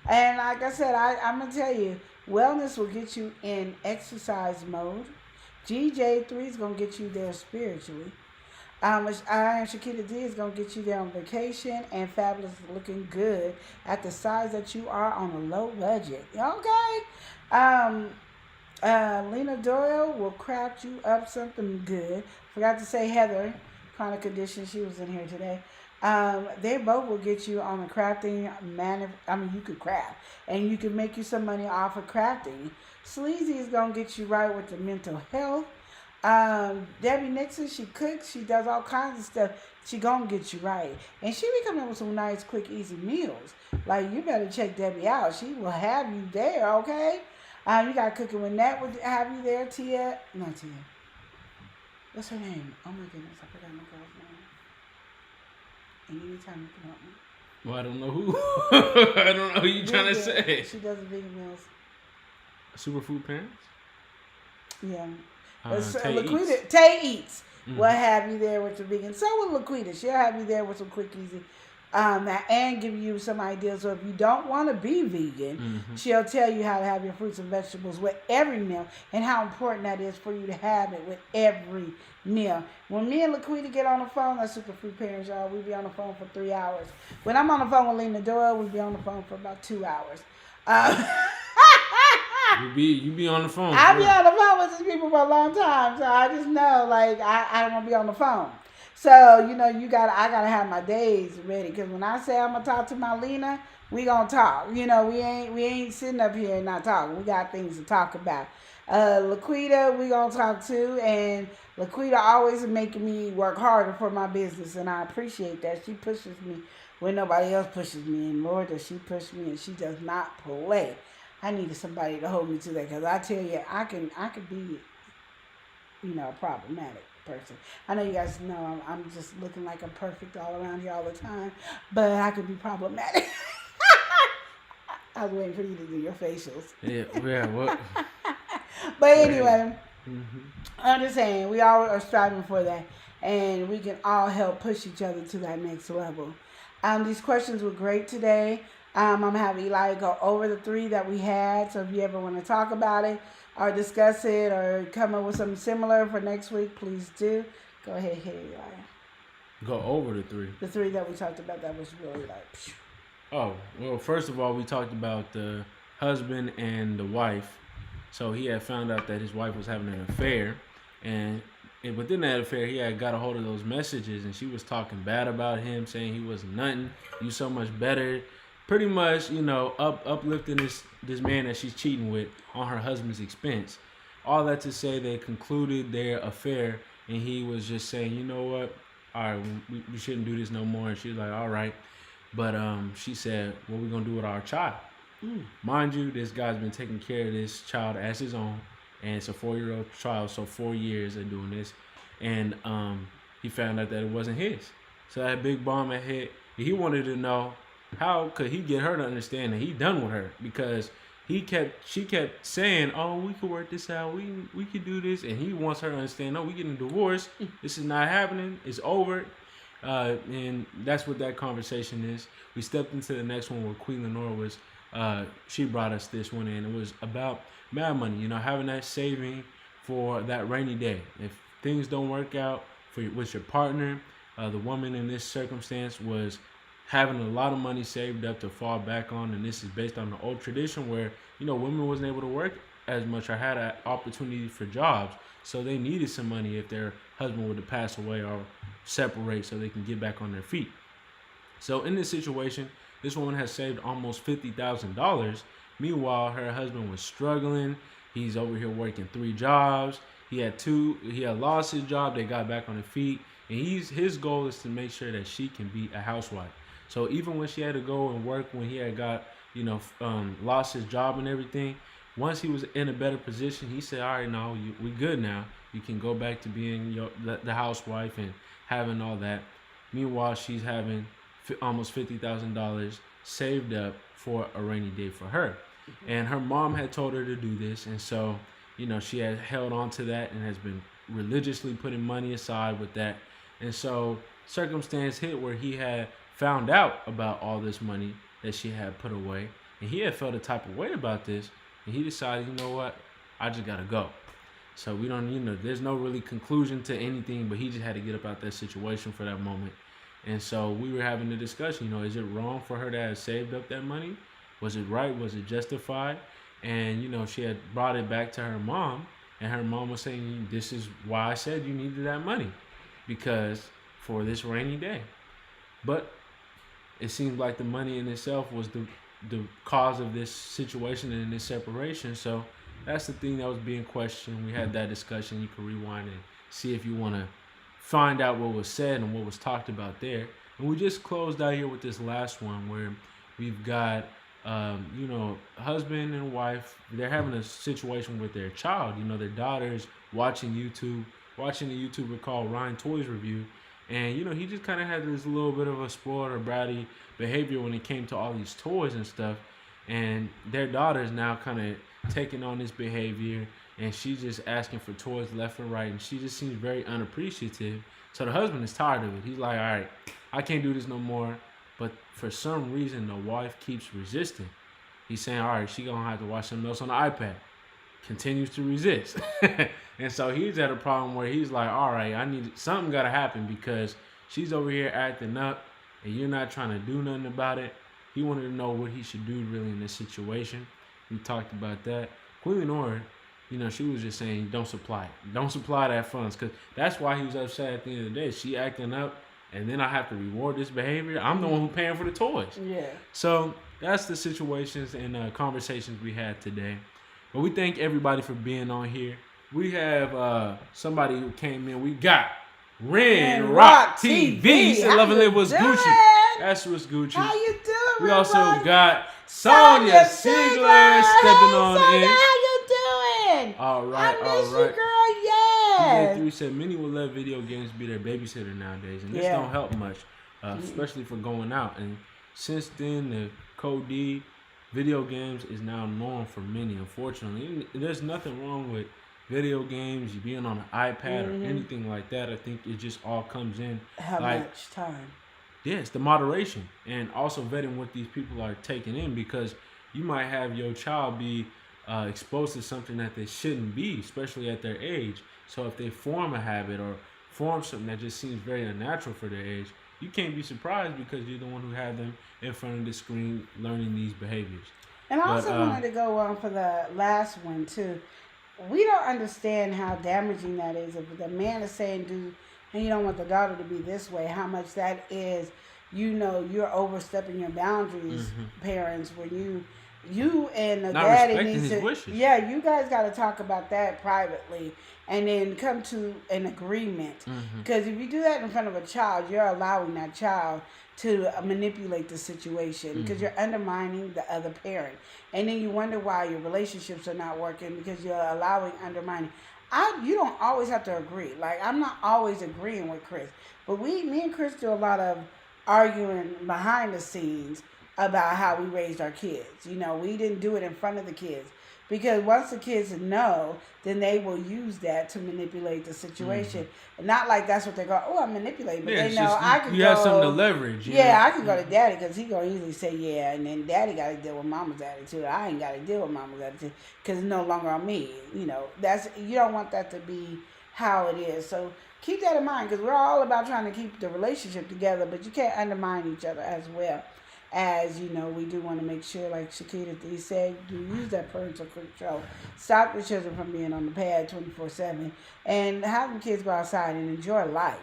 [SPEAKER 5] And like I said, I'm going to tell you, wellness will get you in exercise mode. GJ3 is going to get you there spiritually. I am Shakita D is going to get you there on vacation, and Fabulous is looking good at the size that you are on a low budget. Okay? Lena Doyle will craft you up something good. Forgot to say Heather, chronic condition, she was in here today. They both will get you on a crafting you could craft, and you can make you some money off of crafting. Sleazy is going to get you right with the mental health. Debbie Nixon, she cooks, she does all kinds of stuff. She gonna get you right, and she be coming up with some nice, quick, easy meals. Like, you better check Debbie out. She will have you there, okay? You got Cooking with Nat would have you there. Not Tia. What's her name? Oh my goodness, I forgot my girl's name. And anytime you can help me.
[SPEAKER 4] Well, I don't know who. I don't know who you trying to say.
[SPEAKER 5] She does the vegan meals.
[SPEAKER 4] Superfood Parents?
[SPEAKER 5] Yeah.
[SPEAKER 4] Tay
[SPEAKER 5] Eats will have you there with the vegan. So will Laquita. She'll have you there with some quick, easy, and give you some ideas. So if you don't want to be vegan, she'll tell you how to have your fruits and vegetables with every meal and how important that is for you to have it with every meal. When me and Laquita get on the phone, that's Superfood Parents, y'all, we be on the phone for 3 hours. When I'm on the phone with Lena Doyle, we be on the phone for about 2 hours.
[SPEAKER 4] You be on the phone.
[SPEAKER 5] I be on the phone with these people for a long time, so I just know, like, I don't want to be on the phone. So, you know, I gotta have my days ready, because when I say I'm gonna talk to my Lena, we gonna talk. You know, we ain't sitting up here and not talking. We got things to talk about. Laquita, we gonna talk too, and Laquita always making me work harder for my business, and I appreciate that. She pushes me when nobody else pushes me, and Lord, does she push me, and she does not play. I needed somebody to hold me to that, because I tell you, I could be, you know, a problematic person. I know you guys know I'm just looking like I'm perfect all around here all the time, but I could be problematic. I was waiting for you to do your facials.
[SPEAKER 4] Yeah, what?
[SPEAKER 5] But anyway, I'm just saying, we all are striving for that. And we can all help push each other to that next level. These questions were great today. I'm going to have Eli go over the 3 that we had. So if you ever want to talk about it or discuss it or come up with something similar for next week, please do. Go ahead, hit it, Eli.
[SPEAKER 4] Go over the 3.
[SPEAKER 5] The 3 that we talked about that was really like...
[SPEAKER 4] Oh, well, first of all, we talked about the husband and the wife. So he had found out that his wife was having an affair. And within that affair, he had got a hold of those messages, and she was talking bad about him, saying he wasn't nothing, you so much better. Pretty much, uplifting this man that she's cheating with on her husband's expense. All that to say, they concluded their affair, and he was just saying, you know what, all right, we shouldn't do this no more. And she was like, all right. But she said, what we going to do with our child? Mind you, this guy's been taking care of this child as his own, and it's a 4-year-old child, so 4 years of doing this. And he found out that it wasn't his. So that big bomb had hit. He wanted to know, how could he get her to understand that he done with her? Because she kept saying, oh, we could work this out, we could do this, and he wants her to understand, no, we getting divorced, this is not happening, it's over. And that's what that conversation is. We stepped into the next one where Queen Lenore was, she brought us this one in. It was about mad money, having that saving for that rainy day. If things don't work out with your partner, the woman in this circumstance was having a lot of money saved up to fall back on, and this is based on the old tradition where, women wasn't able to work as much or had an opportunity for jobs, so they needed some money if their husband were to pass away or separate so they can get back on their feet. So in this situation, this woman has saved almost $50,000. Meanwhile, her husband was struggling. He's over here working 3 jobs. He had lost his job. They got back on their feet. And his goal is to make sure that she can be a housewife. So even when she had to go and work, when he had got, lost his job and everything, once he was in a better position, he said, all right, no, we good now. You can go back to being the housewife and having all that. Meanwhile, she's having almost $50,000 saved up for a rainy day for her. And her mom had told her to do this. And so, she had held on to that and has been religiously putting money aside with that. And so circumstance hit where he had found out about all this money that she had put away. And he had felt a type of way about this. And he decided, you know what, I just got to go. So we don't, there's no really conclusion to anything, but he just had to get up out that situation for that moment. And so we were having a discussion, is it wrong for her to have saved up that money? Was it right? Was it justified? And, she had brought it back to her mom, and her mom was saying, this is why I said you needed that money, because for this rainy day. But it seems like the money in itself was the cause of this situation and this separation. So that's the thing that was being questioned. We had that discussion. You can rewind and see if you want to find out what was said and what was talked about there. And we just closed out here with this last one where we've got, husband and wife, they're having a situation with their child. Their daughter's watching the YouTuber called Ryan Toys Review. And, he just kind of had this little bit of a spoiled or bratty behavior when it came to all these toys and stuff. And their daughter's now kind of taking on this behavior, and she's just asking for toys left and right, and she just seems very unappreciative. So the husband is tired of it. He's like, all right, I can't do this no more. But for some reason, the wife keeps resisting. He's saying, all right, she's going to have to watch something else on the iPad. Continues to resist. And so he's at a problem where he's like, all right, something got to happen because she's over here acting up and you're not trying to do nothing about it. He wanted to know what he should do really in this situation. We talked about that. Queen Lenore, she was just saying, don't supply it. Don't supply that funds, because that's why he was upset at the end of the day. She acting up, and then I have to reward this behavior. I'm the one who's paying for the toys. Yeah. So that's the situations and conversations we had today. But we thank everybody for being on here. We have somebody who came in. We got Ren Rock TV. He said, Love and Live was Gucci. That's what's Gucci.
[SPEAKER 5] How you doing?
[SPEAKER 4] We also got Sonia Sigler stepping on in.
[SPEAKER 5] How you doing?
[SPEAKER 4] All right,
[SPEAKER 5] I miss you, girl. Yes.
[SPEAKER 4] PJ3 said many will let video games be their babysitter nowadays, and this don't help much, especially for going out. And since then, the Code D video games is now norm for many, unfortunately. And there's nothing wrong with video games, you being on an iPad or anything like that. I think it just all comes in.
[SPEAKER 5] How much time?
[SPEAKER 4] Yes, the moderation, and also vetting what these people are taking in, because you might have your child be exposed to something that they shouldn't be, especially at their age. So if they form a habit or form something that just seems very unnatural for their age, you can't be surprised because you're the one who had them in front of the screen learning these behaviors.
[SPEAKER 5] And I also wanted to go on for the last one too. We don't understand how damaging that is. If the man is saying do, and you don't want the daughter to be this way, how much that is, you're overstepping your boundaries, parents, when you and the
[SPEAKER 4] Not
[SPEAKER 5] daddy
[SPEAKER 4] respecting
[SPEAKER 5] needs
[SPEAKER 4] his
[SPEAKER 5] to,
[SPEAKER 4] wishes.
[SPEAKER 5] yeah, you guys got to talk about that privately and then come to an agreement. Because if you do that in front of a child, you're allowing that child to manipulate the situation, because you're undermining the other parent. And then you wonder why your relationships are not working, because you're allowing undermining. You don't always have to agree. Like, I'm not always agreeing with Chris. But me and Chris do a lot of arguing behind the scenes about how we raised our kids. We didn't do it in front of the kids. Because once the kids know, then they will use that to manipulate the situation. Not like that's what they go, oh, I'm manipulating. But they know I can go.
[SPEAKER 4] You have something to leverage.
[SPEAKER 5] Yeah, I can go to daddy because he going to easily say, yeah. And then daddy got to deal with mama's attitude. I ain't got to deal with mama's attitude because it's no longer on me. You don't want that to be how it is. So keep that in mind, because we're all about trying to keep the relationship together, but you can't undermine each other as well. As we do want to make sure, like Shakita said, you use that parental control. Stop the children from being on the pad 24/7, and have the kids go outside and enjoy life.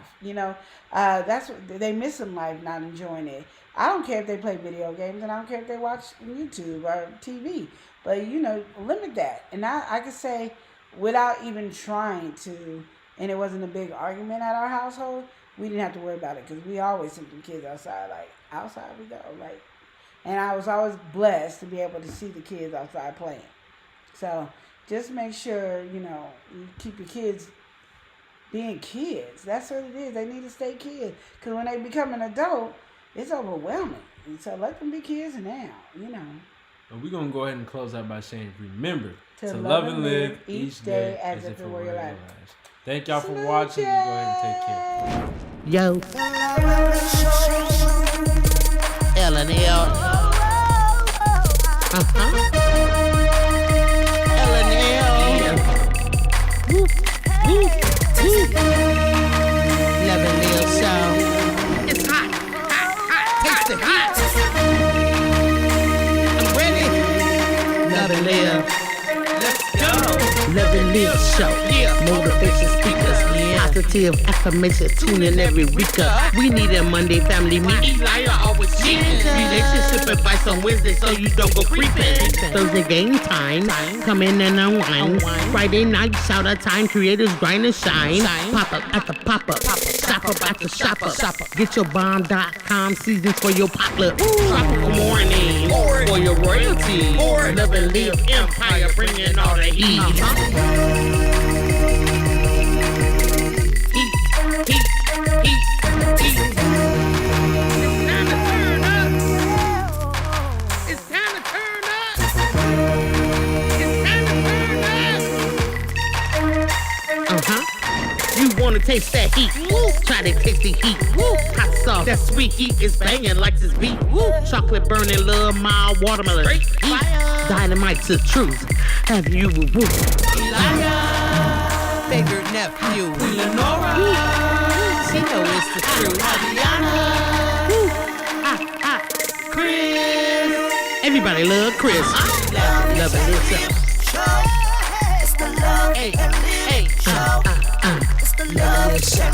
[SPEAKER 5] That's what they missing life, not enjoying it. I don't care if they play video games, and I don't care if they watch YouTube or TV, but limit that. And I could say, without even trying to, and it wasn't a big argument at our household, we didn't have to worry about it, because we always sent the kids outside. Like, outside we go. Like, and I was always blessed to be able to see the kids outside playing. So just make sure, you keep your kids being kids. That's what it is. They need to stay kids. Because when they become an adult, it's overwhelming. And so let them be kids now,
[SPEAKER 4] But we're going to go ahead and close out by saying, remember to love and live each day as if it were your last. Thank y'all for watching. You go ahead and take care.
[SPEAKER 1] Yo. L&L. L&L. Woo. Woo. Woo. Love and Live show. It's hot. Hot. Taste it hot. I'm ready. Love and Live. Let's go. Love and Live show. Motivation speakers. Positive affirmation. Tune in every week. We need a Monday family meeting. Relationship advice on Wednesday so you don't go creeping. Thursday game time. Come in and unwind. Friday night shout out time. Creators grind and shine. Pop up at the pop up. Shop up at the shop up. Get your bomb.com seasons for your potluck. Tropical morning for your royalty. Love and Live empire bringing all the heat. Wanna taste that heat? Woo. Try to taste the heat. Woo. Hot sauce, that sweet heat is banging like this beat. Woo. Chocolate burning, little mild watermelon. Great heat. Dynamite's the truth. Have you woo?
[SPEAKER 2] Elijah, bigger nephew, Lenora. She know it's the truth.
[SPEAKER 1] Chris. Everybody love Chris. Love it yourself.
[SPEAKER 3] It's the love and live show.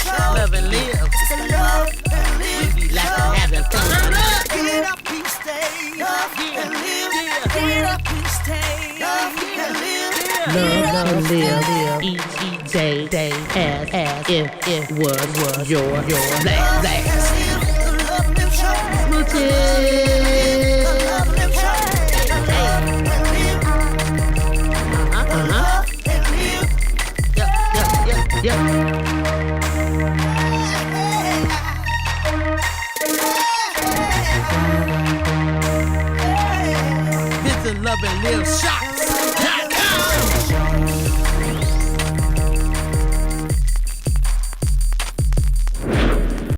[SPEAKER 1] Love and Live.
[SPEAKER 3] It's the love and live.
[SPEAKER 1] We be laughing, having fun.
[SPEAKER 3] Get up and stay. Love and live. Get up and stay. Love and live.
[SPEAKER 1] Love and Live each day as if it was your last. Smooches. Yeah.
[SPEAKER 2] love and live shots.